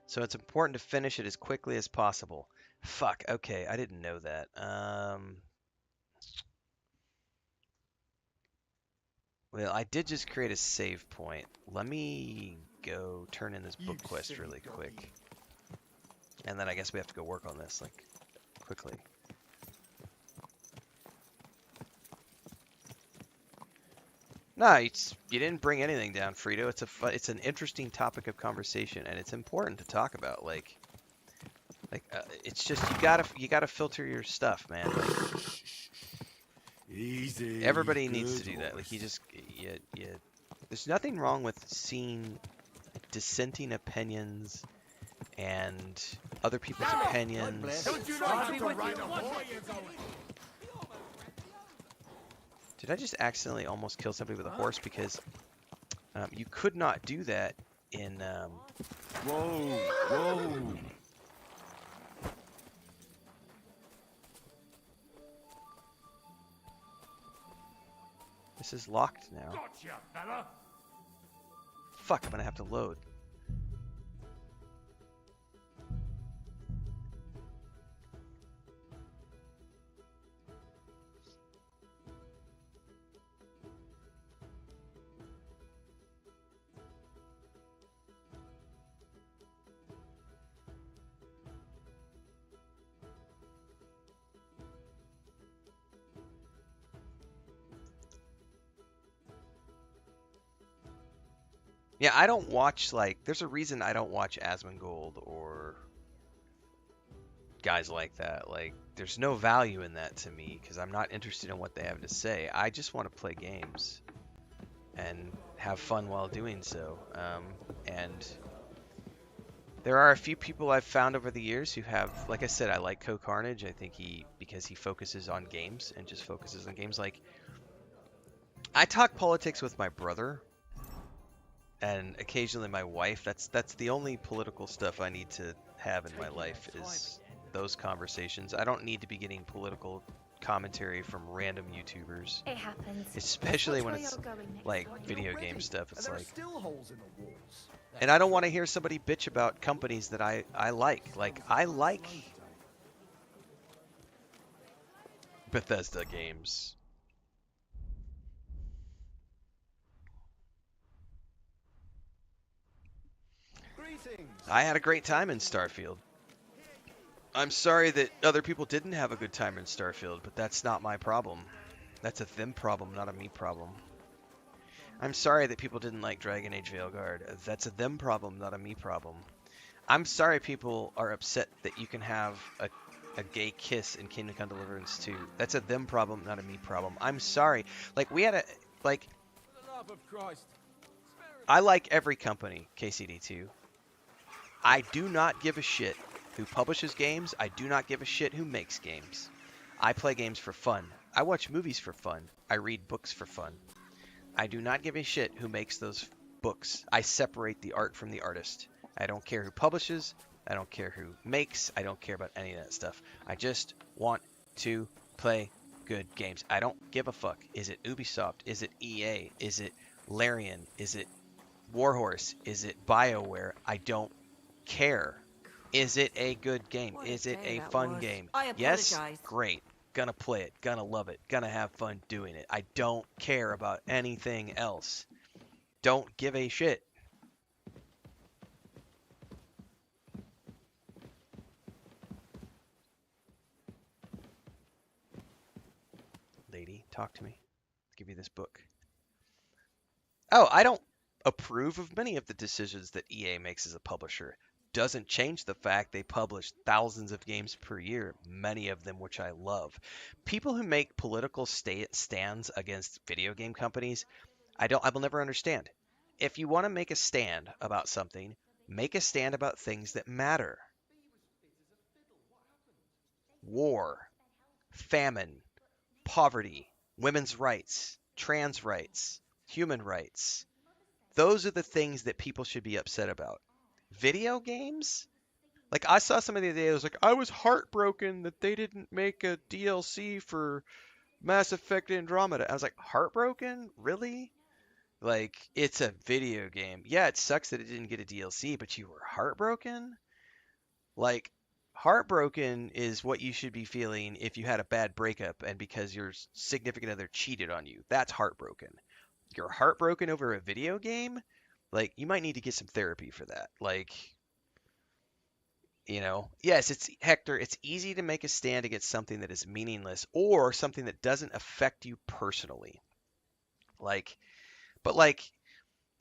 so it's important to finish it as quickly as possible. Fuck, okay, I didn't know that. Well, I did just create a save point. Let me go turn in this book quest really quick. And then I guess we have to go work on this, like, quickly. No, you didn't bring anything down, Frito. It's an interesting topic of conversation, and it's important to talk about. It's just you gotta filter your stuff, man. Like, Easy. everybody needs to do that. Like, there's nothing wrong with seeing dissenting opinions and other people's opinions. Don't you know how to ride a horse? Did I just accidentally almost kill somebody with a horse? Because you could not do that in... Whoa, whoa. This is locked now. Gotcha, fella. Fuck, I'm gonna have to load. Yeah, I don't watch, like, there's a reason I don't watch Asmongold or guys like that. Like, there's no value in that to me because I'm not interested in what they have to say. I just want to play games and have fun while doing so. And there are a few people I've found over the years who have, like I said, I like Co-Carnage. I think because he focuses on games and just focuses on games. Like, I talk politics with my brother. And occasionally my wife. That's the only political stuff I need to have in my life is those conversations. I don't need to be getting political commentary from random YouTubers. It happens. Especially when it's like video game stuff. It's like, Still holes in the walls. and I don't want to hear somebody bitch about companies that I like. Like, I like Bethesda games. I had a great time in Starfield. I'm sorry that other people didn't have a good time in Starfield, but that's not my problem. That's a them problem, not a me problem. I'm sorry that people didn't like Dragon Age Veilguard. That's a them problem, not a me problem. I'm sorry people are upset that you can have a gay kiss in Kingdom Come Deliverance 2. That's a them problem, not a me problem. I'm sorry. Like, we had like... For the love of Christ. I like every company, KCD2. I do not give a shit who publishes games. I do not give a shit who makes games. I play games for fun. I watch movies for fun. I read books for fun. I do not give a shit who makes those books. I separate the art from the artist. I don't care who publishes. I don't care who makes. I don't care about any of that stuff. I just want to play good games. I don't give a fuck. Is it Ubisoft? Is it EA? Is it Larian? Is it Warhorse? Is it BioWare? I don't care. Is it a good game? Is it a fun game? I Yes? apologize. Great. Gonna play it. Gonna love it. Gonna have fun doing it. I don't care about anything else. Don't give a shit. Lady, talk to me. I'll give you this book. Oh, I don't approve of many of the decisions that EA makes as a publisher. Doesn't change the fact they publish thousands of games per year, many of them which I love. People who make political stands against video game companies, I will never understand. If you want to make a stand about something, make a stand about things that matter. War, famine, poverty, women's rights, trans rights, human rights. Those are the things that people should be upset about. Video games? Like, I saw somebody the other day that was like, I was heartbroken that they didn't make a DLC for Mass Effect Andromeda. I was like, heartbroken? Really? Like, it's a video game. Yeah, it sucks that it didn't get a DLC, but you were heartbroken? Like, heartbroken is what you should be feeling if you had a bad breakup and because your significant other cheated on you. That's heartbroken. You're heartbroken over a video game? Like, you might need to get some therapy for that. Like, yes, it's Hector, it's easy to make a stand against something that is meaningless or something that doesn't affect you personally. But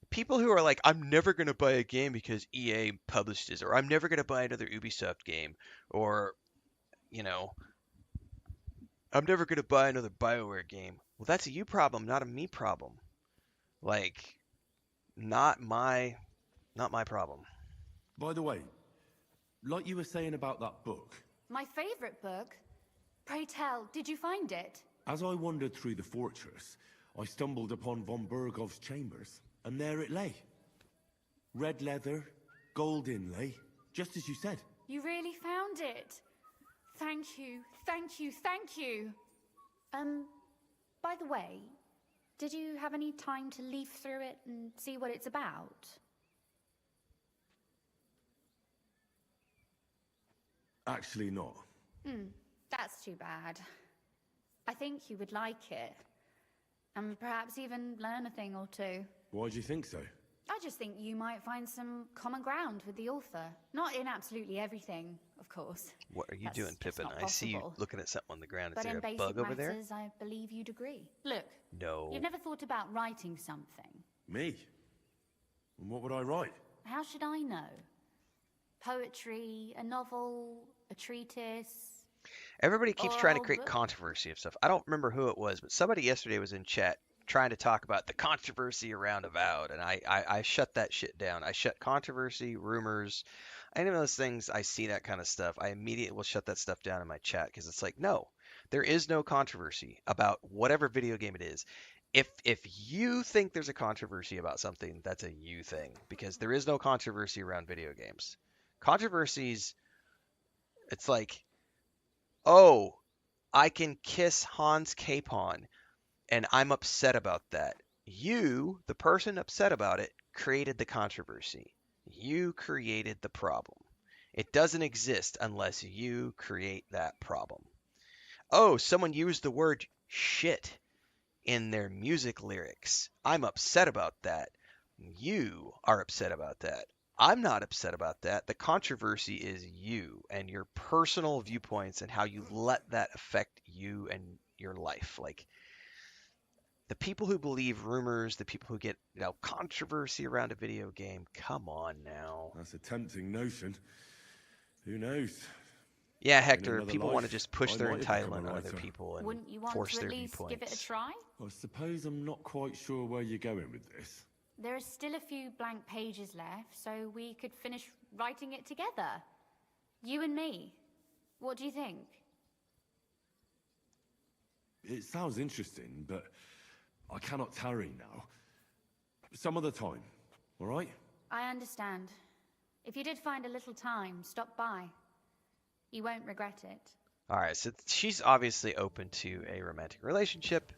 people who are like, I'm never going to buy a game because EA published it, or I'm never going to buy another Ubisoft game, or, I'm never going to buy another BioWare game. Well, that's a you problem, not a me problem. Like, not my problem. By the way, like you were saying about that book, My favourite book? Pray tell, did you find it? as I wandered through the fortress, I stumbled upon von Bergov's chambers, and there it lay. Red leather, gold inlay, just as you said. You really found it? Thank you, thank you, thank you. By the way, did you have any time to leaf through it and see what it's about? Actually not. That's too bad. I think you would like it. And perhaps even learn a thing or two. Why do you think so? I just think you might find some common ground with the author. Not in absolutely everything, of course. What are you That's doing, just Pippin? not I see you possible. looking at something on the ground. Is But there in a basic bug over there? matters, I believe you'd agree. Look, No. you've never thought about writing something. Me? And what would I write? How should I know? Poetry, a novel, a treatise? Everybody keeps Or a trying to whole create book? controversy of stuff. I don't remember who it was, but somebody yesterday was in chat trying to talk about the controversy around Avowed, and I shut that shit down. I shut controversy, rumors, any of those things. I see that kind of stuff, I immediately will shut that stuff down in my chat because it's like, no, there is no controversy about whatever video game it is. If you think there's a controversy about something, that's a you thing, because there is no controversy around video games. Controversies, it's like, oh, I can kiss Hans Capon, and I'm upset about that. You, the person upset about it, created the controversy. You created the problem. It doesn't exist unless you create that problem. Oh, someone used the word shit in their music lyrics. I'm upset about that. You are upset about that. I'm not upset about that. The controversy is you and your personal viewpoints and how you let that affect you and your life. Like, the people who believe rumors, the people who get, controversy around a video game, come on now. That's a tempting notion. Who knows? Yeah, In Hector, another people want to life, just push I their might have become entitlement a on other writer. people and Wouldn't you want force to at their least give it a viewpoints. try? I suppose I'm not quite sure where you're going with this. There are still a few blank pages left, so we could finish writing it together. You and me. What do you think? It sounds interesting, but I cannot tarry now. Some other time, all right? I understand. If you did find a little time, stop by. You won't regret it. All right, so she's obviously open to a romantic relationship,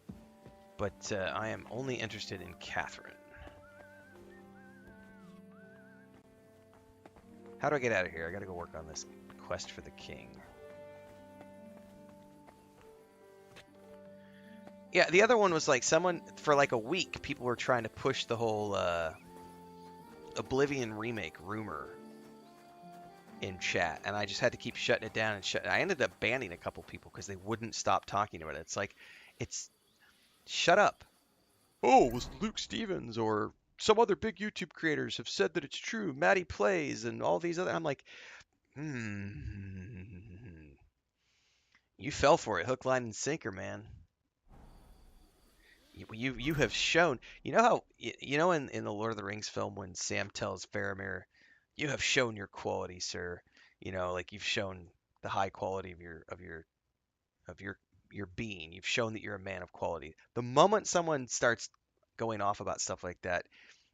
but I am only interested in Catherine. How do I get out of here? I gotta go work on this quest for the king. Yeah, the other one was like someone for like a week. People were trying to push the whole Oblivion remake rumor in chat, and I just had to keep shutting it down and I ended up banning a couple people because they wouldn't stop talking about it. It's like, it's shut up. Oh, it was Luke Stevens or some other big YouTube creators have said that it's true. Maddie Plays and all these other. I'm like, you fell for it, hook, line, and sinker, man. You have shown. You know how in the Lord of the Rings film when Sam tells Faramir, "You have shown your quality, sir." You know, like you've shown the high quality of your being. You've shown that you're a man of quality. The moment someone starts going off about stuff like that,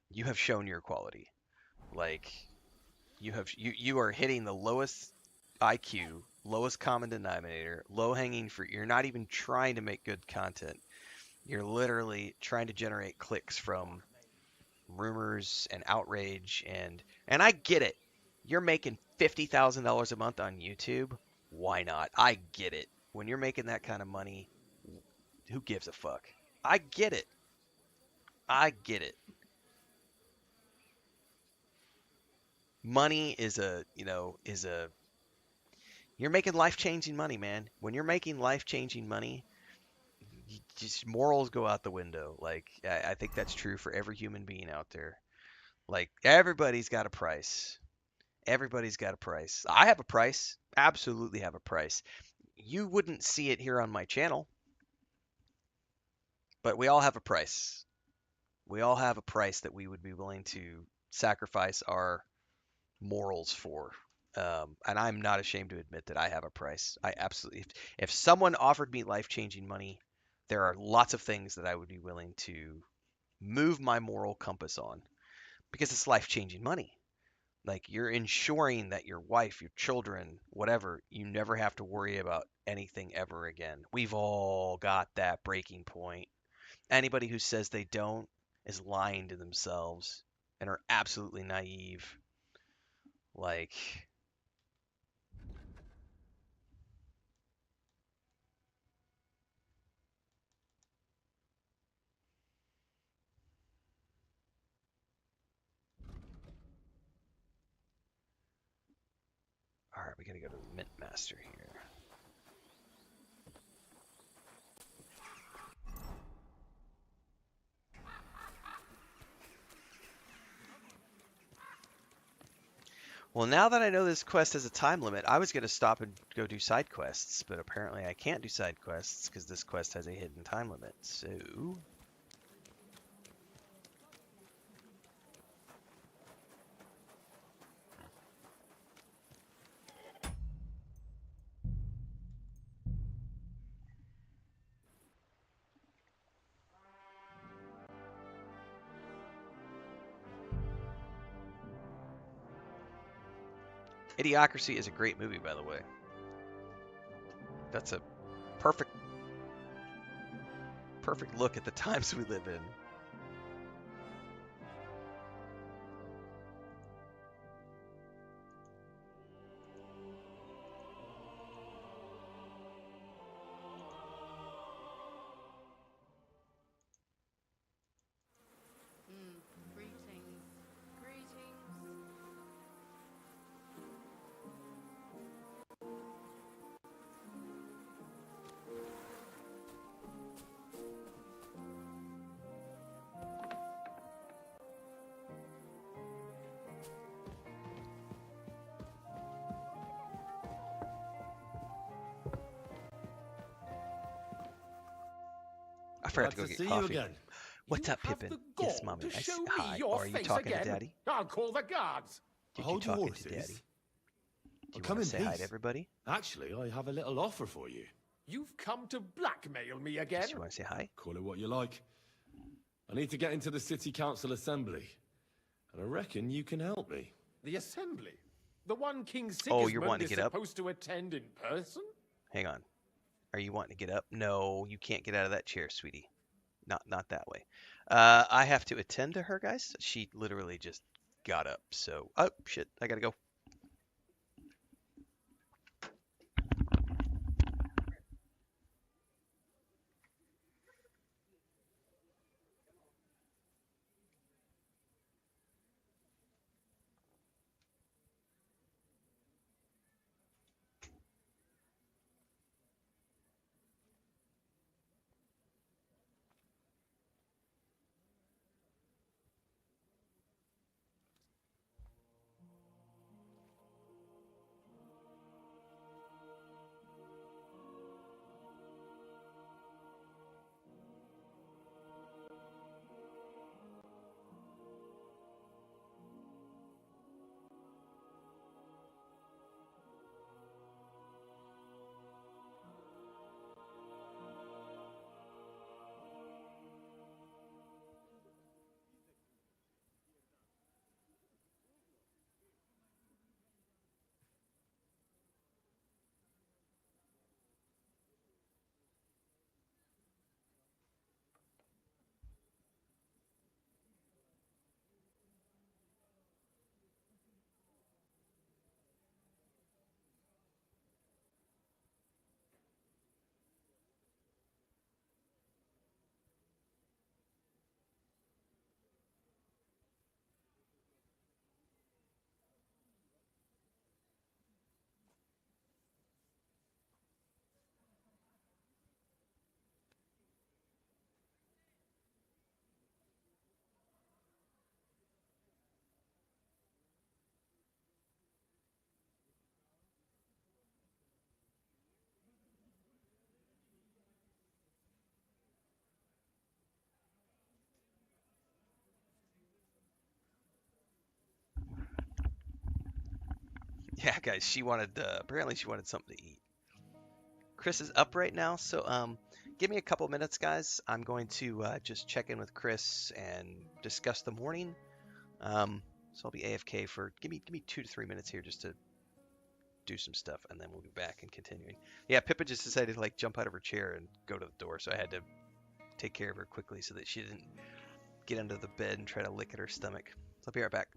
you have shown your quality. Like you are hitting the lowest IQ, lowest common denominator, low hanging fruit. You're not even trying to make good content. You're literally trying to generate clicks from rumors and outrage and I get it. You're making $50,000 a month on YouTube. Why not? I get it. When you're making that kind of money, who gives a fuck? I get it. I get it. Money is you're making life-changing money, man. When you're making life-changing money, just morals go out the window. Like I think that's true for every human being out there. Like everybody's got a price. Everybody's got a price. I have a price. Absolutely have a price. You wouldn't see it here on my channel, but we all have a price. We all have a price that we would be willing to sacrifice our morals for. And I'm not ashamed to admit that I have a price. I absolutely, if someone offered me life-changing money, there are lots of things that I would be willing to move my moral compass on because it's life-changing money. Like you're ensuring that your wife, your children, whatever, you never have to worry about anything ever again. We've all got that breaking point. Anybody who says they don't is lying to themselves and are absolutely naive. Like, all right, we gotta go to the Mint Master here. Well, now that I know this quest has a time limit, I was going to stop and go do side quests, but apparently I can't do side quests because this quest has a hidden time limit. So, Idiocracy is a great movie, by the way. That's a perfect look at the times we live in. I forgot to go get coffee. Again. What's up, Pippin? Yes, mommy. Hi. Are you talking to Daddy? I'll call the guards. Did you talking to Daddy? Do you want to say hi to everybody? Actually, I have a little offer for you. You've come to blackmail me again? Do you want to say hi? Call it what you like. I need to get into the city council assembly, and I reckon you can help me. The assembly? The one King Sigismund is supposed to attend in person? Hang on. Are you wanting to get up? No, you can't get out of that chair, sweetie. Not that way. I have to attend to her, guys. She literally just got up. So, oh shit, I gotta go. Yeah, guys, she wanted apparently she wanted something to eat. Chris is up right now, so give me a couple minutes, guys. I'm going to just check in with Chris and discuss the morning. So I'll be AFK for give me 2 to 3 minutes here just to do some stuff, and then we'll be back and continuing. Yeah, Pippa just decided to like jump out of her chair and go to the door, so I had to take care of her quickly so that she didn't get under the bed and try to lick at her stomach. So I'll be right back.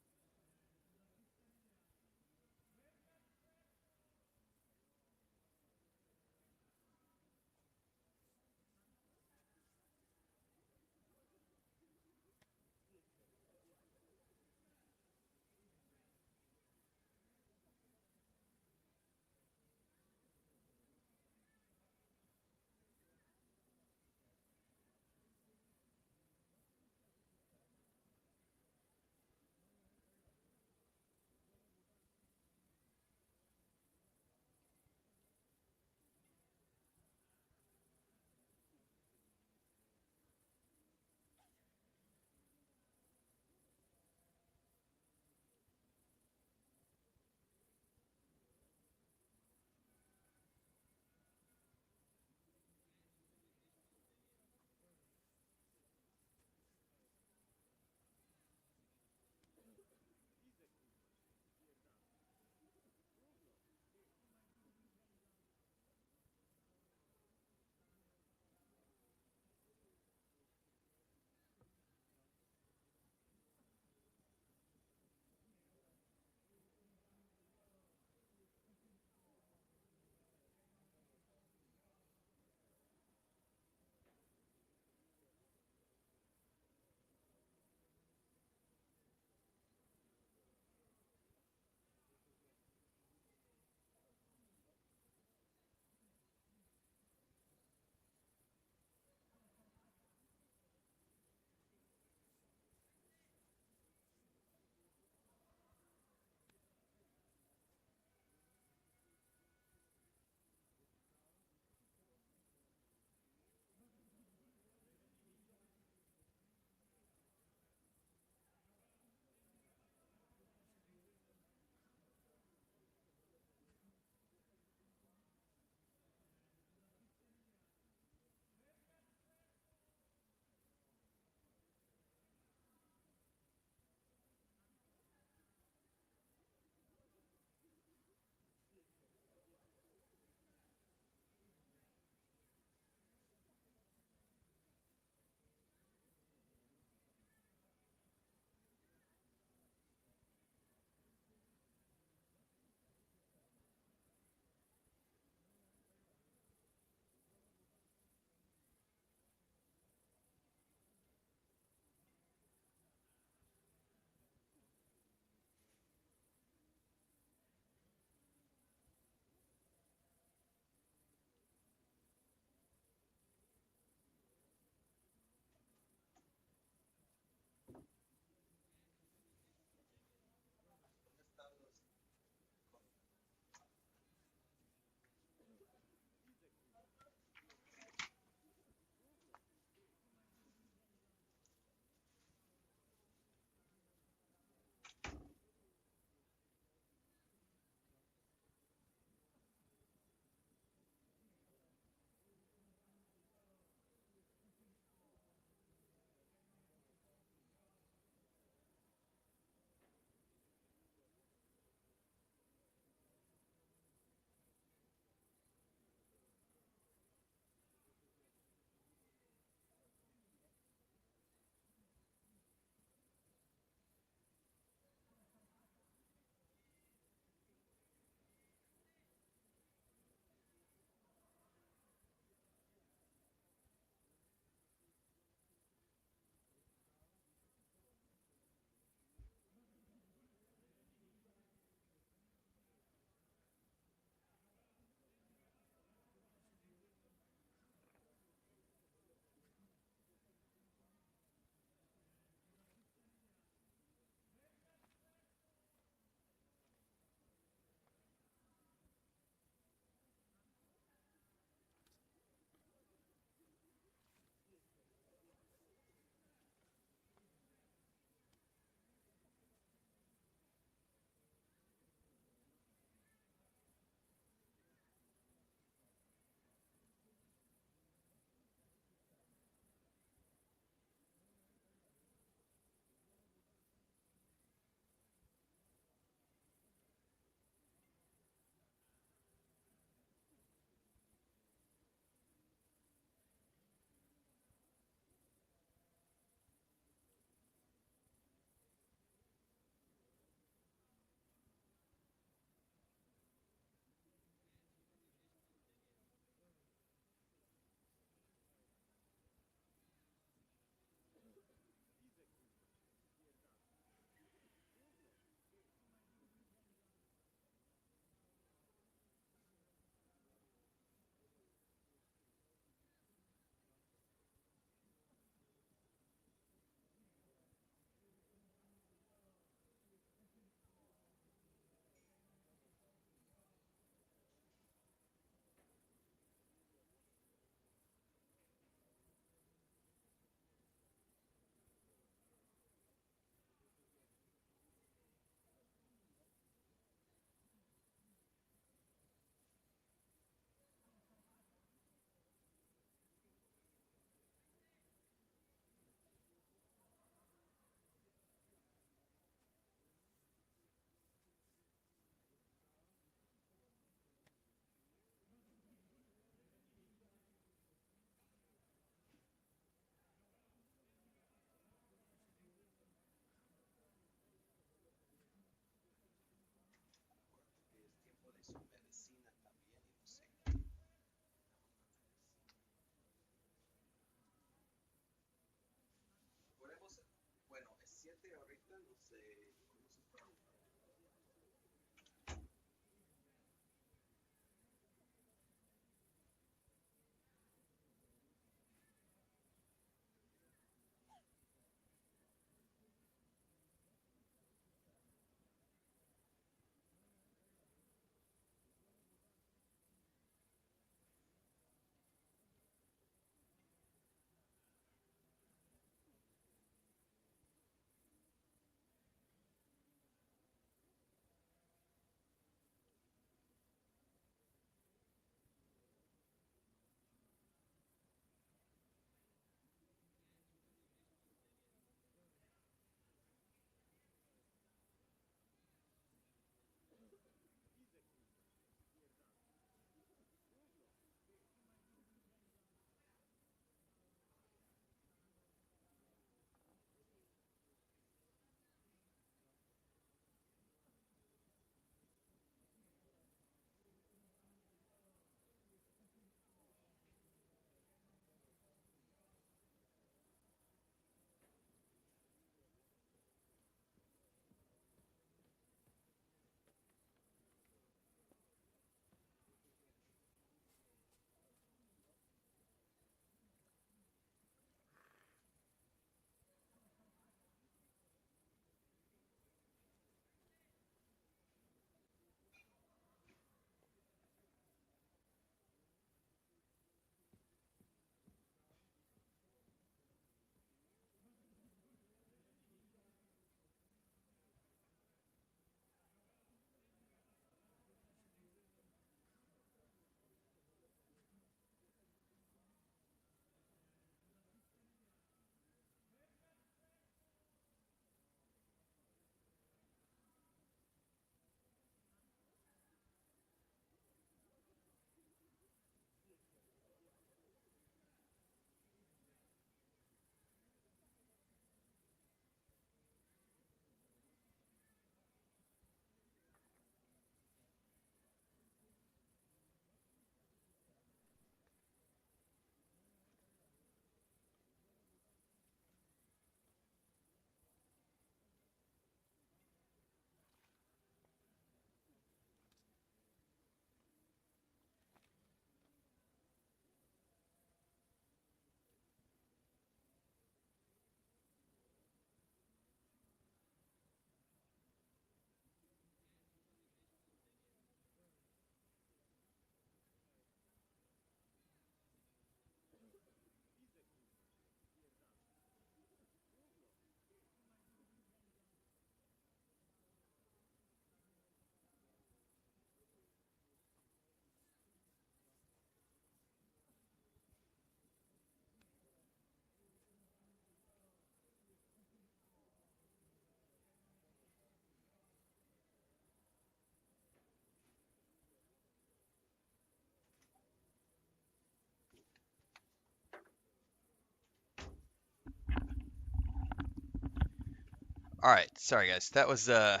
All right, sorry guys, that was a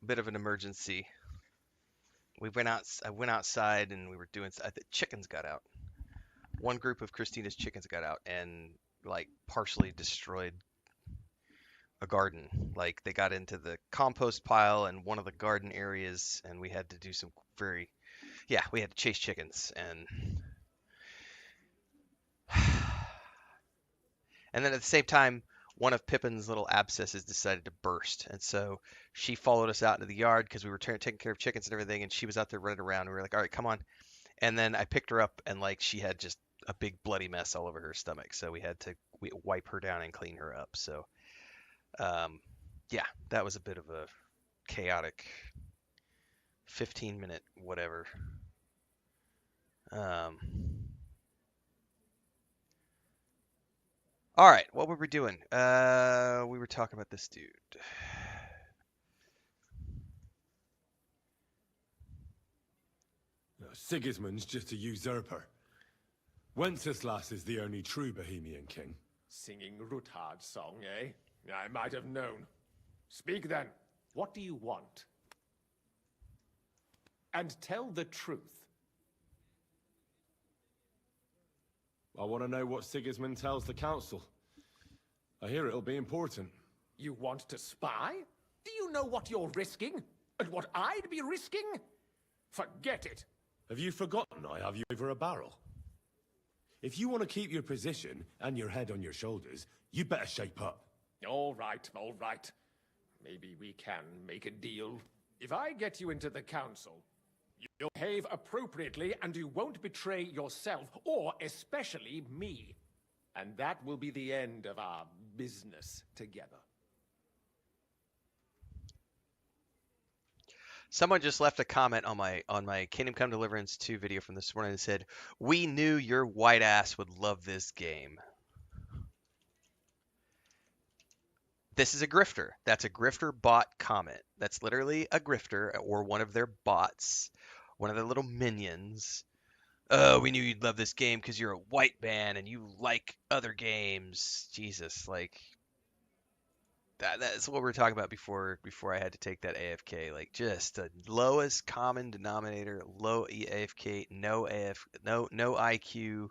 bit of an emergency. We went out. I went outside and we were doing. The chickens got out. One group of Christina's chickens got out and like partially destroyed a garden. Like they got into the compost pile and one of the garden areas, and we had to do some very, yeah, we had to chase chickens and then at the same time, one of Pippin's little abscesses decided to burst, and so she followed us out into the yard because we were taking care of chickens and everything, and she was out there running around. And we were like, "All right, come on!" And then I picked her up, and like she had just a big bloody mess all over her stomach, so we had to wipe her down and clean her up. So, yeah, that was a bit of a chaotic 15-minute whatever. Um, all right, what were we doing? We were talking about this dude. Sigismund's just a usurper. Wenceslas is the only true Bohemian king. Singing Ruthard's song, eh? I might have known. Speak then. What do you want? And tell the truth. I want to know what Sigismund tells the council. I hear it'll be important. You want to spy? Do you know what you're risking? And what I'd be risking? Forget it. Have you forgotten I have you over a barrel? If you want to keep your position and your head on your shoulders, you better shape up. All right, all right. Maybe we can make a deal. If I get you into the council, you'll behave appropriately and you won't betray yourself, or especially me. And that will be the end of our business together. Someone just left a comment on my Kingdom Come Deliverance 2 video from this morning and said, "We knew your white ass would love this game." This is a grifter. That's a grifter bot comment. That's literally a grifter or one of their bots, one of their little minions. Oh, we knew you'd love this game because you're a white man and you like other games. Jesus, like that's what we were talking about before I had to take that AFK. Like just the lowest common denominator, low AFK, no IQ.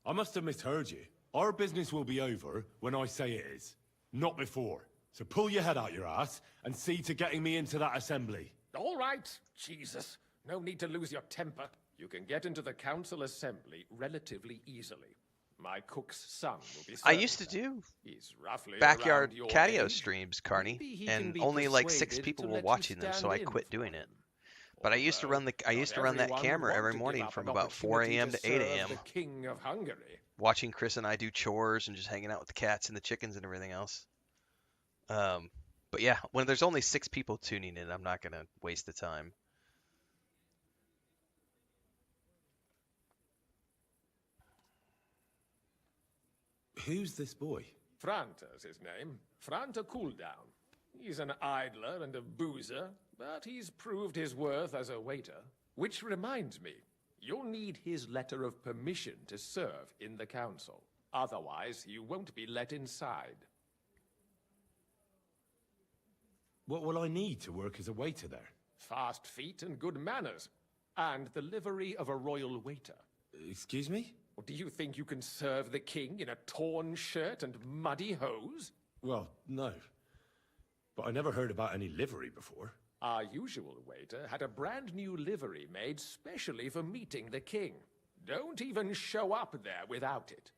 I must have misheard you. Our business will be over when I say it is, not before. So pull your head out your ass and see to getting me into that assembly. All right, Jesus. No need to lose your temper. You can get into the council assembly relatively easily. My cook's son will be I used to do He's roughly backyard around your catio age. streams, Carney, Maybe he can and be only like 6 persuaded people to were let you watching them, so stand I in quit for doing it. But I used to run that everyone would camera want every to morning give up from an about 4 opportunity a.m. to 8 serve a.m. the King of Hungary. watching Chris and I do chores and just hanging out with the cats and the chickens and everything else. But yeah, when there's only 6 people tuning in, I'm not gonna waste the time. Who's this boy? Franta's his name. Franta Cooldown. He's an idler and a boozer, but he's proved his worth as a waiter. Which reminds me, you'll need his letter of permission to serve in the council. Otherwise, you won't be let inside. What will I need to work as a waiter there? Fast feet and good manners. And the livery of a royal waiter. Excuse me? Or do you think you can serve the king in a torn shirt and muddy hose? Well, no. But I never heard about any livery before. Our usual waiter had a brand new livery made specially for meeting the king. Don't even show up there without it.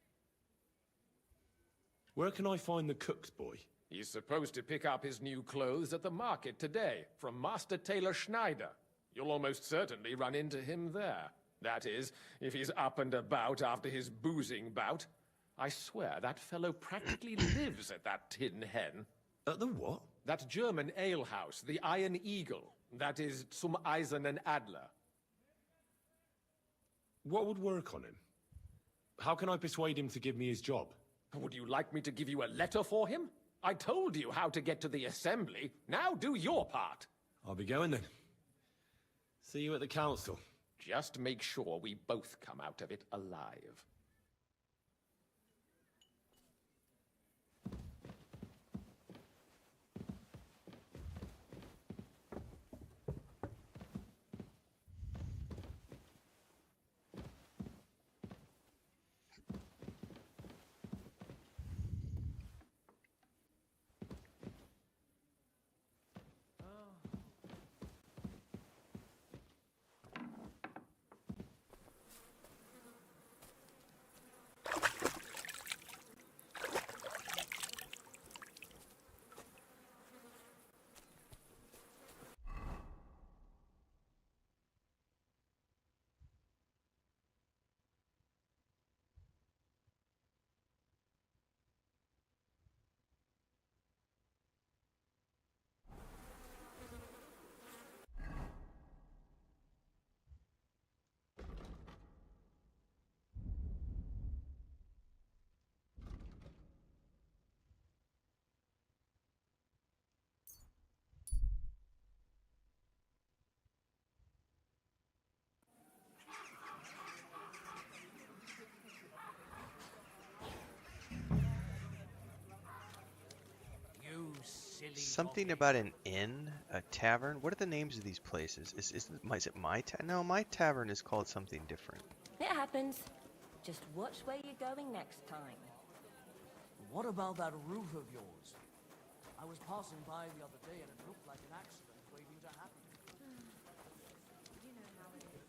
Where can I find the cook's boy? He's supposed to pick up his new clothes at the market today from Master Tailor Schneider. You'll almost certainly run into him there. That is, if he's up and about after his boozing bout. I swear that fellow practically lives at that Tin Hen. At the what? That German alehouse, the Iron Eagle. That is Zum Eisernen Adler. What would work on him? How can I persuade him to give me his job? Would you like me to give you a letter for him? I told you how to get to the assembly. Now do your part. I'll be going then. See you at the council. Just make sure we both come out of it alive. Something about an inn, a tavern. What are the names of these places? Is it my tavern? No, my tavern is called something different. It happens. Just watch where you're going next time. What about that roof of yours? I was passing by the other day and it looked like an accident waiting to happen. You know how it is.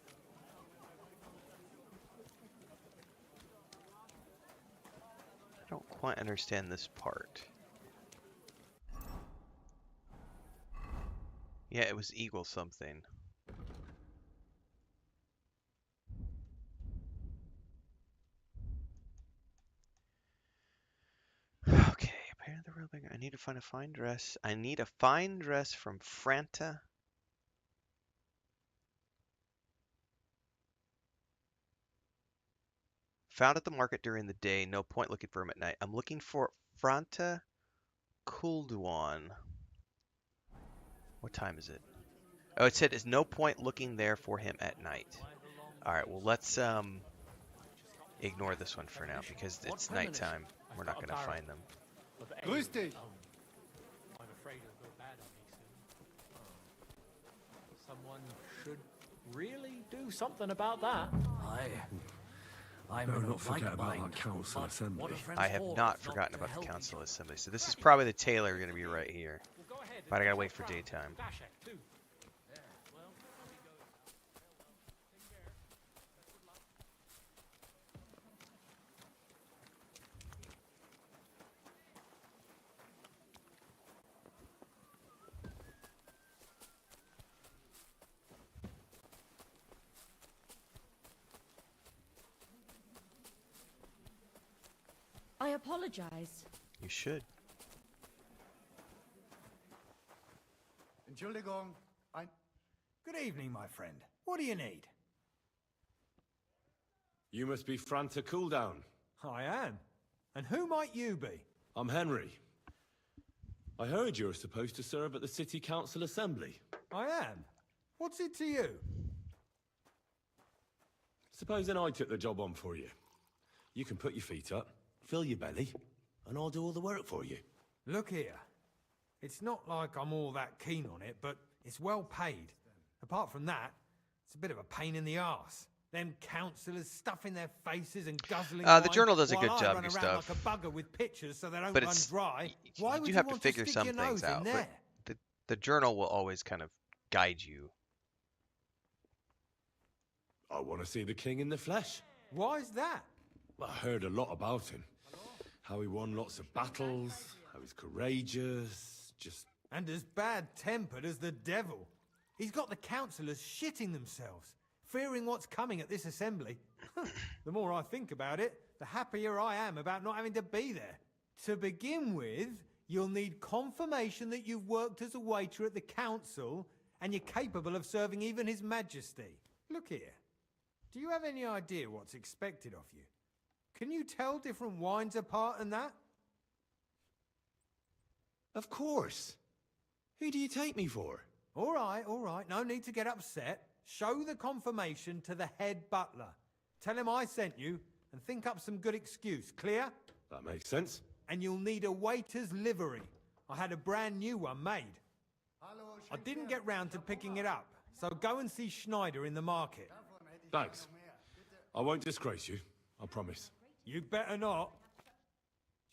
I don't quite understand this part. Yeah, it was Eagle something. Okay, apparently the real big. I need to find a fine dress. I need a fine dress from Franta. Found at the market during the day. No point looking for him at night. I'm looking for Franta Kulduan. What time is it? Oh, it said there's no point looking there for him at night. All right, well let's ignore this one for now because it's nighttime. We're not gonna find them. Grüß dich. I'm afraid it'll go bad on me soon. Someone should really do something about that. I'm Better in a not forget right about mind, that council but assembly. what a friend's I have for not is forgotten to about the help council each assembly, so this is probably the tailor going to be right here. But I gotta wait for daytime. I apologize. You should. Entschuldigung, Good evening, my friend. What do you need? You must be Franta Cooldown. I am. And who might you be? I'm Henry. I heard you're supposed to serve at the City Council Assembly. I am. What's it to you? Supposing I took the job on for you. You can put your feet up, fill your belly, and I'll do all the work for you. Look here. It's not like I'm all that keen on it, but it's well paid. Apart from that, it's a bit of a pain in the arse. Them councillors stuffing their faces and guzzling The wine Journal does a while good I job, run around Gustav. like a bugger with pictures so they don't But run dry. Why you would do you have to want figure stick some your things nose in out. there? But the Journal will always kind of guide you. I want to see the king in the flesh. Why is that? I heard a lot about him. How he won lots of battles, how he's courageous, just... And as bad-tempered as the devil. He's got the councillors shitting themselves, fearing what's coming at this assembly. The more I think about it, the happier I am about not having to be there. To begin with, you'll need confirmation that you've worked as a waiter at the council and you're capable of serving even His Majesty. Look here. Do you have any idea what's expected of you? Can you tell different wines apart and that? Of course. Who do you take me for? All right. No need to get upset. Show the confirmation to the head butler. Tell him I sent you and think up some good excuse. Clear? That makes sense. And you'll need a waiter's livery. I had a brand new one made. I didn't get round to picking it up, so go and see Schneider in the market. Thanks. I won't disgrace you, I promise. You better not.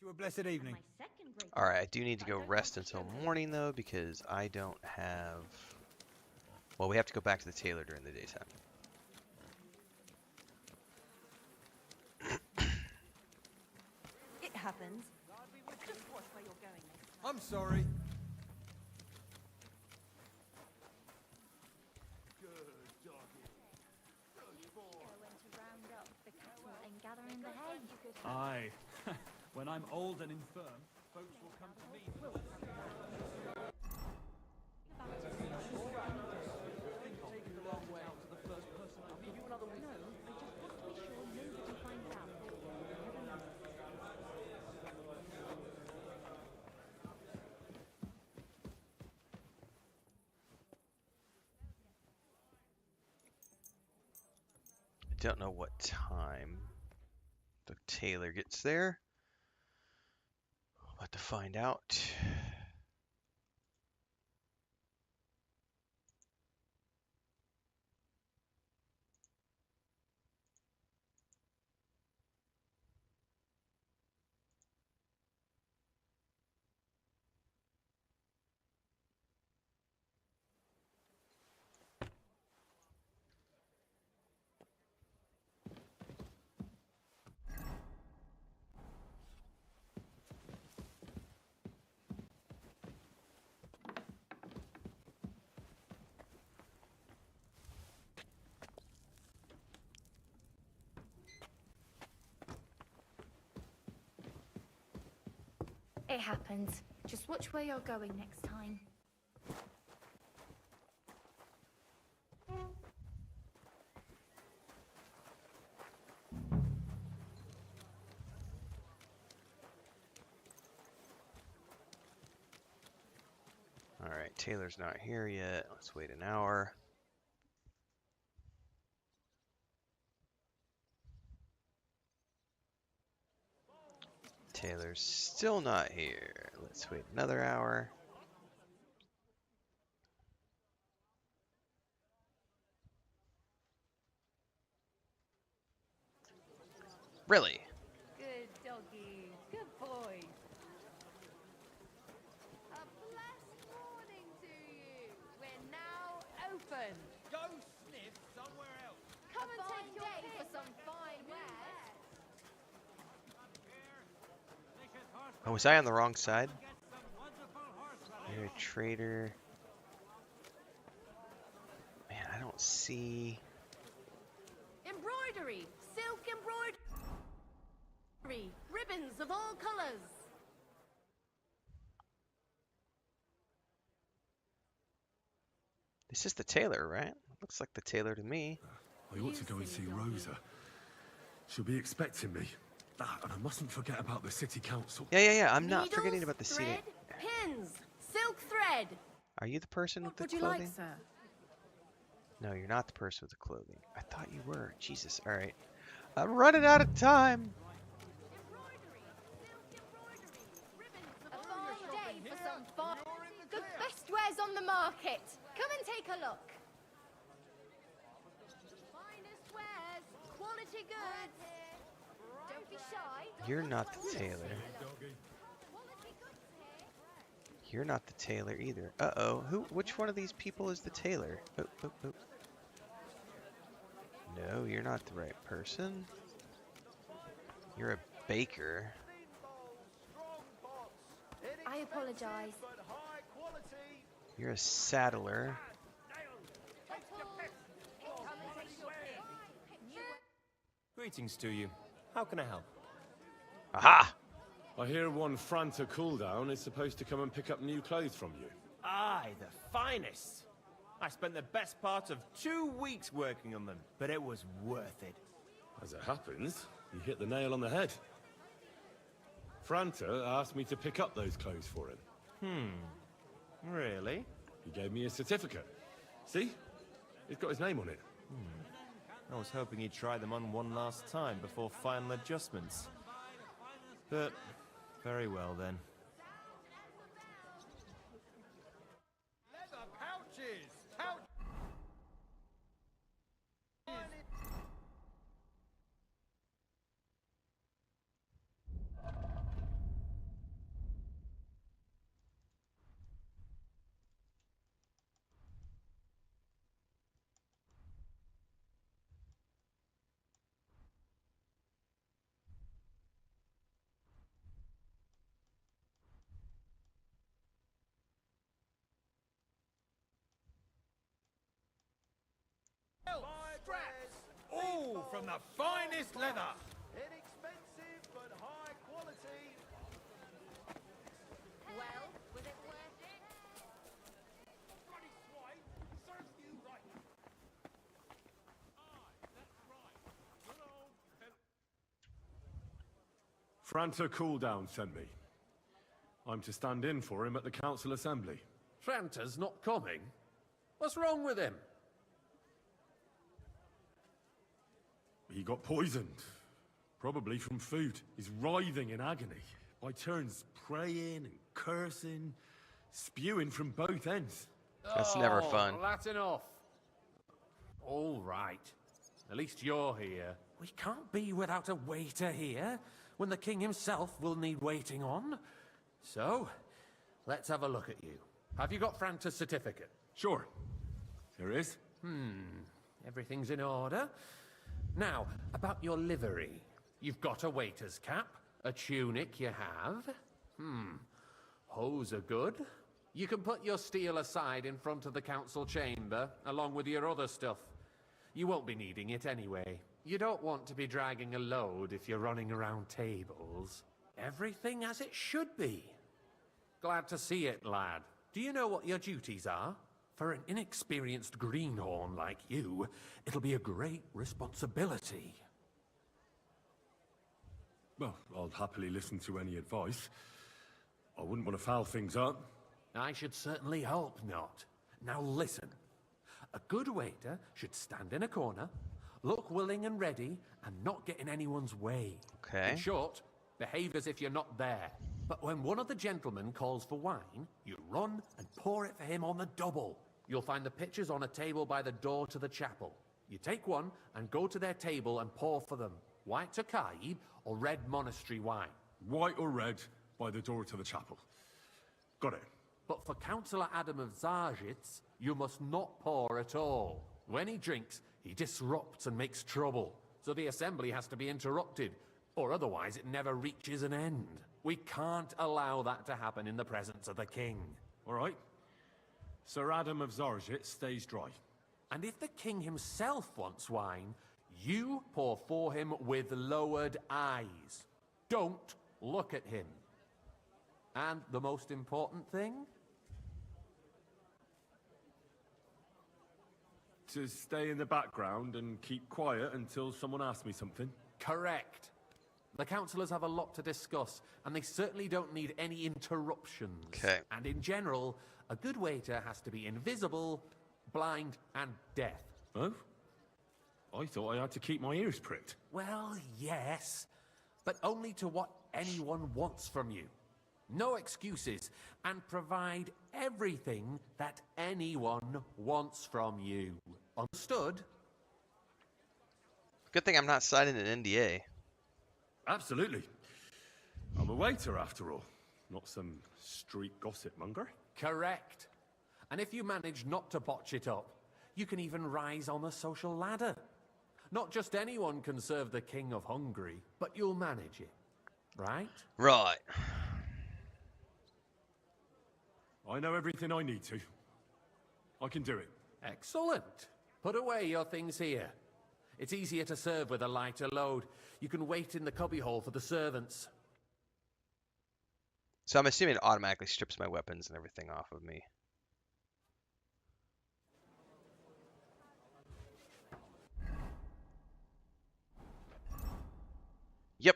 To a blessed evening. Alright, I do need to go rest until morning, though, because I don't have... Well, we have to go back to the tailor during the daytime. It happens. Just watch where you're going next time. I'm sorry. Aye. When I'm old and infirm, folks will come to me. I don't know what time the tailor gets there. About to find out. It happens. Just watch where you're going next time. Alright, Taylor's not here yet. Let's wait an hour. Taylor's still not here. Let's wait another hour. Really? Good doggy. Good boy. A blessed morning to you. We're now open. Go sniff somewhere else. Come and take your day for some fine wares. Oh, was I on the wrong side? You're a trader. Man, I don't see... Embroidery. Silk embroidery. Ribbons of all colors. This is the tailor, right? Looks like the tailor to me. I ought to go and see Rosa. She'll be expecting me. Ah, and I mustn't forget about the city council. Yeah. I'm not forgetting about the city. Thread, pins, silk thread. Are you the person with the Would you clothing? like, sir? No, you're not the person with the clothing. I thought you were. Jesus. All right. I'm running out of time. A fine day for some fine. The best wares on the market. Come and take a look. Finest wares, quality goods. Don't be shy. You're not the tailor. You're not the tailor either. Uh-oh. Which one of these people is the tailor? Oh. No, you're not the right person. You're a baker. I apologize. You're a saddler. Greetings to you. How can I help? Aha! I hear one Franta Cooldown is supposed to come and pick up new clothes from you. Aye, the finest. I spent the best part of 2 weeks working on them, but it was worth it. As it happens, you hit the nail on the head. Franta asked me to pick up those clothes for him. Really? He gave me a certificate. See? It's got his name on it. I was hoping he'd try them on one last time before final adjustments. But, very well then. Leather pouches. All from the finest leather. Inexpensive but high quality. Well, was it worth it? Bloody swine serves you right. Franta Cooldown sent me. I'm to stand in for him at the council assembly. Franta's not coming? What's wrong with him? He got poisoned. Probably from food. He's writhing in agony. By turns praying and cursing, spewing from both ends. That's never fun. That's enough. All right. At least you're here. We can't be without a waiter here, when the king himself will need waiting on. So, let's have a look at you. Have you got Franta's certificate? Sure. There is. Everything's in order. Now, about your livery. You've got a waiter's cap, a tunic you have. Hose are good. You can put your steel aside in front of the council chamber, along with your other stuff. You won't be needing it anyway. You don't want to be dragging a load if you're running around tables. Everything as it should be. Glad to see it, lad. Do you know what your duties are? For an inexperienced greenhorn like you, it'll be a great responsibility. Well, I'll happily listen to any advice. I wouldn't want to foul things up. I should certainly hope not. Now listen. A good waiter should stand in a corner, look willing and ready, and not get in anyone's way. Okay. In short, behave as if you're not there. But when one of the gentlemen calls for wine, you run and pour it for him on the double. You'll find the pitchers on a table by the door to the chapel. You take one and go to their table and pour for them. White Tokaib or red monastery wine. White or red by the door to the chapel. Got it. But for Councillor Adam of Zarjitz, you must not pour at all. When he drinks, he disrupts and makes trouble. So the assembly has to be interrupted, or otherwise it never reaches an end. We can't allow that to happen in the presence of the king. All right. Sir Adam of Zarjit stays dry. And if the king himself wants wine, you pour for him with lowered eyes. Don't look at him. And the most important thing? To stay in the background and keep quiet until someone asks me something? Correct. The councillors have a lot to discuss, and they certainly don't need any interruptions. Okay. And in general, a good waiter has to be invisible, blind, and deaf. Oh? I thought I had to keep my ears pricked. Well, yes, but only to what anyone wants from you. No excuses, and provide everything that anyone wants from you. Understood? Good thing I'm not signing an NDA. Absolutely. I'm a waiter, after all. Not some street gossip monger. Correct. And if you manage not to botch it up, you can even rise on the social ladder. Not just anyone can serve the King of Hungary, but you'll manage it. Right? Right. I know everything I need to. I can do it. Excellent. Put away your things here. It's easier to serve with a lighter load. You can wait in the cubbyhole for the servants. So I'm assuming it automatically strips my weapons and everything off of me. Yep.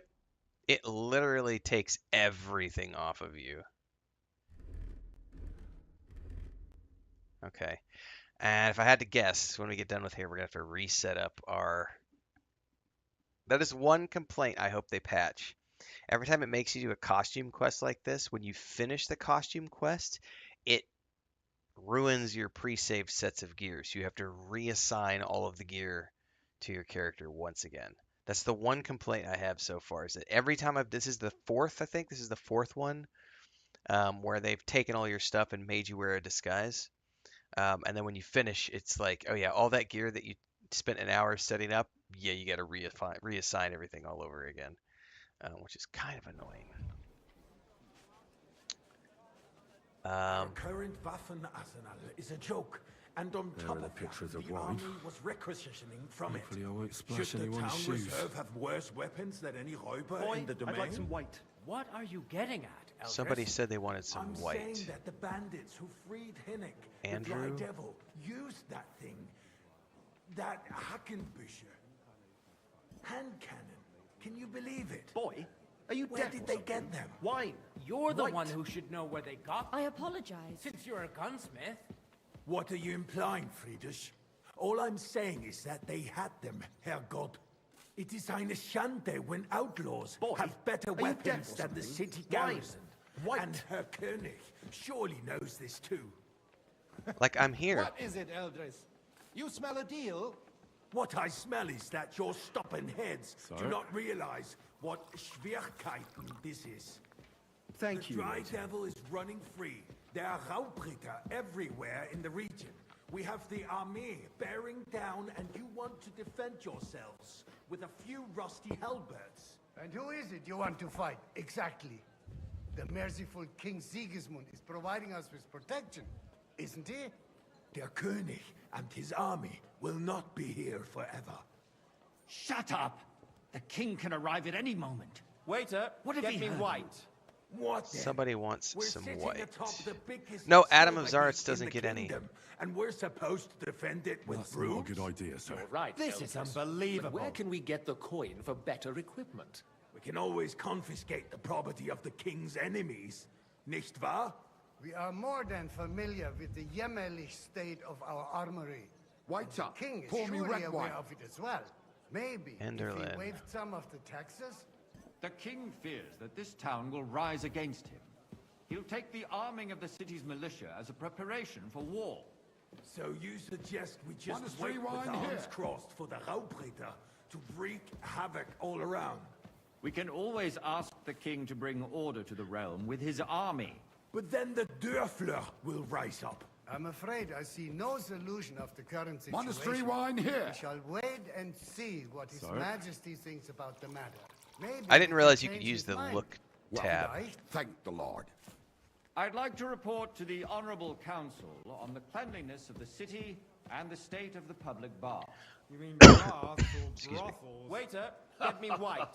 It literally takes everything off of you. Okay. And if I had to guess, when we get done with here, we're going to have to reset up our... That is one complaint I hope they patch. Every time it makes you do a costume quest like this, when you finish the costume quest, it ruins your pre-saved sets of gear. So you have to reassign all of the gear to your character once again. That's the one complaint I have so far, is that every time this is the fourth, I think, this is the fourth one, where they've taken all your stuff and made you wear a disguise. And then when you finish, it's like, oh yeah, all that gear that you spent an hour setting up, yeah, you got to reassign everything all over again, which is kind of annoying. Our current Waffen arsenal is a joke, and on There top are the of pictures that, of the wine. army was requisitioning from Hopefully it. I won't splash Should the anyone's town shoes. reserve have worse weapons than any Räuber Boy, in the domain? I'd like some white. What are you getting at, Eldris? Somebody said they wanted some I'm white. saying that the bandits who freed Hinnick, the Andrew? Dry Devil, used that thing. That Hackenbücher. Hand cannon. Can you believe it? Boy, are you Where deaf did or they something? get them? Wine. You're the White. one who should know where they got I apologize. Since you're a gunsmith. What are you implying, Friedrich? All I'm saying is that they had them, Herr God. It is eine Schande when outlaws have better are you deaf weapons or than the something? city Wine. garrison. White. And Herr König surely knows this too. Like, I'm here. What is it, Eldris? You smell a deal? What I smell is that your stubborn heads do not realize what Schwierigkeiten this is. Thank the you, Dry Major. Devil is running free. There are Raubricker everywhere in the region. We have the army bearing down, and you want to defend yourselves with a few rusty halberds. And who is it you want to fight, exactly? The merciful King Sigismund is providing us with protection, isn't he? Der König and his army will not be here forever. Shut up! The king can arrive at any moment. Waiter, What have get he me heard? white. What then? Somebody wants We're some sitting white. atop the biggest No, Adam of silver Zarts heap doesn't in get the any. kingdom, and we're supposed to defend it with That's brutes? not a good idea, sir. You're right. This is Elvis. unbelievable. But where can we get the coin for better equipment? We can always confiscate the property of the king's enemies, nicht wahr? We are more than familiar with the jämmerlich state of our armory. Wait The up. king is Pour me surely red aware wine. of it as well. Maybe if Enderlin. he waived some of the taxes. The king fears that this town will rise against him. He'll take the arming of the city's militia as a preparation for war. So you suggest we just Monastery wait with wine arms here. crossed for the Raubritter to wreak havoc all around? We can always ask the king to bring order to the realm with his army. But then the Dörfler will rise up. I'm afraid I see no solution of the current situation. Monastery wine here. We shall wait and see what His Sorry? Majesty thinks about the matter. Maybe I didn't he realize can you could change use his the mind. look Well, tab. thank the Lord. I'd like to report to the Honorable Council on the cleanliness of the city and the state of the public bath. You mean baths or Excuse me. brothels? Waiter, get me white.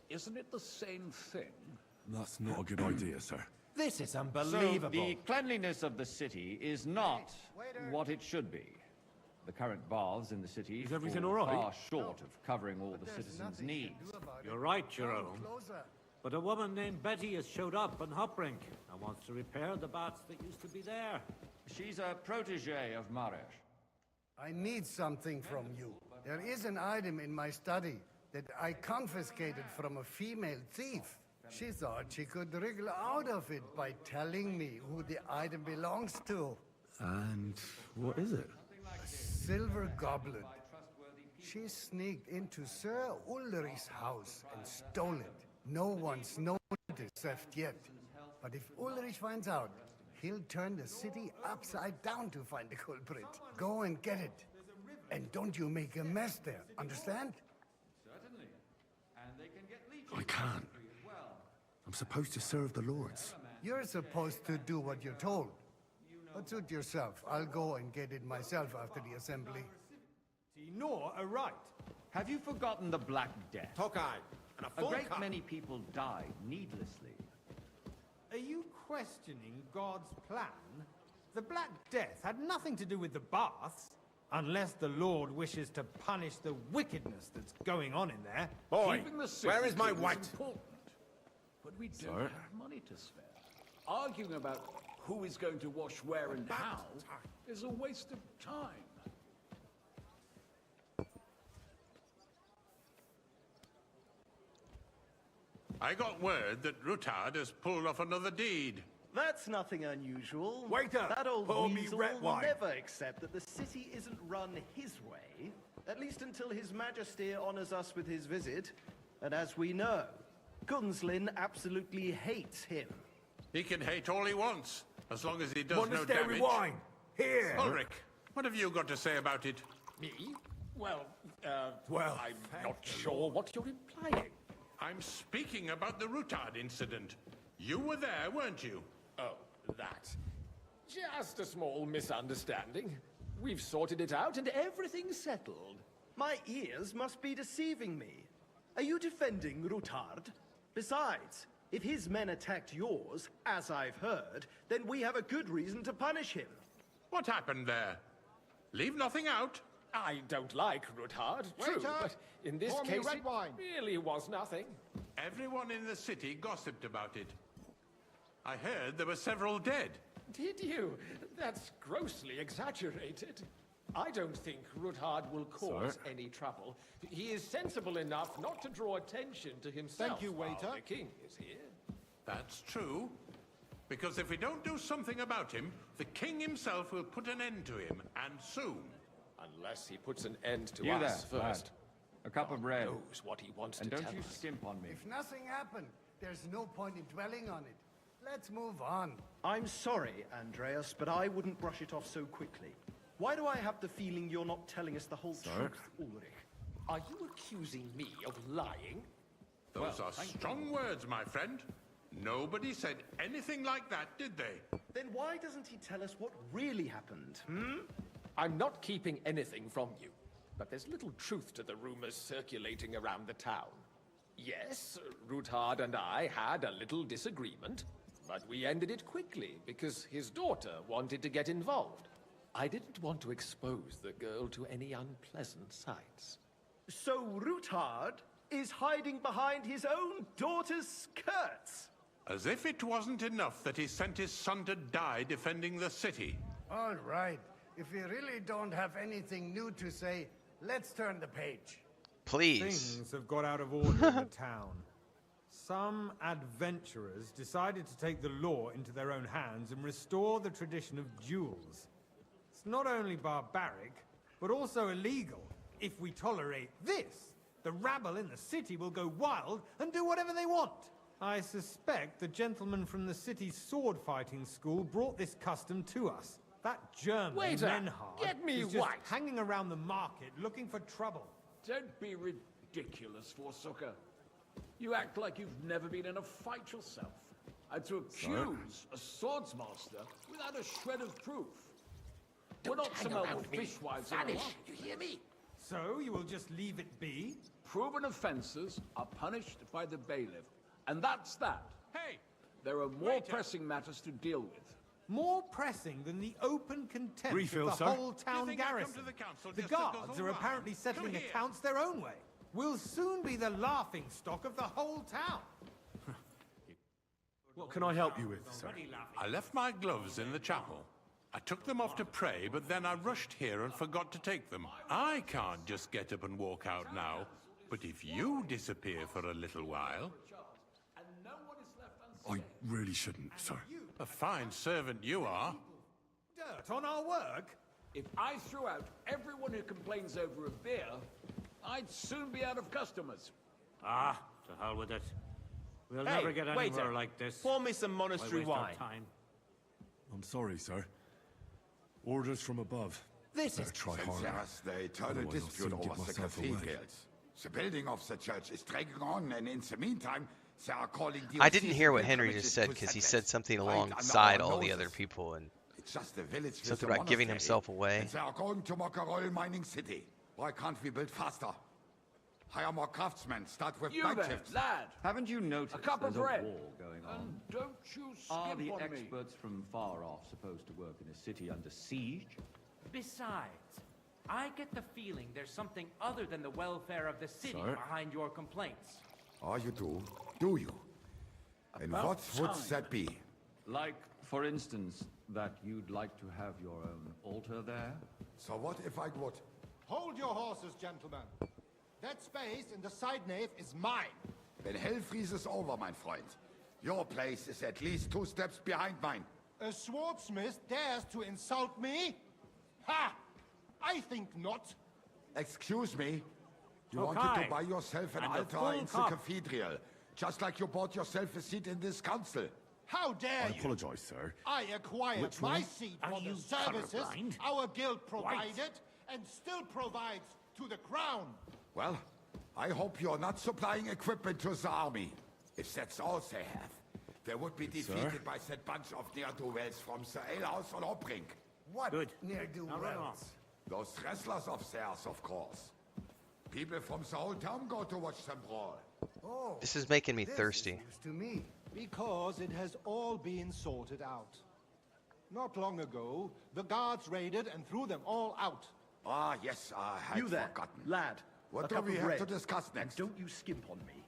Isn't it the same thing? That's not a good idea, sir. This is So unbelievable. the cleanliness of the city is not what it should be. The current baths in the city Is everything fall all right? far short of covering all the There's citizens' nothing to needs. do about it. You're right, Come Jerome. closer. But a woman named Betty has showed up on Hoprink and wants to repair the baths that used to be there. She's a protege of Maresh. I need something from you. There is an item in my study that I confiscated from a female thief. She thought she could wriggle out of it by telling me who the item belongs to. And what is it? A silver goblet. She sneaked into Sir Ulrich's house and stole it. No one's noticed theft yet. But if Ulrich finds out, he'll turn the city upside down to find the culprit. Go and get it. And don't you make a mess there, understand? I can't. I'm supposed to serve the lords. You're supposed to do what you're told. But suit yourself. I'll go and get it myself after the assembly. Nor a right. Have you forgotten the Black Death? Hawkeye, and a A full great cup. many people died needlessly. Are you questioning God's plan? The Black Death had nothing to do with the baths, unless the Lord wishes to punish the wickedness that's going on in there. Boy, Keeping the city where is my clean white? important, but we don't Sorry? have money to spare. Arguing about who is going to wash where and how is a waste of time. I got word that Rutard has pulled off another deed. That's nothing unusual. Waiter, that old pour me weasel red will wine. never accept that the city isn't run his way, at least until His Majesty honors us with his visit. And as we know, Gunslin absolutely hates him. He can hate all he wants, as long as he does no Monastery damage. wine. Here. Ulrich, what have you got to say about it? Me? Well, Well, I'm not sure what you're implying. I'm speaking about the Rutard incident. You were there, weren't you? Oh, that. Just a small misunderstanding. We've sorted it out and everything's settled. My ears must be deceiving me. Are you defending Rutard? Besides, if his men attacked yours, as I've heard, then we have a good reason to punish him. What happened there? Leave nothing out. I don't like Rutard, true, Waiter, but in this pour me case red it wine. really was nothing. Everyone in the city gossiped about it. I heard there were several dead. Did you? That's grossly exaggerated. I don't think Rutard will cause any trouble. He is sensible enough not to draw attention to himself. Thank you, while waiter. the king is here. That's true. Because if we don't do something about him, the king himself will put an end to him, and soon. Unless he puts an end to You us there, first. lad. A cup of bread. Knows what he wants And to don't tell you us. skimp on me. If nothing happened, there's no point in dwelling on it. Let's move on. I'm sorry, Andreas, but I wouldn't brush it off so quickly. Why do I have the feeling you're not telling us the whole truth, Ulrich? Are you accusing me of lying? Those are strong words, my friend. Nobody said anything like that, did they? Then why doesn't he tell us what really happened, I'm not keeping anything from you, but there's little truth to the rumors circulating around the town. Yes, Ruthard and I had a little disagreement, but we ended it quickly because his daughter wanted to get involved. I didn't want to expose the girl to any unpleasant sights. So Ruthard is hiding behind his own daughter's skirts. As if it wasn't enough that he sent his son to die defending the city. All right. If you really don't have anything new to say, let's turn the page. Please. Things have got out of order in the town. Some adventurers decided to take the law into their own hands and restore the tradition of duels. It's not only barbaric, but also illegal. If we tolerate this, the rabble in the city will go wild and do whatever they want. I suspect the gentleman from the city's sword-fighting school brought this custom to us. That German Waiter, Menhard get me is just white. hanging around the market looking for trouble. Don't be ridiculous, Forsooker. You act like you've never been in a fight yourself. And to accuse a swordsmaster without a shred of proof. We're not some old fishwives in the market. You hear me? So you will just leave it be? Proven offences are punished by the bailiff. And that's that. Hey! There are more pressing matters to deal with. More pressing than the open contempt Refill, of the sir. whole town garrison. The guards are apparently settling accounts their own way. We'll soon be the laughing stock of the whole town. What can I help you with, sir? I left my gloves in the chapel. I took them off to pray, but then I rushed here and forgot to take them. I can't just get up and walk out now. But if you disappear for a little while... I really shouldn't, sir. A fine servant you are. Dirt on our work? If I threw out everyone who complains over a beer, I'd soon be out of customers. Ah, to hell with it. We'll Hey, never get waiter, anywhere like this. pour me some monastery Why waste our wine. time? I'm sorry, sir. Orders from above. This Better is try harder. There's the eternal Otherwise I'll dispute soon give over the myself away. cathedrals. The building of the church is dragging on, and in the meantime, they are calling the I didn't hear what diocesan Henry committees just said to because he settlers said something right under alongside our all the other noses. people and It's just a village with something a about giving monastery, himself away. and they are going to Mokarol mining city. Why can't we build faster? Hire more craftsmen. Start with You night there, shifts. lad! Haven't you noticed A cup of there's bread. a war going on? And don't you Are skimp the on me. experts from far off supposed to work in a city under siege? Besides, I get the feeling there's something other than the welfare of the city Sir? behind your complaints. Oh, you do? Do you? And About what would time. that be? Like, for instance, that you'd like to have your own altar there? So what if I would? Hold your horses, gentlemen. That space in the side nave is mine. When hell freezes over, my friend, your place is at least 2 steps behind mine. A swordsmith dares to insult me? Ha! I think not. Excuse me? You Okay. wanted to buy yourself an And a altar full in the cup. cathedral, just like you bought yourself a seat in this council. How dare I you? apologize, sir. I acquired Which my one? seat Are for the you services colorblind? our guild provided and still provides to the crown. Well, I hope you're not supplying equipment to the army. If that's all they have, they would be Yes, sir. defeated by that bunch of ne'er-do-wells from the alehouse on Hopbrink. What Good. ne'er-do-wells? Those wrestlers of theirs, of course. People from the whole town go to watch them brawl. Oh, This is making me this thirsty. is news to me. Because it has all been sorted out. Not long ago, the guards raided and threw them all out. Ah, yes, I had You there, forgotten. lad. What a do cup we of have bread. to discuss And next? don't you skimp on me.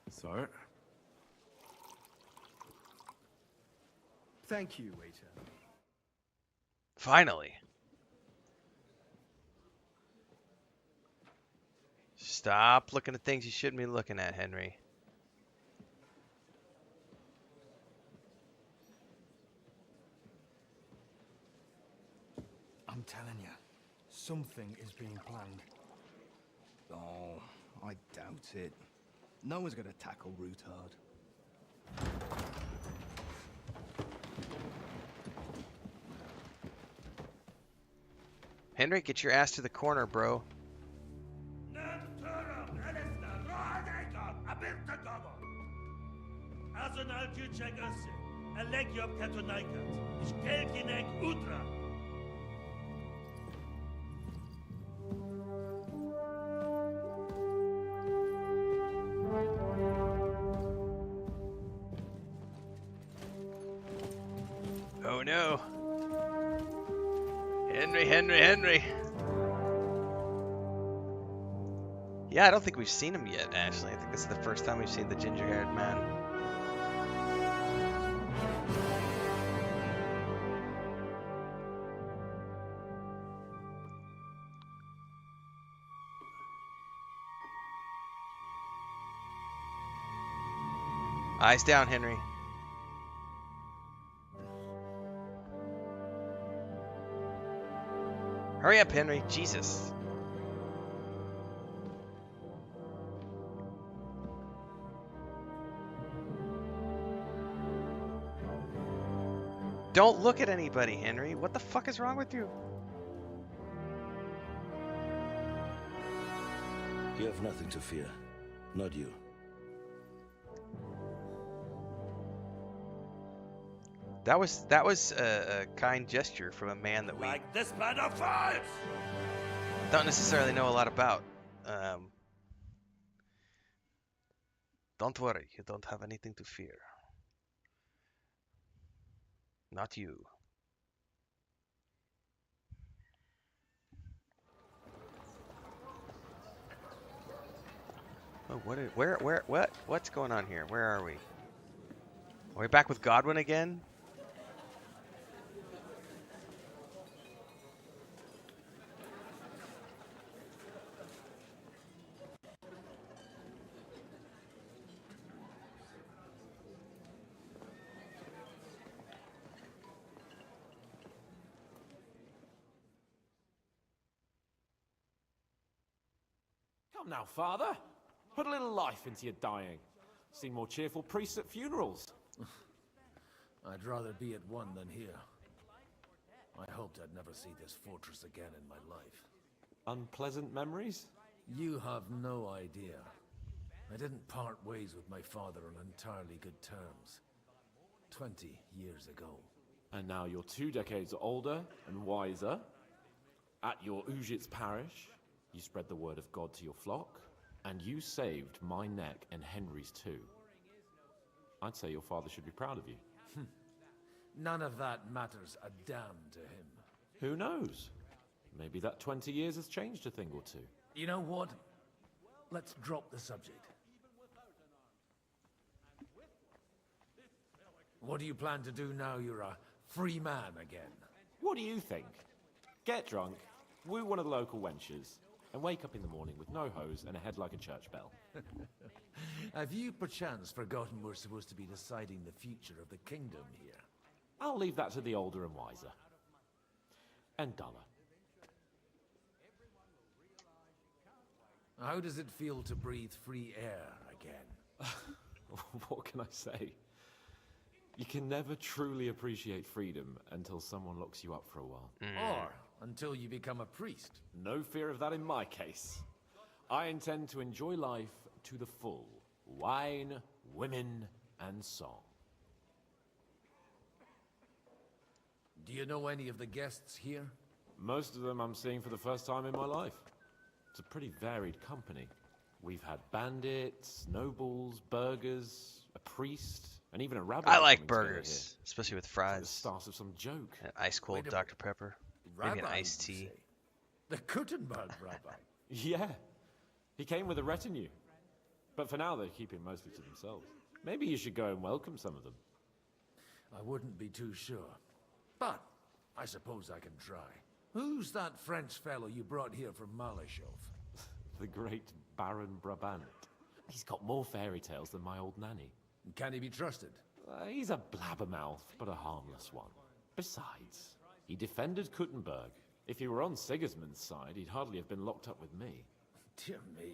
Sir? Thank you, waiter. Finally. Stop looking at things you shouldn't be looking at, Henry. I'm telling you, something is being planned. Oh, I doubt it. No one's going to tackle Ruthard. Henry, get your ass to the corner, bro. Elegium Catonicas, Iskelkineg Utra. Oh no. Henry. Yeah, I don't think we've seen him yet, actually. I think this is the first time we've seen the ginger-haired man. Eyes down, Henry. Hurry up, Henry. Jesus. Don't look at anybody, Henry. What the fuck is wrong with you? You have nothing to fear. Not you. That was a kind gesture from a man that we Like this plan of fires! don't necessarily know a lot about. Don't worry, you don't have anything to fear. Not you. Oh, what's going on here? Where are we? Are we back with Godwin again? Come now, Father. Put a little life into your dying. Seen more cheerful priests at funerals. I'd rather be at one than here. I hoped I'd never see this fortress again in my life. Unpleasant memories? You have no idea. I didn't part ways with my father on entirely good terms. 20 years ago. And now you're 2 decades older and wiser. At your Ujit's parish, you spread the word of God to your flock, and you saved my neck and Henry's too. I'd say your father should be proud of you. None of that matters a damn to him. Who knows? Maybe that 20 years has changed a thing or two. You know what? Let's drop the subject. What do you plan to do now you're a free man again? What do you think? Get drunk, woo one of the local wenches, and wake up in the morning with no hose and a head like a church bell. Have you perchance forgotten we're supposed to be deciding the future of the kingdom here? I'll leave that to the older and wiser. And duller. How does it feel to breathe free air again? What can I say? You can never truly appreciate freedom until someone locks you up for a while. Or until you become a priest. No fear of that in my case. I intend to enjoy life to the full. Wine, women, and song. Do you know any of the guests here? Most of them I'm seeing for the first time in my life. It's a pretty varied company. We've had bandits, nobles, burgers, a priest, and even a rabbi. I like burgers, especially with fries. Like the start of some joke. An ice cold Dr. Pepper. Maybe an iced tea. The Kuttenberg rabbi. Yeah. He came with a retinue. But for now, they're keeping mostly to themselves. Maybe you should go and welcome some of them. I wouldn't be too sure. But I suppose I can try. Who's that French fellow you brought here from Malashov? The great Baron Brabant. He's got more fairy tales than my old nanny. Can he be trusted? He's a blabbermouth, but a harmless one. Besides, he defended Kuttenberg. If he were on Sigismund's side, he'd hardly have been locked up with me. Dear me.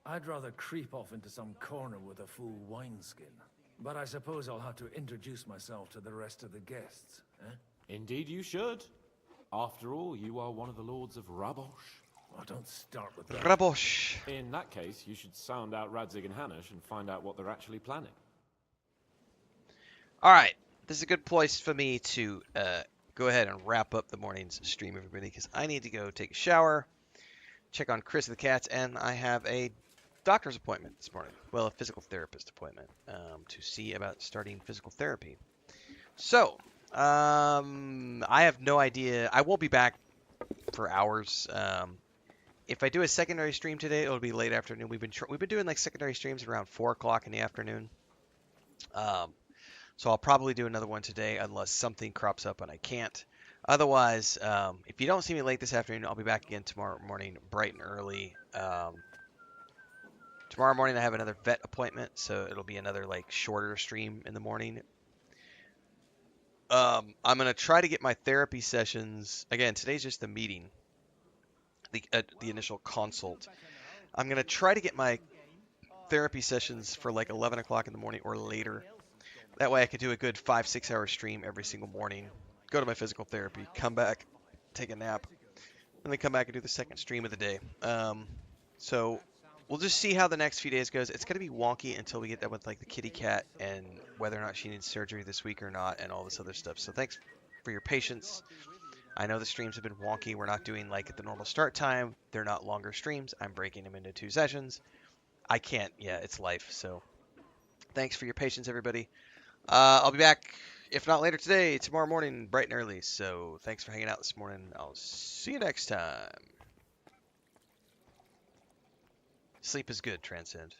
I'd rather creep off into some corner with a full wineskin. But I suppose I'll have to introduce myself to the rest of the guests, eh? Indeed you should. After all, you are one of the lords of Rabosh. Oh, don't start with that. Rabosh. In that case, you should sound out Radzig and Hanush and find out what they're actually planning. All right, this is a good place for me to go ahead and wrap up the morning's stream, everybody, because I need to go take a shower, check on Chris the cats, and I have a doctor's appointment this morning. Well, a physical therapist appointment to see about starting physical therapy. So, I have no idea. I won't be back for hours. If I do a secondary stream today, it'll be late afternoon. We've been doing like secondary streams around 4 o'clock in the afternoon. So I'll probably do another one today unless something crops up and I can't. Otherwise, if you don't see me late this afternoon, I'll be back again tomorrow morning, bright and early. Tomorrow morning I have another vet appointment, so it'll be another like shorter stream in the morning. I'm gonna try to get my therapy sessions. Again, today's just the meeting, the initial consult. I'm gonna try to get my therapy sessions for like 11 o'clock in the morning or later. That way I could do a good 5-6 hour stream every single morning, go to my physical therapy, come back, take a nap, and then come back and do the second stream of the day. So we'll just see how the next few days goes. It's going to be wonky until we get done with like the kitty cat and whether or not she needs surgery this week or not and all this other stuff. So thanks for your patience. I know the streams have been wonky. We're not doing like at the normal start time. They're not longer streams. I'm breaking them into 2 sessions. I can't. Yeah, it's life. So thanks for your patience, everybody. I'll be back, if not later today, tomorrow morning, bright and early. So thanks for hanging out this morning. I'll see you next time. Sleep is good, Transcend.